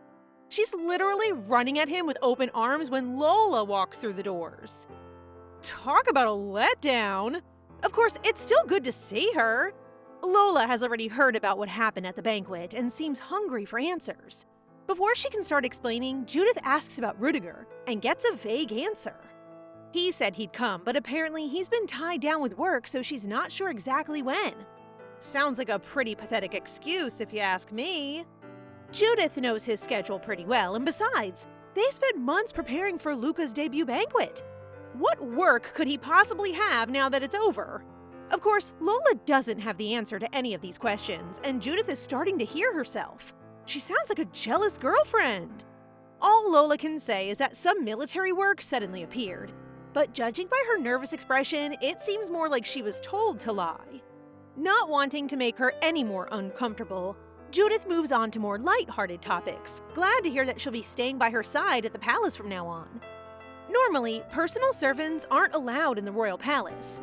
She's literally running at him with open arms when Lola walks through the doors. Talk about a letdown! Of course, it's still good to see her. Lola has already heard about what happened at the banquet and seems hungry for answers. Before she can start explaining, Judith asks about Rudiger and gets a vague answer. He said he'd come, but apparently he's been tied down with work, so she's not sure exactly when. Sounds like a pretty pathetic excuse if you ask me. Judith knows his schedule pretty well, and besides, they spent months preparing for Luca's debut banquet. What work could he possibly have now that it's over? Of course, Lola doesn't have the answer to any of these questions, and Judith is starting to hear herself. She sounds like a jealous girlfriend. All Lola can say is that some military work suddenly appeared, but judging by her nervous expression, it seems more like she was told to lie. Not wanting to make her any more uncomfortable, Judith moves on to more light-hearted topics, glad to hear that she'll be staying by her side at the palace from now on. Normally, personal servants aren't allowed in the royal palace.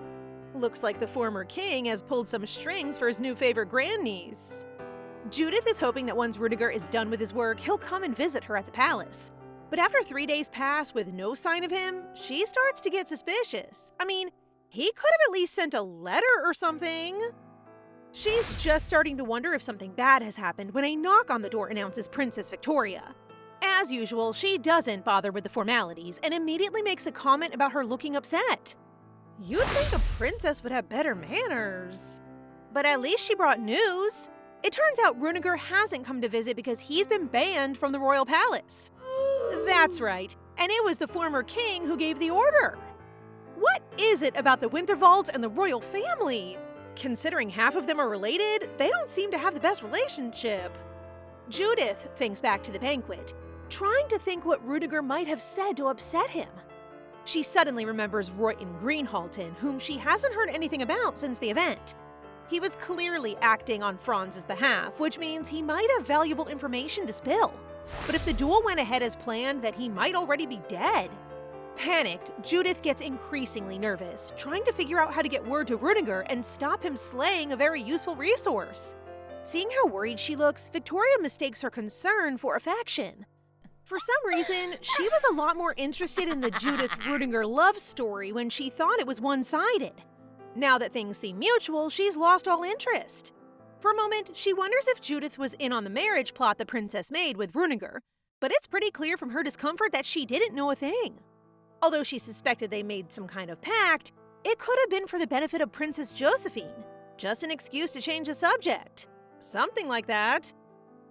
Looks like the former king has pulled some strings for his new favorite grandniece. Judith is hoping that once Rudiger is done with his work, he'll come and visit her at the palace. But after 3 days pass with no sign of him, she starts to get suspicious. I mean, He could have at least sent a letter or something. She's just starting to wonder if something bad has happened when a knock on the door announces Princess Victoria. As usual, she doesn't bother with the formalities and immediately makes a comment about her looking upset. You'd think a princess would have better manners. But at least she brought news. It turns out Runegar hasn't come to visit because he's been banned from the royal palace. That's right, and it was the former king who gave the order. What is it about the Wintervalds and the royal family? Considering half of them are related, they don't seem to have the best relationship. Judith thinks back to the banquet, trying to think what Runegar might have said to upset him. She suddenly remembers Royton Greenhalton, whom she hasn't heard anything about since the event. He was clearly acting on Franz's behalf, which means he might have valuable information to spill. But if the duel went ahead as planned, then he might already be dead. Panicked, Judith gets increasingly nervous, trying to figure out how to get word to Runegar and stop him slaying a very useful resource. Seeing how worried she looks, Victoria mistakes her concern for affection. For some reason, she was a lot more interested in the Judith-Runegar love story when she thought it was one-sided. Now that things seem mutual, she's lost all interest. For a moment, she wonders if Judith was in on the marriage plot the princess made with Runegar, but it's pretty clear from her discomfort that she didn't know a thing. Although she suspected they made some kind of pact, it could have been for the benefit of Princess Josephine. Just an excuse to change the subject. Something like that.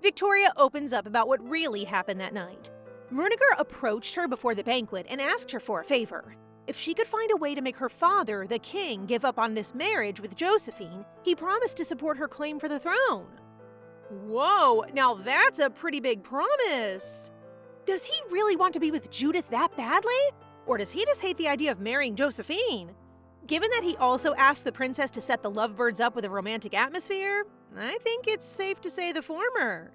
Victoria opens up about what really happened that night. Runegar approached her before the banquet and asked her for a favor. If she could find a way to make her father, the king, give up on this marriage with Josephine, he promised to support her claim for the throne. Whoa, now that's a pretty big promise. Does he really want to be with Judith that badly? Or does he just hate the idea of marrying Josephine? Given that he also asked the princess to set the lovebirds up with a romantic atmosphere, I think it's safe to say the former.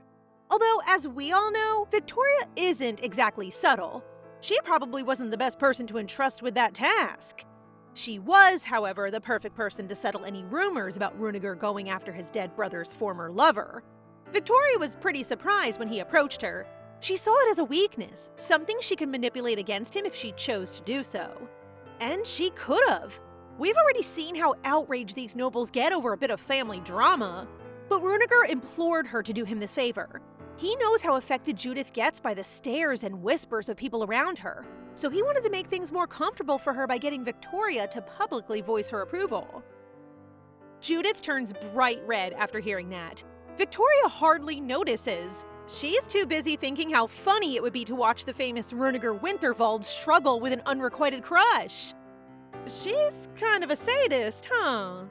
Although, as we all know, Victoria isn't exactly subtle. She probably wasn't the best person to entrust with that task. She was, however, the perfect person to settle any rumors about Runegar going after his dead brother's former lover. Victoria was pretty surprised when he approached her. She saw it as a weakness, something she could manipulate against him if she chose to do so. And she could have. We've already seen how outraged these nobles get over a bit of family drama. But Runegar implored her to do him this favor. He knows how affected Judith gets by the stares and whispers of people around her, so he wanted to make things more comfortable for her by getting Victoria to publicly voice her approval. Judith turns bright red after hearing that. Victoria hardly notices. She's too busy thinking how funny it would be to watch the famous Runegar Wintervald struggle with an unrequited crush. She's kind of a sadist, huh?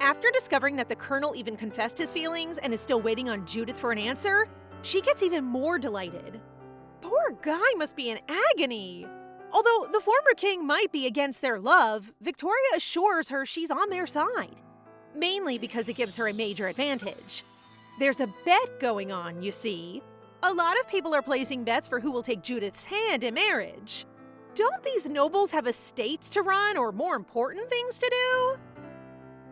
After discovering that the colonel even confessed his feelings and is still waiting on Judith for an answer, she gets even more delighted. Poor guy must be in agony. Although the former king might be against their love, Victoria assures her she's on their side, mainly because it gives her a major advantage. There's a bet going on, you see. A lot of people are placing bets for who will take Judith's hand in marriage. Don't these nobles have estates to run or more important things to do?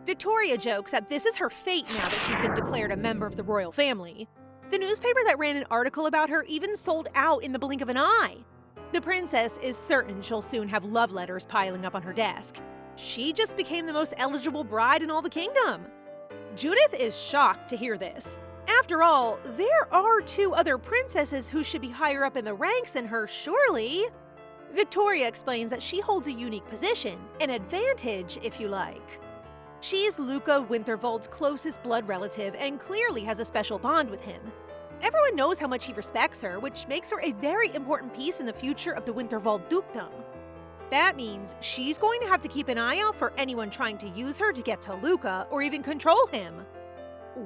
Victoria jokes that this is her fate now that she's been declared a member of the royal family. The newspaper that ran an article about her even sold out in the blink of an eye. The princess is certain she'll soon have love letters piling up on her desk. She just became the most eligible bride in all the kingdom. Judith is shocked to hear this. After all, there are 2 other princesses who should be higher up in the ranks than her, surely. Victoria explains that she holds a unique position, an advantage, if you like. She's Luca Wintervald's closest blood relative and clearly has a special bond with him. Everyone knows how much he respects her, which makes her a very important piece in the future of the Wintervald dukedom. That means she's going to have to keep an eye out for anyone trying to use her to get to Luca or even control him.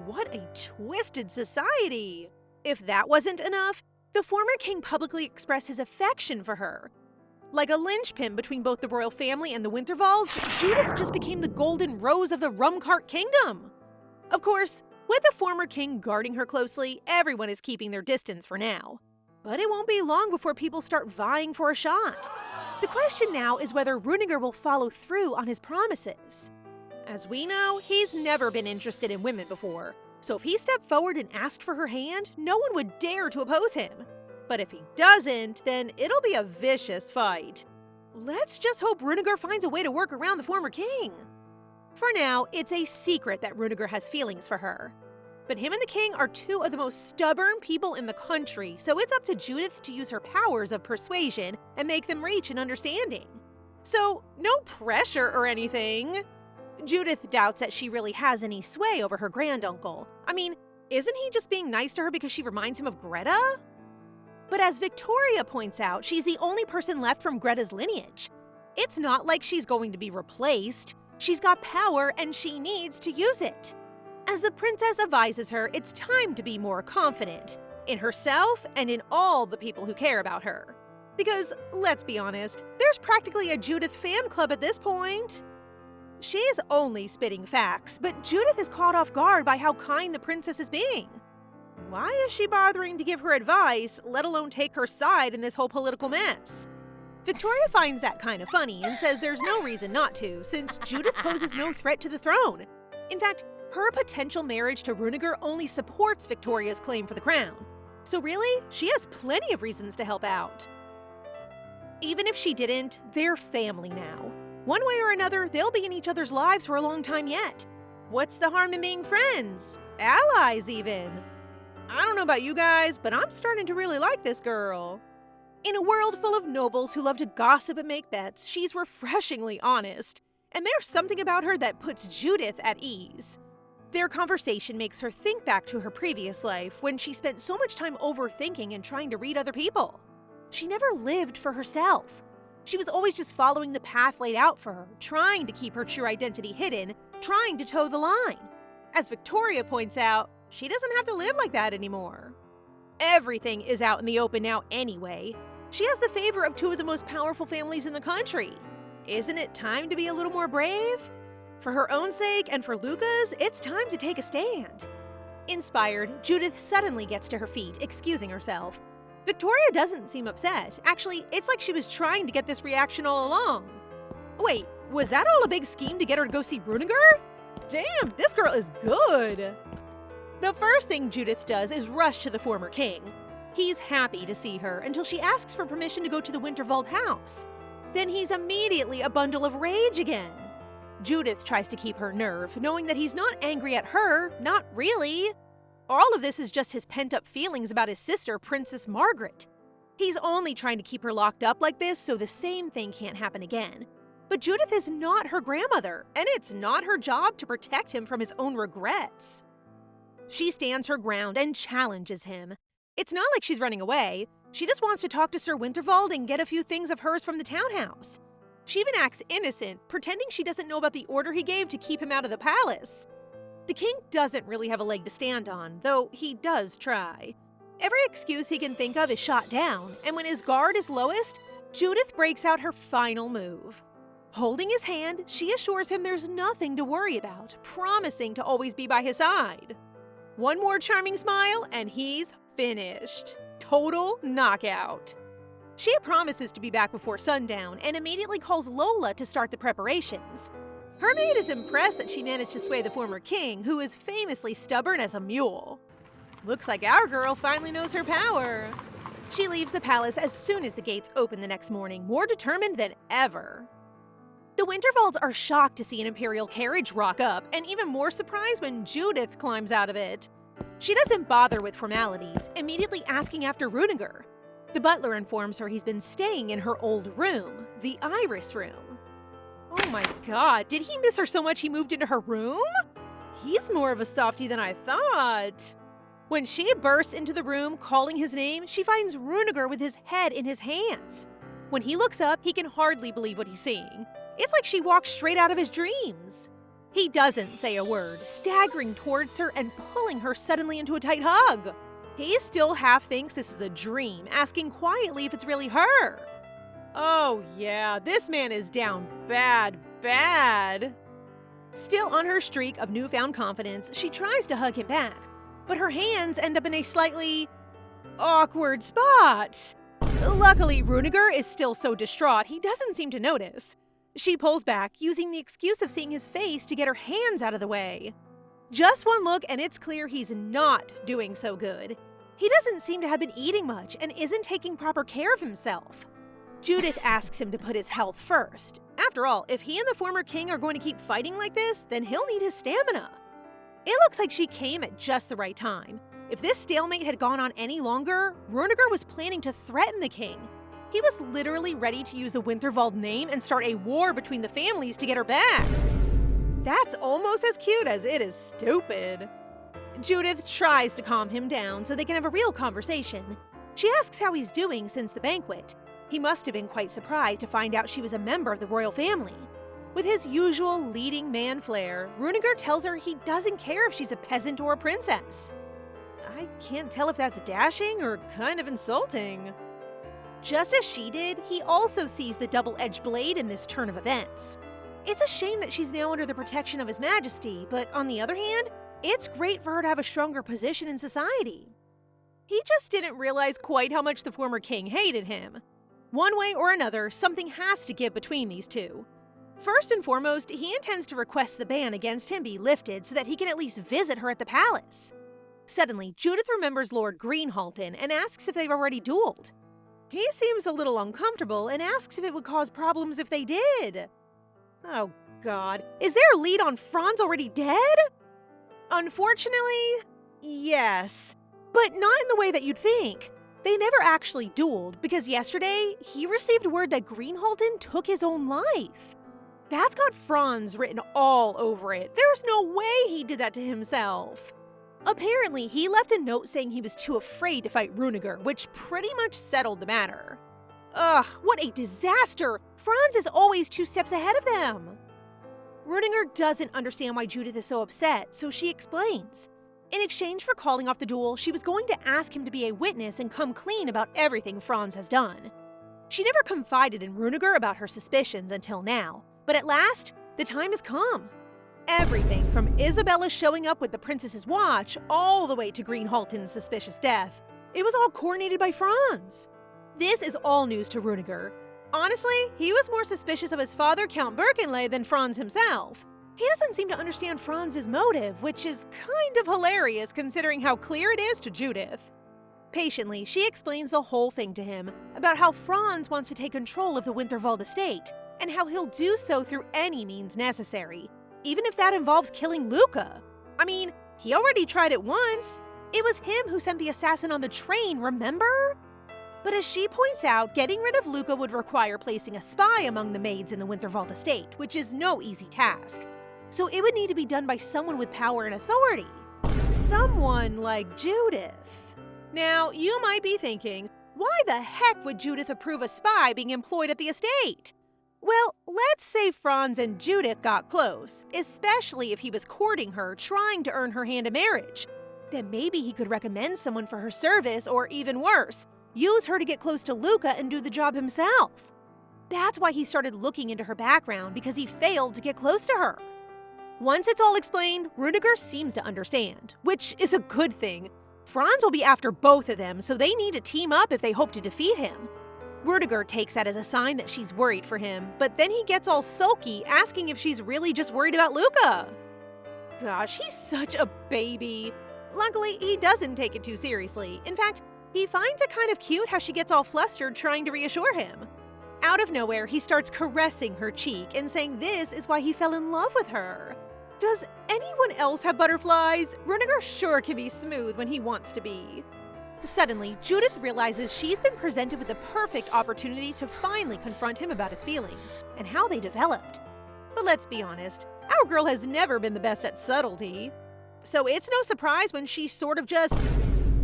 What a twisted society! If that wasn't enough, the former king publicly expressed his affection for her. Like a linchpin between both the royal family and the Wintervalds, Judith just became the golden rose of the Rumcart kingdom. Of course, with the former king guarding her closely, everyone is keeping their distance for now. But it won't be long before people start vying for a shot. The question now is whether Runegar will follow through on his promises. As we know, he's never been interested in women before, so if he stepped forward and asked for her hand, no one would dare to oppose him. But if he doesn't, then it'll be a vicious fight. let's just hope Runegar finds a way to work around the former king. For now, it's a secret that Runegar has feelings for her. But him and the king are two of the most stubborn people in the country, so it's up to Judith to use her powers of persuasion and make them reach an understanding. So, no pressure or anything. Judith doubts that she really has any sway over her granduncle. I mean, isn't he just being nice to her because she reminds him of Greta? But as Victoria points out, she's the only person left from Greta's lineage. It's not like she's going to be replaced. She's got power and she needs to use it. As the princess advises her, it's time to be more confident in herself and in all the people who care about her. Because, let's be honest, there's practically a Judith fan club at this point. She's only spitting facts, but Judith is caught off guard by how kind the princess is being. Why is she bothering to give her advice, let alone take her side in this whole political mess? Victoria finds that kind of funny and says there's no reason not to, since Judith poses no threat to the throne. In fact, her potential marriage to Runegar only supports Victoria's claim for the crown. So really, she has plenty of reasons to help out. Even if she didn't, they're family now. One way or another, they'll be in each other's lives for a long time yet. What's the harm in being friends? Allies, even. I don't know about you guys, but I'm starting to really like this girl. In a world full of nobles who love to gossip and make bets, she's refreshingly honest. And there's something about her that puts Judith at ease. Their conversation makes her think back to her previous life when she spent so much time overthinking and trying to read other people. She never lived for herself. She was always just following the path laid out for her, trying to keep her true identity hidden, trying to toe the line. As Victoria points out, she doesn't have to live like that anymore. Everything is out in the open now anyway. She has the favor of two of the most powerful families in the country. Isn't it time to be a little more brave? For her own sake and for Luca's, it's time to take a stand. Inspired, Judith suddenly gets to her feet, excusing herself. Victoria doesn't seem upset. Actually, it's like she was trying to get this reaction all along. Wait, was that all a big scheme to get her to go see Runegar? Damn, this girl is good! The first thing Judith does is rush to the former king. He's happy to see her until she asks for permission to go to the Winterwald house. Then he's immediately a bundle of rage again. Judith tries to keep her nerve, knowing that he's not angry at her, not really. All of this is just his pent-up feelings about his sister, Princess Margaret. He's only trying to keep her locked up like this so the same thing can't happen again. But Judith is not her grandmother, and it's not her job to protect him from his own regrets. She stands her ground and challenges him. It's not like she's running away. She just wants to talk to Sir Winterwald and get a few things of hers from the townhouse. She even acts innocent, pretending she doesn't know about the order he gave to keep him out of the palace. The king doesn't really have a leg to stand on, though he does try. Every excuse he can think of is shot down, and when his guard is lowest, Judith breaks out her final move. Holding his hand, she assures him there's nothing to worry about, promising to always be by his side. One more charming smile, and he's finished. Total knockout. She promises to be back before sundown and immediately calls Lola to start the preparations. Her maid is impressed that she managed to sway the former king, who is famously stubborn as a mule. Looks like our girl finally knows her power. She leaves the palace as soon as the gates open the next morning, more determined than ever. The Winterwalds are shocked to see an imperial carriage rock up, and even more surprised when Judith climbs out of it. She doesn't bother with formalities, immediately asking after Runegar. The butler informs her he's been staying in her old room, the Iris Room. Oh my god, did he miss her so much he moved into her room? He's more of a softie than I thought. When she bursts into the room calling his name, she finds Runegar with his head in his hands. When he looks up, he can hardly believe what he's seeing. It's like she walked straight out of his dreams. He doesn't say a word, staggering towards her and pulling her suddenly into a tight hug. He still half thinks this is a dream, asking quietly if it's really her. Oh yeah, this man is down bad. Still on her streak of newfound confidence, she tries to hug him back, but her hands end up in a slightly awkward spot. Luckily, Runegar is still so distraught he doesn't seem to notice. She pulls back, using the excuse of seeing his face to get her hands out of the way. Just one look and it's clear he's not doing so good. He doesn't seem to have been eating much and isn't taking proper care of himself. Judith asks him to put his health first. After all, if he and the former king are going to keep fighting like this, then he'll need his stamina. It looks like she came at just the right time. If this stalemate had gone on any longer, Runegar was planning to threaten the king. He was literally ready to use the Winterwald name and start a war between the families to get her back. That's almost as cute as it is stupid. Judith tries to calm him down so they can have a real conversation. She asks how he's doing since the banquet. He must have been quite surprised to find out she was a member of the royal family. With his usual leading man flair, Runegar tells her he doesn't care if she's a peasant or a princess. I can't tell if that's dashing or kind of insulting. Just as she did, he also sees the double-edged blade in this turn of events. It's a shame that she's now under the protection of His Majesty, but on the other hand, it's great for her to have a stronger position in society. He just didn't realize quite how much the former king hated him. One way or another, something has to give between these two. First and foremost, he intends to request the ban against him be lifted so that he can at least visit her at the palace. Suddenly, Judith remembers Lord Halton and asks if they've already dueled. He seems a little uncomfortable and asks if it would cause problems if they did. Oh god, is their lead on Franz already dead? Unfortunately, yes, but not in the way that you'd think. They never actually dueled because yesterday, he received word that Halton took his own life. That's got Franz written all over it. There's no way he did that to himself. Apparently, he left a note saying he was too afraid to fight Runegar, which pretty much settled the matter. Ugh, what a disaster! Franz is always 2 steps ahead of them. Runegar doesn't understand why Judith is so upset, so she explains. In exchange for calling off the duel, she was going to ask him to be a witness and come clean about everything Franz has done. She never confided in Runegar about her suspicions until now, but at last, the time has come. Everything from Isabella showing up with the princess's watch all the way to Halton's suspicious death. It was all coordinated by Franz. This is all news to Runegar. Honestly, he was more suspicious of his father, Count Birkenley, than Franz himself. He doesn't seem to understand Franz's motive, which is kind of hilarious considering how clear it is to Judith. Patiently, she explains the whole thing to him, about how Franz wants to take control of the Winterwald estate, and how he'll do so through any means necessary, even if that involves killing Luca. I mean, he already tried it once. It was him who sent the assassin on the train, remember? But as she points out, getting rid of Luca would require placing a spy among the maids in the Winterwald estate, which is no easy task. So it would need to be done by someone with power and authority. Someone like Judith. Now, you might be thinking, why the heck would Judith approve a spy being employed at the estate? Well, let's say Franz and Judith got close, especially if he was courting her, trying to earn her hand in marriage. Then maybe he could recommend someone for her service, or even worse, use her to get close to Luca and do the job himself. That's why he started looking into her background, because he failed to get close to her. Once it's all explained, Runegar seems to understand, which is a good thing. Franz will be after both of them, so they need to team up if they hope to defeat him. Runegar takes that as a sign that she's worried for him, but then he gets all sulky, asking if she's really just worried about Luca. Gosh, he's such a baby. Luckily, he doesn't take it too seriously. In fact, he finds it kind of cute how she gets all flustered trying to reassure him. Out of nowhere, he starts caressing her cheek and saying this is why he fell in love with her. Does anyone else have butterflies? Runegar sure can be smooth when he wants to be. Suddenly, Judith realizes she's been presented with the perfect opportunity to finally confront him about his feelings and how they developed. But let's be honest, our girl has never been the best at subtlety. So it's no surprise when she sort of just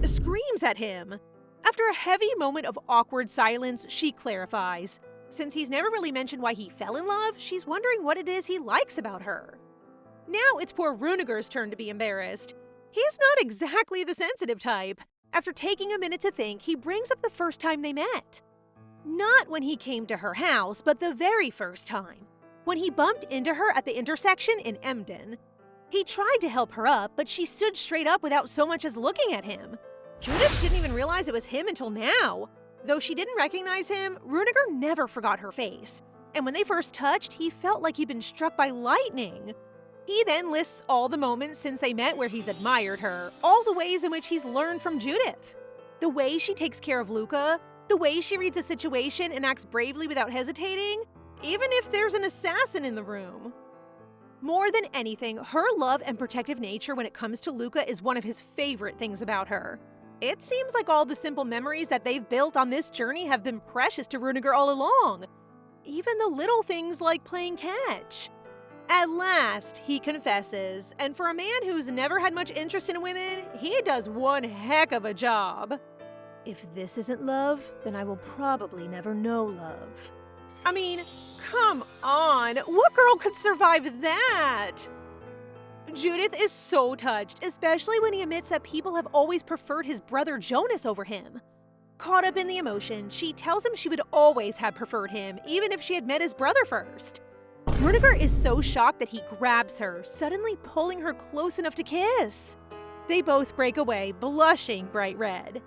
screams at him. After a heavy moment of awkward silence, she clarifies. Since he's never really mentioned why he fell in love, she's wondering what it is he likes about her. Now it's poor Runegar's turn to be embarrassed. He's not exactly the sensitive type. After taking a minute to think, he brings up the first time they met. Not when he came to her house, but the very first time. When he bumped into her at the intersection in Emden. He tried to help her up, but she stood straight up without so much as looking at him. Judith didn't even realize it was him until now. Though she didn't recognize him, Runegar never forgot her face. And when they first touched, he felt like he'd been struck by lightning. He then lists all the moments since they met where he's admired her, all the ways in which he's learned from Judith. The way she takes care of Luca, The way she reads a situation and acts bravely without hesitating, even if there's an assassin in the room. More than anything, her love and protective nature when it comes to Luca is one of his favorite things about her. It seems like all the simple memories that they've built on this journey have been precious to Rudiger all along. Even the little things like playing catch. At last, he confesses, and for a man who's never had much interest in women, he does one heck of a job. If this isn't love, then I will probably never know love. I mean, come on, what girl could survive that? Judith is so touched, especially when he admits that people have always preferred his brother Jonas over him. Caught up in the emotion, she tells him she would always have preferred him, even if she had met his brother first. Rudiger is so shocked that he grabs her, suddenly pulling her close enough to kiss. They both break away, blushing bright red.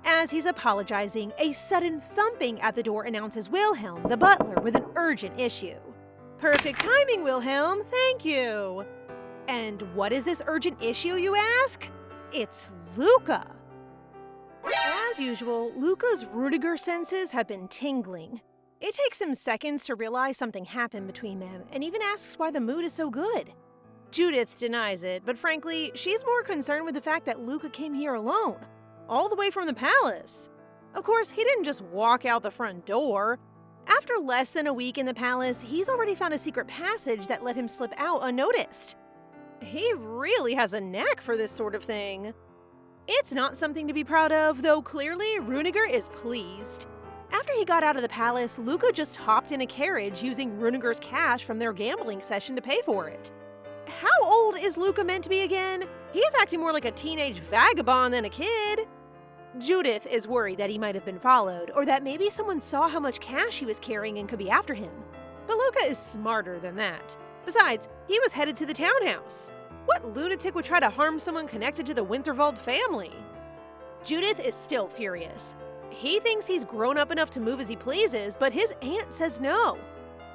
As he's apologizing, a sudden thumping at the door announces Wilhelm, the butler, with an urgent issue. Perfect timing, Wilhelm, thank you. And what is this urgent issue, you ask? It's Luca. As usual, Luca's Rudiger senses have been tingling. It takes him seconds to realize something happened between them, and even asks why the mood is so good. Judith denies it, but frankly, she's more concerned with the fact that Luca came here alone, all the way from the palace. Of course, he didn't just walk out the front door. After less than a week in the palace, he's already found a secret passage that let him slip out unnoticed. He really has a knack for this sort of thing. It's not something to be proud of, though clearly Rudiger is pleased. After he got out of the palace, Luca just hopped in a carriage using Rudiger's cash from their gambling session to pay for it. How old is Luca meant to be again? He's acting more like a teenage vagabond than a kid. Judith is worried that he might have been followed, or that maybe someone saw how much cash he was carrying and could be after him. But Luca is smarter than that. Besides, he was headed to the townhouse. What lunatic would try to harm someone connected to the Winterwald family? Judith is still furious. He thinks he's grown up enough to move as he pleases, but his aunt says no.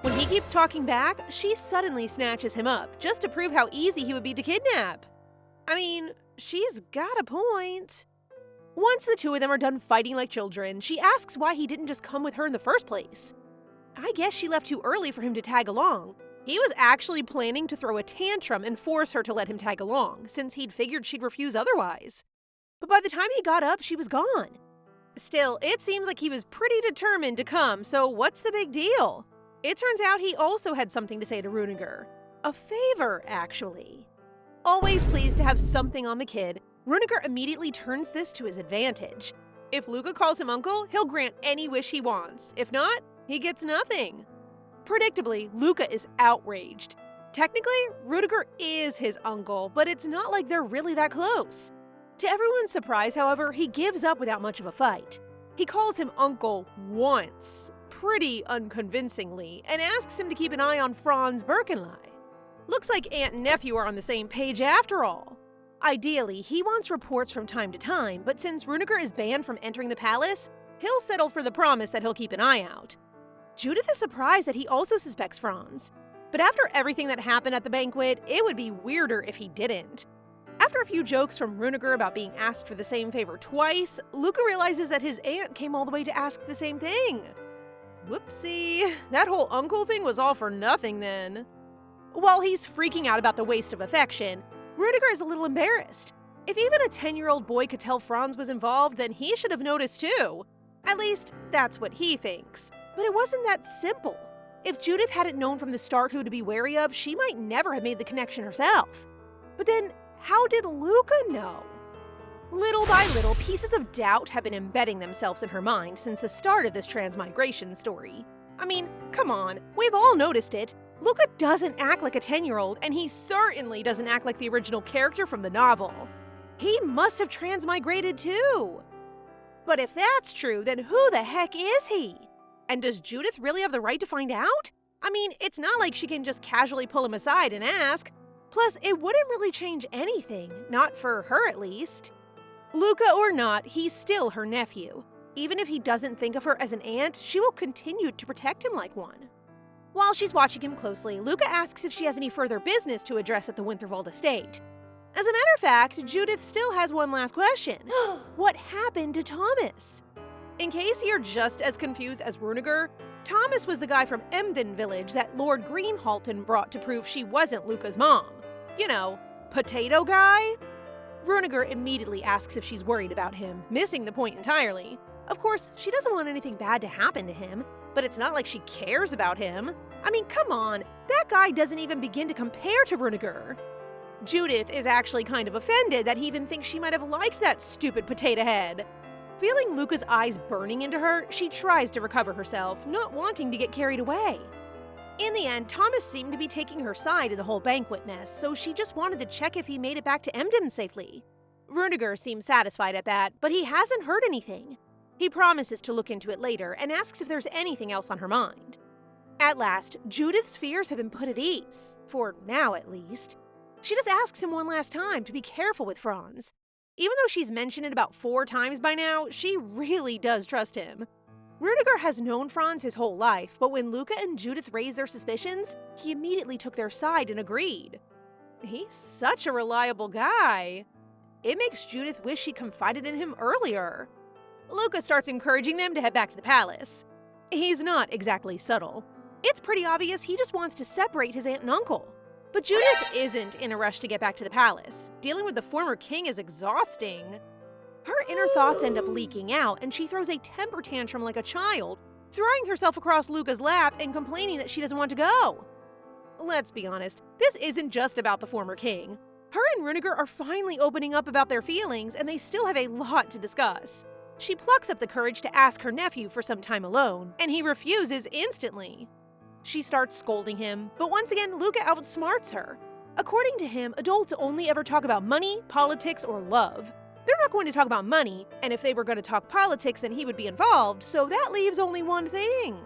When he keeps talking back, she suddenly snatches him up, just to prove how easy he would be to kidnap. I mean, she's got a point. Once the two of them are done fighting like children, she asks why he didn't just come with her in the first place. I guess she left too early for him to tag along. He was actually planning to throw a tantrum and force her to let him tag along, since he'd figured she'd refuse otherwise. But by the time he got up, she was gone. Still, it seems like he was pretty determined to come, so what's the big deal? It turns out he also had something to say to Rudiger. A favor, actually. Always pleased to have something on the kid, Rudiger immediately turns this to his advantage. If Luca calls him uncle, he'll grant any wish he wants. If not, he gets nothing. Predictably, Luca is outraged. Technically, Rudiger is his uncle, but it's not like they're really that close. To everyone's surprise, however, he gives up without much of a fight. He calls him uncle once, pretty unconvincingly, and asks him to keep an eye on Franz Birkenley. Looks like aunt and nephew are on the same page after all. Ideally, he wants reports from time to time, but since Rudiger is banned from entering the palace, he'll settle for the promise that he'll keep an eye out. Judith is surprised that he also suspects Franz. But after everything that happened at the banquet, it would be weirder if he didn't. After a few jokes from Rudiger about being asked for the same favor twice, Luca realizes that his aunt came all the way to ask the same thing. Whoopsie, that whole uncle thing was all for nothing then. While he's freaking out about the waste of affection, Rudiger is a little embarrassed. If even a 10-year-old boy could tell Franz was involved, then he should have noticed too. At least, that's what he thinks. But it wasn't that simple. If Judith hadn't known from the start who to be wary of, she might never have made the connection herself. But then, how did Luca know? Little by little, pieces of doubt have been embedding themselves in her mind since the start of this Transmigration story. I mean, come on, we've all noticed it. Luca doesn't act like a 10-year-old, and he certainly doesn't act like the original character from the novel. He must have transmigrated too. But if that's true, then who the heck is he? And does Judith really have the right to find out? I mean, it's not like she can just casually pull him aside and ask. Plus, it wouldn't really change anything, not for her at least. Luca or not, he's still her nephew. Even if he doesn't think of her as an aunt, she will continue to protect him like one. While she's watching him closely, Luca asks if she has any further business to address at the Winterwald estate. As a matter of fact, Judith still has one last question. What happened to Thomas? In case you're just as confused as Runegar, Thomas was the guy from Emden Village that Lord Green Halton brought to prove she wasn't Luca's mom. You know, potato guy? Runegar immediately asks if she's worried about him, missing the point entirely. Of course, she doesn't want anything bad to happen to him, but it's not like she cares about him. I mean, come on, that guy doesn't even begin to compare to Runegar. Judith is actually kind of offended that he even thinks she might have liked that stupid potato head. Feeling Luca's eyes burning into her, she tries to recover herself, not wanting to get carried away. In the end, Thomas seemed to be taking her side in the whole banquet mess, so she just wanted to check if he made it back to Emden safely. Runegar seems satisfied at that, but he hasn't heard anything. He promises to look into it later and asks if there's anything else on her mind. At last, Judith's fears have been put at ease, for now at least. She just asks him one last time to be careful with Franz. Even though she's mentioned it about 4 times by now, she really does trust him. Runegar has known Franz his whole life, but when Luca and Judith raised their suspicions, he immediately took their side and agreed. He's such a reliable guy. It makes Judith wish she confided in him earlier. Luca starts encouraging them to head back to the palace. He's not exactly subtle. It's pretty obvious he just wants to separate his aunt and uncle. But Judith isn't in a rush to get back to the palace. Dealing with the former king is exhausting. Her inner thoughts end up leaking out, and she throws a temper tantrum like a child, throwing herself across Luca's lap and complaining that she doesn't want to go. Let's be honest, this isn't just about the former king. Her and Runegar are finally opening up about their feelings, and they still have a lot to discuss. She plucks up the courage to ask her nephew for some time alone, and he refuses instantly. She starts scolding him, but once again, Luca outsmarts her. According to him, adults only ever talk about money, politics, or love. They're not going to talk about money, and if they were going to talk politics, then he would be involved, so that leaves only one thing.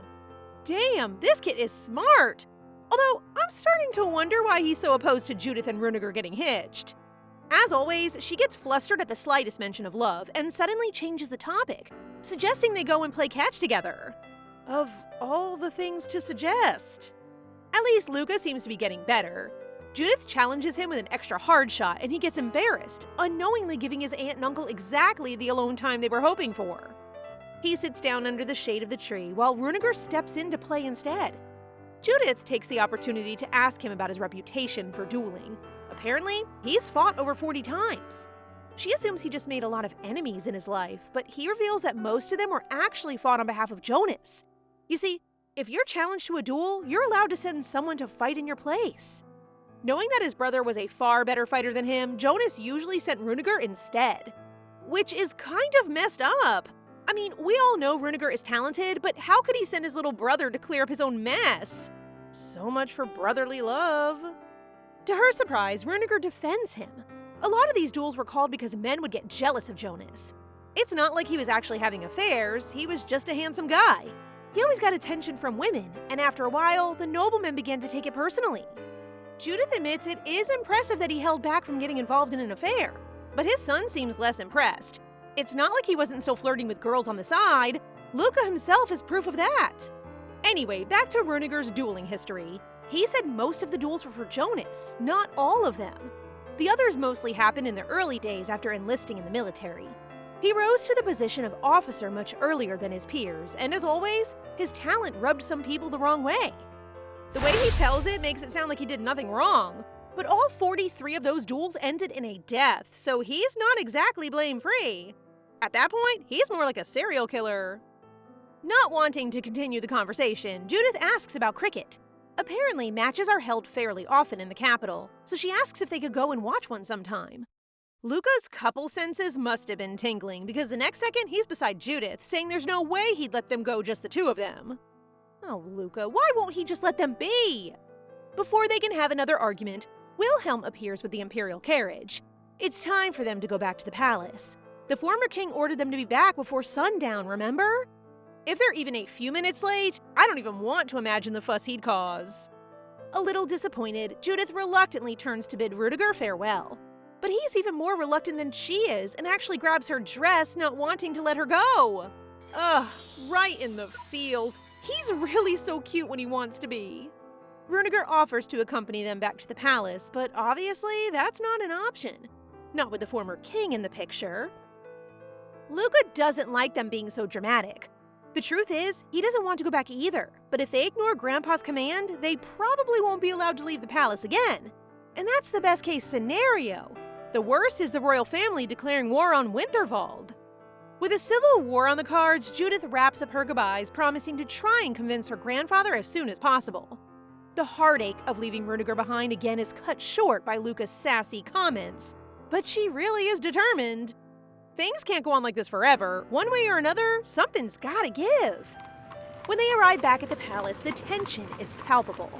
Damn, this kid is smart! Although, I'm starting to wonder why he's so opposed to Judith and Runegar getting hitched. As always, she gets flustered at the slightest mention of love and suddenly changes the topic, suggesting they go and play catch together. Of all the things to suggest. At least Luca seems to be getting better. Judith challenges him with an extra hard shot and he gets embarrassed, unknowingly giving his aunt and uncle exactly the alone time they were hoping for. He sits down under the shade of the tree while Runegar steps in to play instead. Judith takes the opportunity to ask him about his reputation for dueling. Apparently, he's fought over 40 times. She assumes he just made a lot of enemies in his life, but he reveals that most of them were actually fought on behalf of Jonas. You see, if you're challenged to a duel, you're allowed to send someone to fight in your place. Knowing that his brother was a far better fighter than him, Jonas usually sent Runegar instead. Which is kind of messed up. I mean, we all know Runegar is talented, but how could he send his little brother to clear up his own mess? So much for brotherly love. To her surprise, Runegar defends him. A lot of these duels were called because men would get jealous of Jonas. It's not like he was actually having affairs, he was just a handsome guy. He always got attention from women, and after a while, the noblemen began to take it personally. Judith admits it is impressive that he held back from getting involved in an affair, but his son seems less impressed. It's not like he wasn't still flirting with girls on the side. Luca himself is proof of that. Anyway, back to Runegar's dueling history. He said most of the duels were for Jonas, not all of them. The others mostly happened in the early days after enlisting in the military. He rose to the position of officer much earlier than his peers, and as always, his talent rubbed some people the wrong way. The way he tells it makes it sound like he did nothing wrong, but all 43 of those duels ended in a death, so he's not exactly blame-free. At that point, he's more like a serial killer. Not wanting to continue the conversation, Judith asks about cricket. Apparently, matches are held fairly often in the capital, so she asks if they could go and watch one sometime. Luca's couple senses must have been tingling because the next second he's beside Judith, saying there's no way he'd let them go just the two of them. Oh, Luca, why won't he just let them be? Before they can have another argument, Wilhelm appears with the imperial carriage. It's time for them to go back to the palace. The former king ordered them to be back before sundown, remember? If they're even a few minutes late, I don't even want to imagine the fuss he'd cause. A little disappointed, Judith reluctantly turns to bid Runegar farewell. But he's even more reluctant than she is and actually grabs her dress, not wanting to let her go. Ugh, right in the feels. He's really so cute when he wants to be. Runegar offers to accompany them back to the palace, but obviously that's not an option. Not with the former king in the picture. Luca doesn't like them being so dramatic. The truth is, he doesn't want to go back either, but if they ignore Grandpa's command, they probably won't be allowed to leave the palace again. And that's the best case scenario. The worst is the royal family declaring war on Winterwald. With a civil war on the cards, Judith wraps up her goodbyes, promising to try and convince her grandfather as soon as possible. The heartache of leaving Rudiger behind again is cut short by Luca's sassy comments, but she really is determined. Things can't go on like this forever. One way or another, something's gotta give. When they arrive back at the palace, the tension is palpable.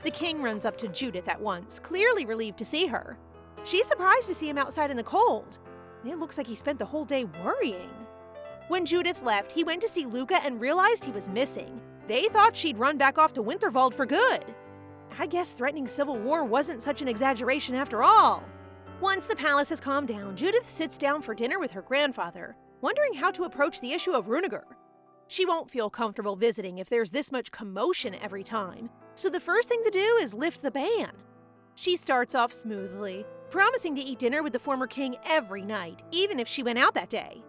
The king runs up to Judith at once, clearly relieved to see her. She's surprised to see him outside in the cold. It looks like he spent the whole day worrying. When Judith left, he went to see Luca and realized he was missing. They thought she'd run back off to Winterwald for good. I guess threatening civil war wasn't such an exaggeration after all. Once the palace has calmed down, Judith sits down for dinner with her grandfather, wondering how to approach the issue of Rudiger. She won't feel comfortable visiting if there's this much commotion every time, so the first thing to do is lift the ban. She starts off smoothly, promising to eat dinner with the former king every night, even if she went out that day.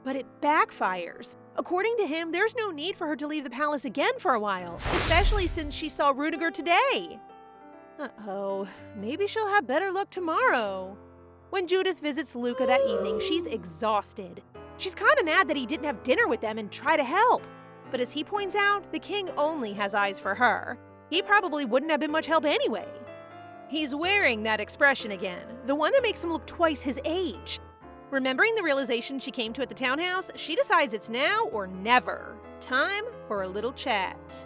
But it backfires. According to him, there's no need for her to leave the palace again for a while, especially since she saw Rudiger today. Uh-oh, maybe she'll have better luck tomorrow. When Judith visits Luca that evening, she's exhausted. She's kind of mad that he didn't have dinner with them and try to help. But as he points out, the king only has eyes for her. He probably wouldn't have been much help anyway. He's wearing that expression again, the one that makes him look twice his age. Remembering the realization she came to at the townhouse, she decides it's now or never. Time for a little chat.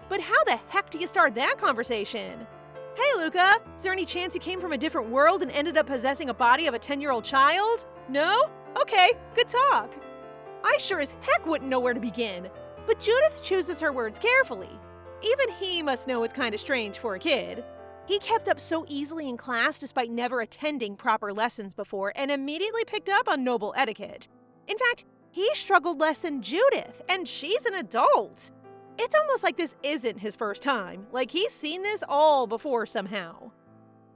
But how the heck do you start that conversation? Hey, Luca, is there any chance you came from a different world and ended up possessing a body of a 10-year-old child? No? Okay, good talk. I sure as heck wouldn't know where to begin. But Judith chooses her words carefully. Even he must know it's kind of strange for a kid. He kept up so easily in class despite never attending proper lessons before and immediately picked up on noble etiquette. In fact, he struggled less than Judith, and she's an adult. It's almost like this isn't his first time, like he's seen this all before somehow.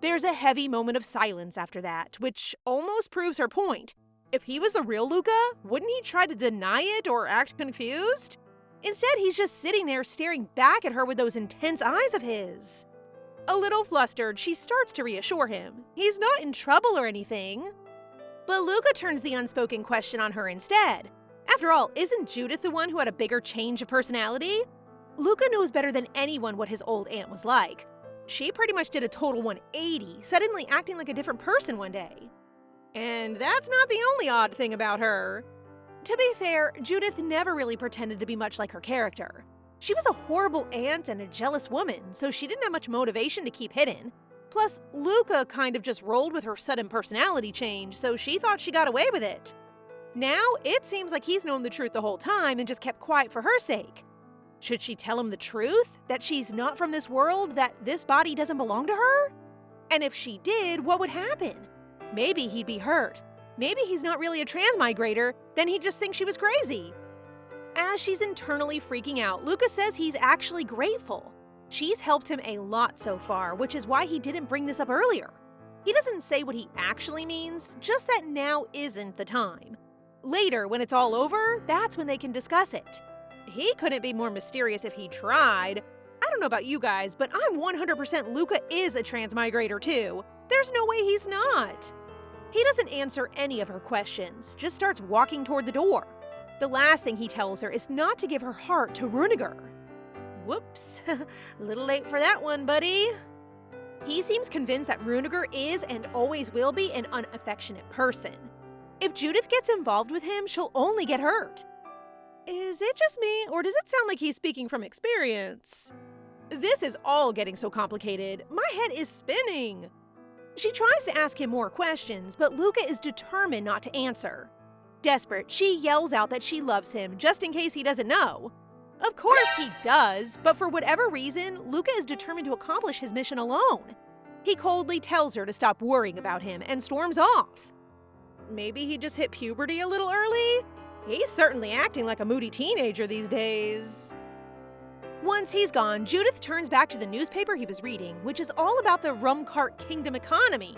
There's a heavy moment of silence after that, which almost proves her point. If he was the real Luca, wouldn't he try to deny it or act confused? Instead, he's just sitting there staring back at her with those intense eyes of his. A little flustered, she starts to reassure him. He's not in trouble or anything. But Luca turns the unspoken question on her instead. After all, isn't Judith the one who had a bigger change of personality? Luca knows better than anyone what his old aunt was like. She pretty much did a total 180, suddenly acting like a different person one day. And that's not the only odd thing about her. To be fair, Judith never really pretended to be much like her character. She was a horrible aunt and a jealous woman, so she didn't have much motivation to keep hidden. Plus, Luca kind of just rolled with her sudden personality change, so she thought she got away with it. Now, it seems like he's known the truth the whole time and just kept quiet for her sake. Should she tell him the truth? That she's not from this world? That this body doesn't belong to her? And if she did, what would happen? Maybe he'd be hurt. Maybe he's not really a transmigrator, then he'd just think she was crazy. As she's internally freaking out, Luca says he's actually grateful. She's helped him a lot so far, which is why he didn't bring this up earlier. He doesn't say what he actually means, just that now isn't the time. Later, when it's all over, that's when they can discuss it. He couldn't be more mysterious if he tried. I don't know about you guys, but I'm 100% Luca is a transmigrator too. There's no way he's not. He doesn't answer any of her questions, just starts walking toward the door. The last thing he tells her is not to give her heart to Rudiger. Whoops, a little late for that one, buddy. He seems convinced that Rudiger is and always will be an unaffectionate person. If Judith gets involved with him, she'll only get hurt. Is it just me, or does it sound like he's speaking from experience? This is all getting so complicated. My head is spinning. She tries to ask him more questions, but Luca is determined not to answer. Desperate, she yells out that she loves him, just in case he doesn't know. Of course he does, but for whatever reason, Luca is determined to accomplish his mission alone. He coldly tells her to stop worrying about him and storms off. Maybe he just hit puberty a little early? He's certainly acting like a moody teenager these days. Once he's gone, Judith turns back to the newspaper he was reading, which is all about the Rumcart Kingdom economy.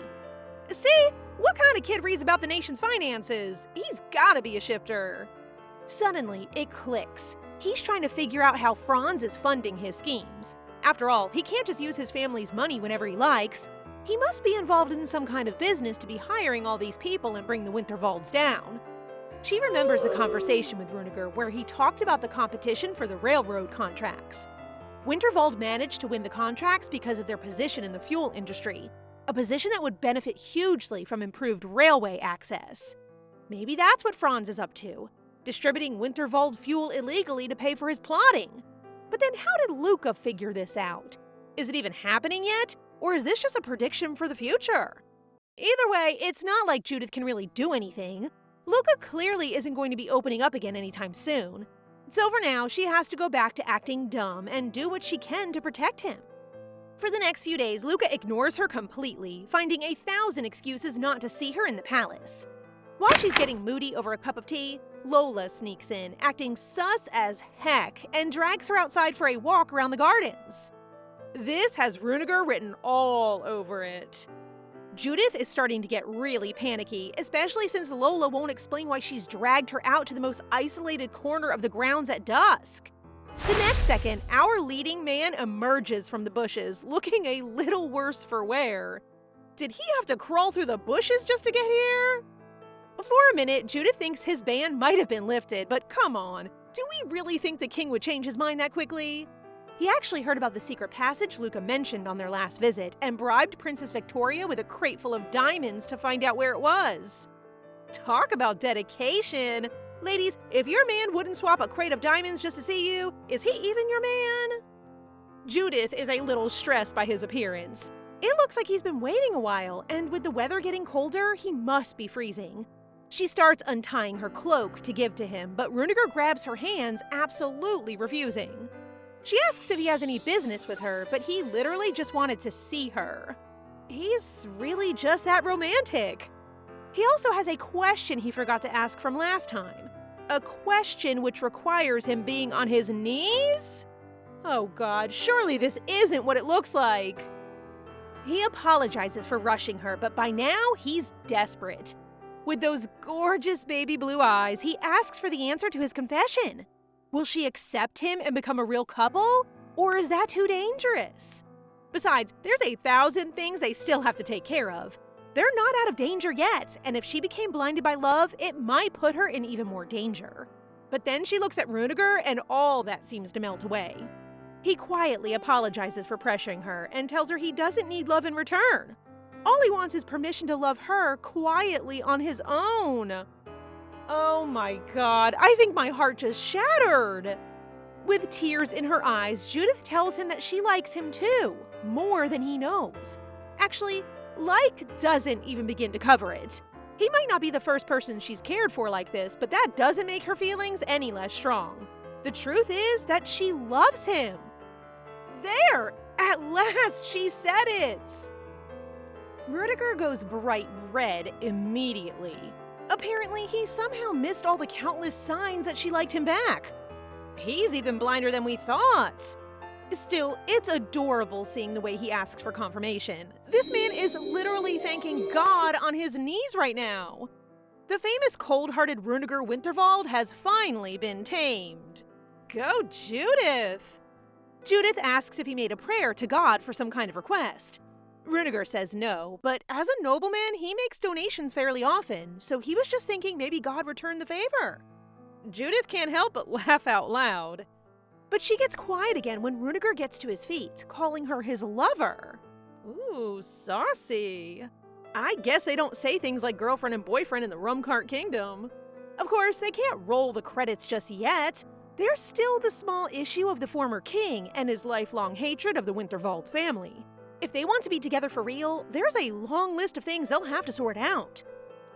See, What kind of kid reads about the nation's finances? He's gotta be a shifter. Suddenly, it clicks. He's trying to figure out how Franz is funding his schemes. After all, he can't just use his family's money whenever he likes. He must be involved in some kind of business to be hiring all these people and bring the Winterwalds down. She remembers a conversation with Runegar where he talked about the competition for the railroad contracts. Winterwald managed to win the contracts because of their position in the fuel industry, a position that would benefit hugely from improved railway access. Maybe that's what Franz is up to, distributing Winterwald fuel illegally to pay for his plotting. But then how did Luca figure this out? Is it even happening yet? Or is this just a prediction for the future? Either way, it's not like Judith can really do anything. Luca clearly isn't going to be opening up again anytime soon. So for now, she has to go back to acting dumb and do what she can to protect him. For the next few days, Luca ignores her completely, finding 1,000 excuses not to see her in the palace. While she's getting moody over a cup of tea, Lola sneaks in, acting sus as heck, and drags her outside for a walk around the gardens. This has Runegar written all over it. Judith is starting to get really panicky, especially since Lola won't explain why she's dragged her out to the most isolated corner of the grounds at dusk. The next second, our leading man emerges from the bushes, looking a little worse for wear. Did he have to crawl through the bushes just to get here? For a minute, Judith thinks his ban might have been lifted, but come on, do we really think the king would change his mind that quickly? He actually heard about the secret passage Luca mentioned on their last visit and bribed Princess Victoria with a crate full of diamonds to find out where it was. Talk about dedication! Ladies, if your man wouldn't swap a crate of diamonds just to see you, is he even your man? Judith is a little stressed by his appearance. It looks like he's been waiting a while, and with the weather getting colder, he must be freezing. She starts untying her cloak to give to him, but Runegar grabs her hands, absolutely refusing. She asks if he has any business with her, but he literally just wanted to see her. He's really just that romantic. He also has a question he forgot to ask from last time. A question which requires him being on his knees? Oh God, surely this isn't what it looks like. He apologizes for rushing her, but by now he's desperate. With those gorgeous baby blue eyes, he asks for the answer to his confession. Will she accept him and become a real couple? Or is that too dangerous? Besides, there's 1,000 things they still have to take care of. They're not out of danger yet, and if she became blinded by love, it might put her in even more danger. But then she looks at Runegar and all that seems to melt away. He quietly apologizes for pressuring her and tells her he doesn't need love in return. All he wants is permission to love her quietly on his own. Oh my God, I think my heart just shattered. With tears in her eyes, Judith tells him that she likes him too, more than he knows. Actually, like doesn't even begin to cover it. He might not be the first person she's cared for like this, but that doesn't make her feelings any less strong. The truth is that she loves him. There! At last she said it! Runegar goes bright red immediately. Apparently, he somehow missed all the countless signs that she liked him back. He's even blinder than we thought. Still, it's adorable seeing the way he asks for confirmation. This man is literally thanking God on his knees right now. The famous cold-hearted Runegar Winterwald has finally been tamed. Go Judith! Judith asks if he made a prayer to God for some kind of request. Runegar says no, but as a nobleman, he makes donations fairly often, so he was just thinking maybe God returned the favor. Judith can't help but laugh out loud. But she gets quiet again when Runegar gets to his feet, calling her his lover. Ooh, saucy. I guess they don't say things like girlfriend and boyfriend in the Rumcart Kingdom. Of course, they can't roll the credits just yet. There's still the small issue of the former king and his lifelong hatred of the Winterwald family. If they want to be together for real, there's a long list of things they'll have to sort out.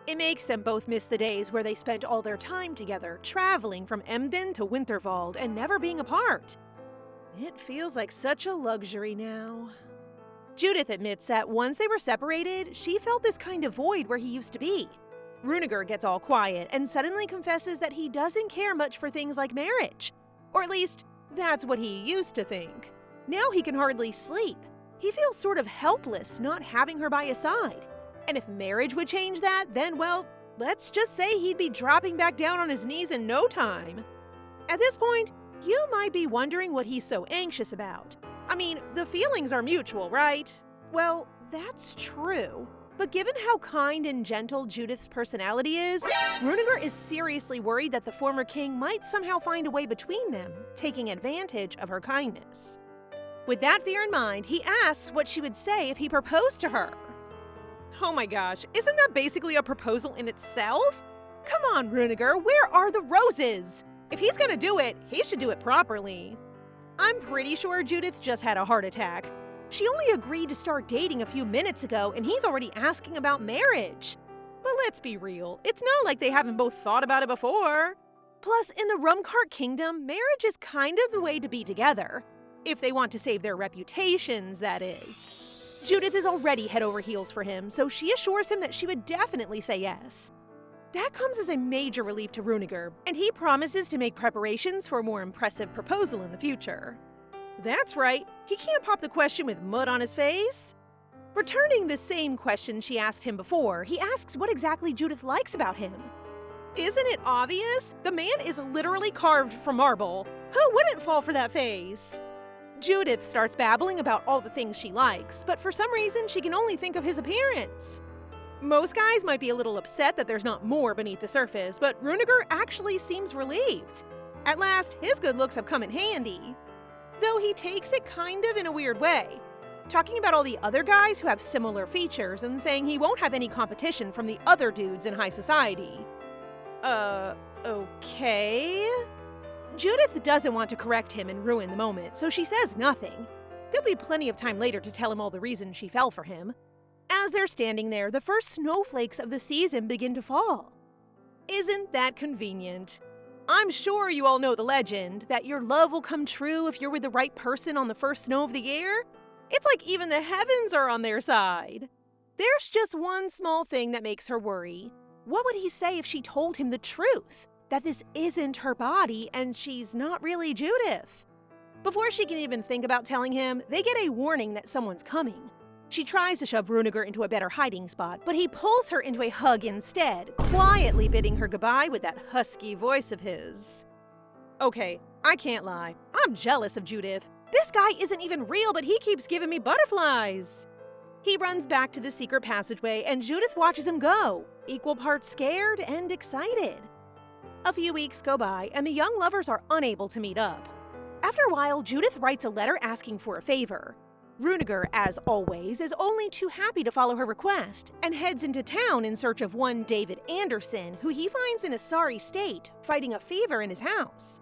It makes them both miss the days where they spent all their time together, traveling from Emden to Winterwald and never being apart. It feels like such a luxury now. Judith admits that once they were separated, she felt this kind of void where he used to be. Runegar gets all quiet and suddenly confesses that he doesn't care much for things like marriage. Or at least, that's what he used to think. Now he can hardly sleep. He feels sort of helpless not having her by his side. And if marriage would change that, then, well, let's just say he'd be dropping back down on his knees in no time. At this point, you might be wondering what he's so anxious about. I mean, the feelings are mutual, right? Well, that's true. But given how kind and gentle Judith's personality is, Runegar is seriously worried that the former king might somehow find a way between them, taking advantage of her kindness. With that fear in mind, he asks what she would say if he proposed to her. Oh my gosh, isn't that basically a proposal in itself? Come on, Runegar, where are the roses? If he's gonna do it, he should do it properly. I'm pretty sure Judith just had a heart attack. She only agreed to start dating a few minutes ago, and he's already asking about marriage. But let's be real, it's not like they haven't both thought about it before. Plus, in the Rumcart Kingdom, marriage is kind of the way to be together. If they want to save their reputations, that is. Judith is already head over heels for him, so she assures him that she would definitely say yes. That comes as a major relief to Runegar, and he promises to make preparations for a more impressive proposal in the future. That's right, he can't pop the question with mud on his face. Returning the same question she asked him before, he asks what exactly Judith likes about him. Isn't it obvious? The man is literally carved from marble. Who wouldn't fall for that face? Judith starts babbling about all the things she likes, but for some reason she can only think of his appearance. Most guys might be a little upset that there's not more beneath the surface, but Runegar actually seems relieved. At last, his good looks have come in handy. Though he takes it kind of in a weird way, talking about all the other guys who have similar features and saying he won't have any competition from the other dudes in high society. Okay? Judith doesn't want to correct him and ruin the moment, so she says nothing. There'll be plenty of time later to tell him all the reasons she fell for him. As they're standing there, the first snowflakes of the season begin to fall. Isn't that convenient? I'm sure you all know the legend that your love will come true if you're with the right person on the first snow of the year. It's like even the heavens are on their side. There's just one small thing that makes her worry. What would he say if she told him the truth? That this isn't her body and she's not really Judith? Before she can even think about telling him, they get a warning that someone's coming. She tries to shove Runegar into a better hiding spot, but he pulls her into a hug instead, quietly bidding her goodbye with that husky voice of his. Okay, I can't lie. I'm jealous of Judith. This guy isn't even real, but he keeps giving me butterflies. He runs back to the secret passageway, and Judith watches him go, equal parts scared and excited. A few weeks go by, and the young lovers are unable to meet up. After a while, Judith writes a letter asking for a favor. Runegar, as always, is only too happy to follow her request and heads into town in search of one David Anderson, who he finds in a sorry state, fighting a fever in his house.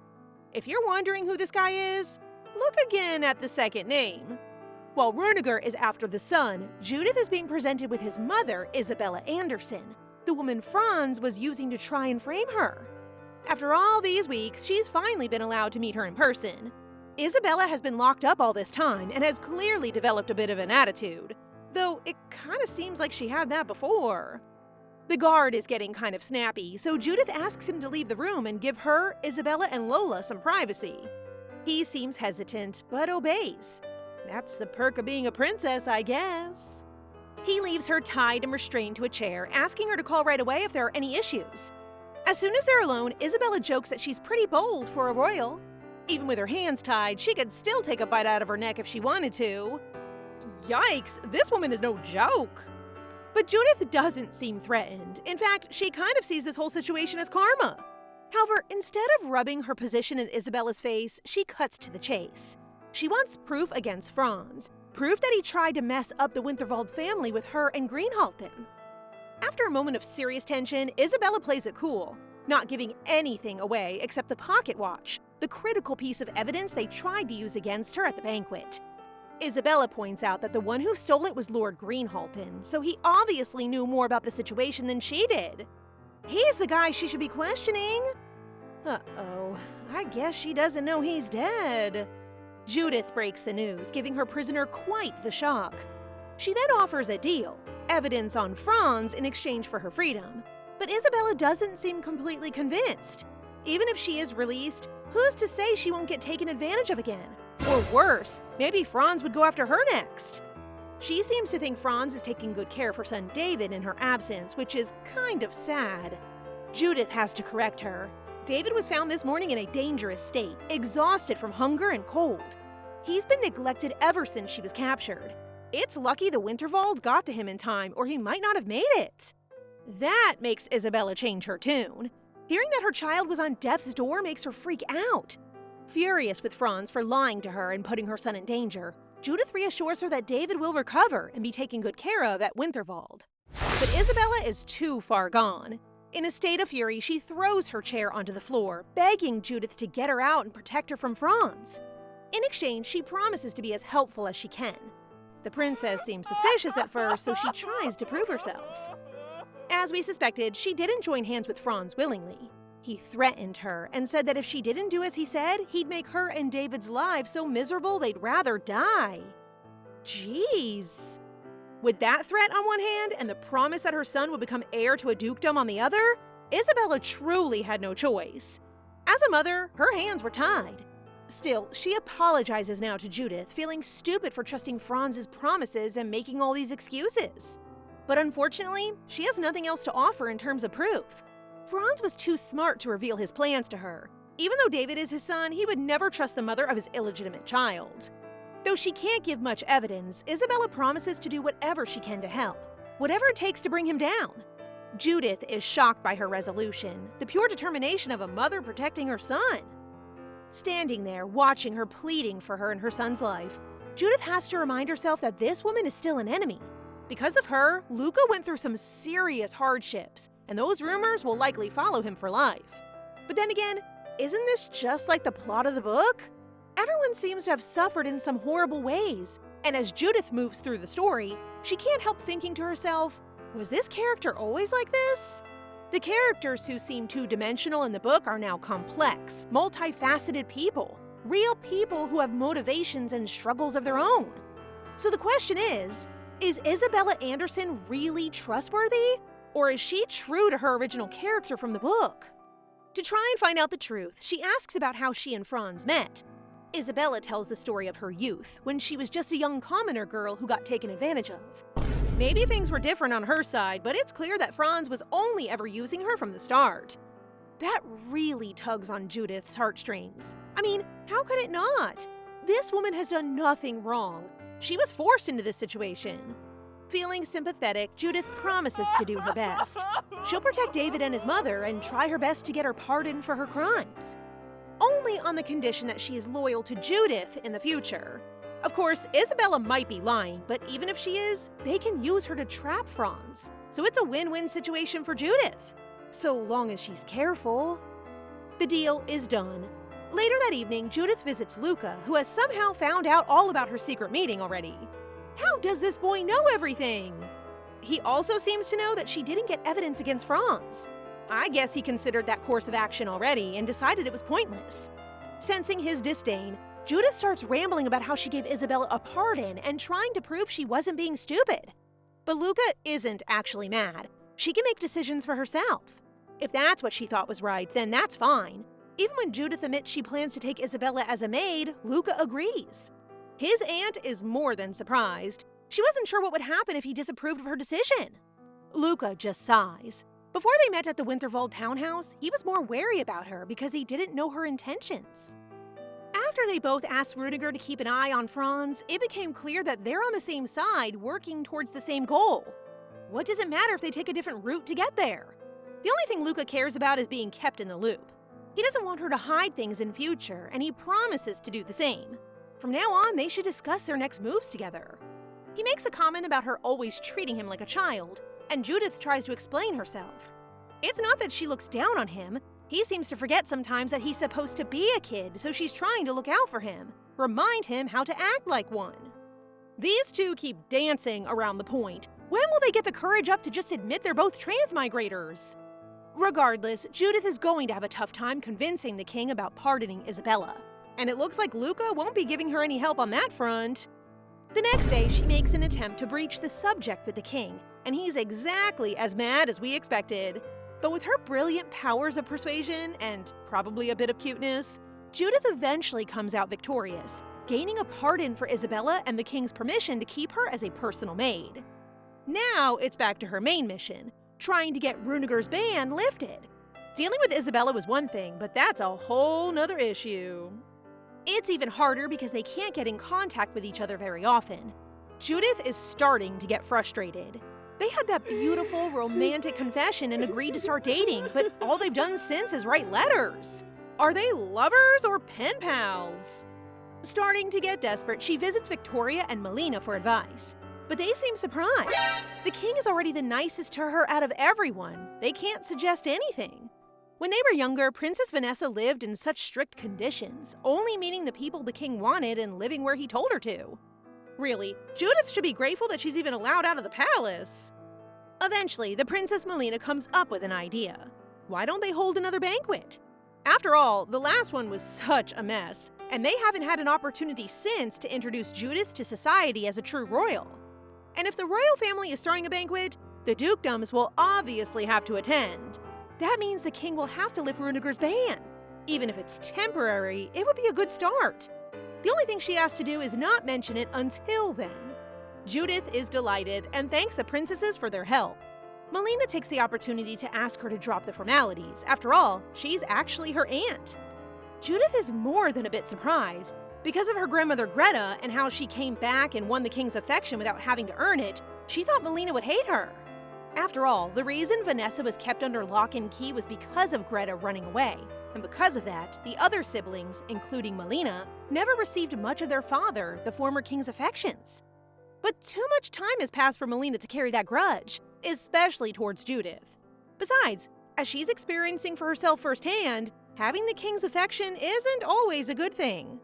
If you're wondering who this guy is, look again at the second name. While Runegar is after the son, Judith is being presented with his mother, Isabella Anderson, the woman Franz was using to try and frame her. After all these weeks, she's finally been allowed to meet her in person. Isabella has been locked up all this time and has clearly developed a bit of an attitude, though it kind of seems like she had that before. The guard is getting kind of snappy, so Judith asks him to leave the room and give her, Isabella, and Lola some privacy. He seems hesitant, but obeys. That's the perk of being a princess, I guess. He leaves her tied and restrained to a chair, asking her to call right away if there are any issues. As soon as they're alone, Isabella jokes that she's pretty bold for a royal. Even with her hands tied, she could still take a bite out of her neck if she wanted to. Yikes, this woman is no joke. But Judith doesn't seem threatened. In fact, she kind of sees this whole situation as karma. However, instead of rubbing her position in Isabella's face, she cuts to the chase. She wants proof against Franz, proof that he tried to mess up the Winterwald family with her and Halton. After a moment of serious tension, Isabella plays it cool, not giving anything away except the pocket watch, the critical piece of evidence they tried to use against her at the banquet. Isabella points out that the one who stole it was Lord Halton, so he obviously knew more about the situation than she did. He's the guy she should be questioning. Uh-oh, I guess she doesn't know he's dead. Judith breaks the news, giving her prisoner quite the shock. She then offers a deal, evidence on Franz in exchange for her freedom. But Isabella doesn't seem completely convinced. Even if she is released, who's to say she won't get taken advantage of again? Or worse, maybe Franz would go after her next. She seems to think Franz is taking good care of her son David in her absence, which is kind of sad. Judith has to correct her. David was found this morning in a dangerous state, exhausted from hunger and cold. He's been neglected ever since she was captured. It's lucky the Winterwald got to him in time, or he might not have made it. That makes Isabella change her tune. Hearing that her child was on death's door makes her freak out. Furious with Franz for lying to her and putting her son in danger, Judith reassures her that David will recover and be taken good care of at Winterwald. But Isabella is too far gone. In a state of fury, she throws her chair onto the floor, begging Judith to get her out and protect her from Franz. In exchange, she promises to be as helpful as she can. The princess seems suspicious at first, so she tries to prove herself. As we suspected, she didn't join hands with Franz willingly. He threatened her and said that if she didn't do as he said, he'd make her and David's lives so miserable they'd rather die. Jeez. With that threat on one hand and the promise that her son would become heir to a dukedom on the other, Isabella truly had no choice. As a mother, her hands were tied. Still, she apologizes now to Judith, feeling stupid for trusting Franz's promises and making all these excuses. But unfortunately, she has nothing else to offer in terms of proof. Franz was too smart to reveal his plans to her. Even though David is his son, he would never trust the mother of his illegitimate child. Though she can't give much evidence, Isabella promises to do whatever she can to help, whatever it takes to bring him down. Judith is shocked by her resolution, the pure determination of a mother protecting her son. Standing there, watching her pleading for her and her son's life, Judith has to remind herself that this woman is still an enemy. Because of her, Luca went through some serious hardships, and those rumors will likely follow him for life. But then again, isn't this just like the plot of the book? Everyone seems to have suffered in some horrible ways, and as Judith moves through the story, she can't help thinking to herself, was this character always like this? The characters who seem two-dimensional in the book are now complex, multifaceted people, real people who have motivations and struggles of their own. So the question is Isabella Anderson really trustworthy? Or is she true to her original character from the book? To try and find out the truth, she asks about how she and Franz met. Isabella tells the story of her youth, when she was just a young commoner girl who got taken advantage of. Maybe things were different on her side, but it's clear that Franz was only ever using her from the start. That really tugs on Judith's heartstrings. I mean, how could it not? This woman has done nothing wrong. She was forced into this situation. Feeling sympathetic, Judith promises to do her best. She'll protect David and his mother and try her best to get her pardoned for her crimes. Only on the condition that she is loyal to Judith in the future. Of course, Isabella might be lying, but even if she is, they can use her to trap Franz. So it's a win-win situation for Judith. So long as she's careful. The deal is done. Later that evening, Judith visits Luca, who has somehow found out all about her secret meeting already. How does this boy know everything? He also seems to know that she didn't get evidence against Franz. I guess he considered that course of action already and decided it was pointless. Sensing his disdain, Judith starts rambling about how she gave Isabella a pardon and trying to prove she wasn't being stupid. But Luca isn't actually mad. She can make decisions for herself. If that's what she thought was right, then that's fine. Even when Judith admits she plans to take Isabella as a maid, Luca agrees. His aunt is more than surprised. She wasn't sure what would happen if he disapproved of her decision. Luca just sighs. Before they met at the Winterwald townhouse, he was more wary about her because he didn't know her intentions. After they both asked Rudiger to keep an eye on Franz, it became clear that they're on the same side, working towards the same goal. What does it matter if they take a different route to get there? The only thing Luca cares about is being kept in the loop. He doesn't want her to hide things in future, and he promises to do the same. From now on, they should discuss their next moves together. He makes a comment about her always treating him like a child, and Judith tries to explain herself. It's not that she looks down on him. He seems to forget sometimes that he's supposed to be a kid, so she's trying to look out for him, remind him how to act like one. These two keep dancing around the point. When will they get the courage up to just admit they're both transmigrators? Regardless, Judith is going to have a tough time convincing the king about pardoning Isabella. And it looks like Luca won't be giving her any help on that front. The next day, she makes an attempt to breach the subject with the king, and he's exactly as mad as we expected. But with her brilliant powers of persuasion and probably a bit of cuteness, Judith eventually comes out victorious, gaining a pardon for Isabella and the king's permission to keep her as a personal maid. Now it's back to her main mission, trying to get Runeger's ban lifted. Dealing with Isabella was one thing, but that's a whole nother issue. It's even harder because they can't get in contact with each other very often. Judith is starting to get frustrated. They had that beautiful, romantic confession and agreed to start dating, but all they've done since is write letters. Are they lovers or pen pals? Starting to get desperate, she visits Victoria and Malina for advice. But they seem surprised. The king is already the nicest to her out of everyone. They can't suggest anything. When they were younger, Princess Vanessa lived in such strict conditions, only meeting the people the king wanted and living where he told her to. Really, Judith should be grateful that she's even allowed out of the palace. Eventually, the Princess Malina comes up with an idea. Why don't they hold another banquet? After all, the last one was such a mess, and they haven't had an opportunity since to introduce Judith to society as a true royal. And if the royal family is throwing a banquet, the dukedoms will obviously have to attend. That means the king will have to lift Runeger's ban. Even if it's temporary, it would be a good start. The only thing she has to do is not mention it until then. Judith is delighted and thanks the princesses for their help. Malina takes the opportunity to ask her to drop the formalities. After all, she's actually her aunt. Judith is more than a bit surprised. Because of her grandmother Greta and how she came back and won the king's affection without having to earn it, she thought Malina would hate her. After all, the reason Vanessa was kept under lock and key was because of Greta running away. And because of that, the other siblings, including Malina, never received much of their father, the former king's affections. But too much time has passed for Malina to carry that grudge, especially towards Judith. Besides, as she's experiencing for herself firsthand, having the king's affection isn't always a good thing.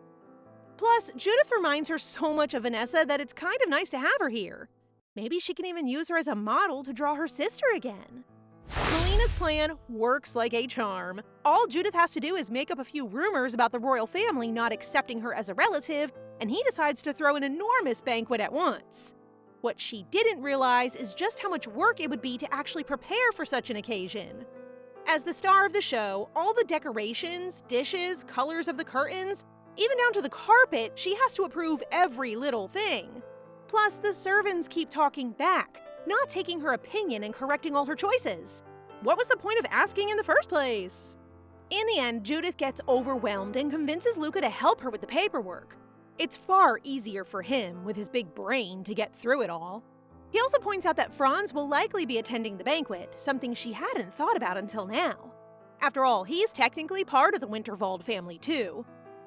Plus, Judith reminds her so much of Vanessa that it's kind of nice to have her here. Maybe she can even use her as a model to draw her sister again. Malina's plan works like a charm. All Judith has to do is make up a few rumors about the royal family not accepting her as a relative, and he decides to throw an enormous banquet at once. What she didn't realize is just how much work it would be to actually prepare for such an occasion. As the star of the show, all the decorations, dishes, colors of the curtains, even down to the carpet, she has to approve every little thing. Plus, the servants keep talking back, not taking her opinion and correcting all her choices. What was the point of asking in the first place? In the end, Judith gets overwhelmed and convinces Luca to help her with the paperwork. It's far easier for him, with his big brain, to get through it all. He also points out that Franz will likely be attending the banquet, something she hadn't thought about until now. After all, he's technically part of the Winterwald family too.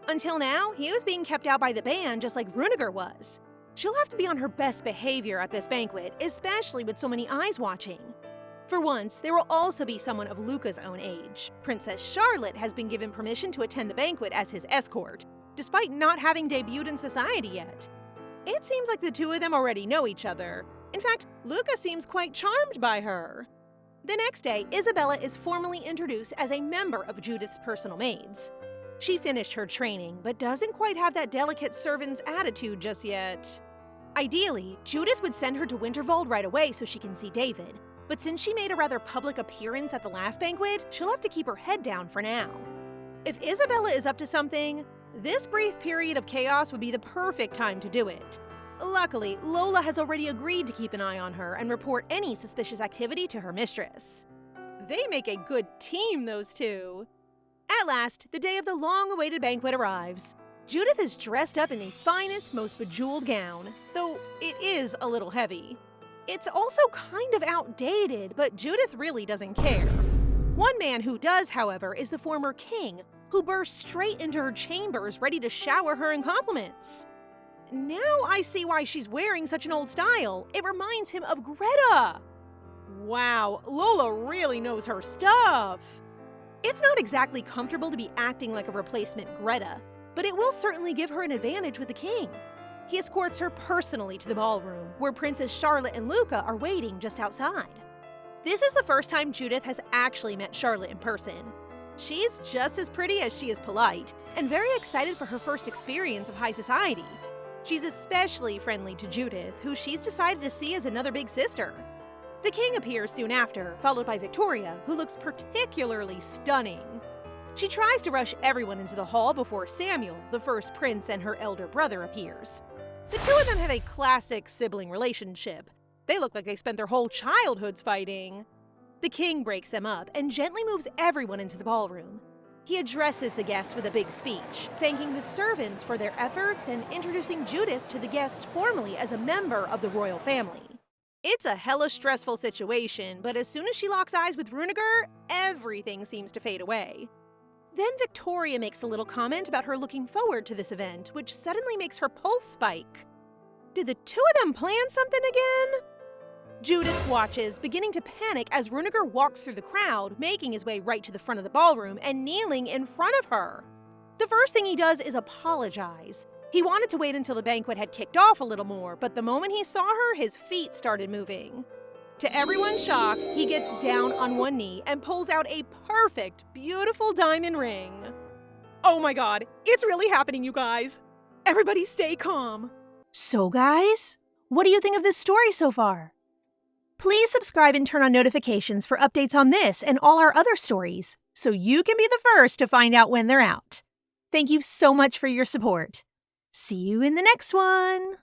Until now, he was being kept out by the band just like Runeger was. She'll have to be on her best behavior at this banquet, especially with so many eyes watching. For once, there will also be someone of Luca's own age. Princess Charlotte has been given permission to attend the banquet as his escort, despite not having debuted in society yet. It seems like the two of them already know each other. In fact, Luca seems quite charmed by her. The next day, Isabella is formally introduced as a member of Judith's personal maids. She finished her training, but doesn't quite have that delicate servant's attitude just yet. Ideally, Judith would send her to Winterwald right away so she can see David, but since she made a rather public appearance at the last banquet, she'll have to keep her head down for now. If Isabella is up to something, this brief period of chaos would be the perfect time to do it. Luckily, Lola has already agreed to keep an eye on her and report any suspicious activity to her mistress. They make a good team, those two. At last, the day of the long-awaited banquet arrives. Judith is dressed up in the finest, most bejeweled gown, though it is a little heavy. It's also kind of outdated, but Judith really doesn't care. One man who does, however, is the former king, who bursts straight into her chambers ready to shower her in compliments. Now I see why she's wearing such an old style. It reminds him of Greta. Wow, Lola really knows her stuff. It's not exactly comfortable to be acting like a replacement Greta, but it will certainly give her an advantage with the king. He escorts her personally to the ballroom, where Princess Charlotte and Luca are waiting just outside. This is the first time Judith has actually met Charlotte in person. She's just as pretty as she is polite, and very excited for her first experience of high society. She's especially friendly to Judith, who she's decided to see as another big sister. The king appears soon after, followed by Victoria, who looks particularly stunning. She tries to rush everyone into the hall before Samuel, the first prince, and her elder brother appears. The two of them have a classic sibling relationship. They look like they spent their whole childhoods fighting. The king breaks them up and gently moves everyone into the ballroom. He addresses the guests with a big speech, thanking the servants for their efforts and introducing Judith to the guests formally as a member of the royal family. It's a hella stressful situation, but as soon as she locks eyes with Runegar, everything seems to fade away. Then Victoria makes a little comment about her looking forward to this event, which suddenly makes her pulse spike. Did the two of them plan something again? Judith watches, beginning to panic as Runegar walks through the crowd, making his way right to the front of the ballroom and kneeling in front of her. The first thing he does is apologize. He wanted to wait until the banquet had kicked off a little more, but the moment he saw her, his feet started moving. To everyone's shock, he gets down on one knee and pulls out a perfect, beautiful diamond ring. Oh my god, it's really happening, you guys. Everybody stay calm. So guys, what do you think of this story so far? Please subscribe and turn on notifications for updates on this and all our other stories, so you can be the first to find out when they're out. Thank you so much for your support. See you in the next one!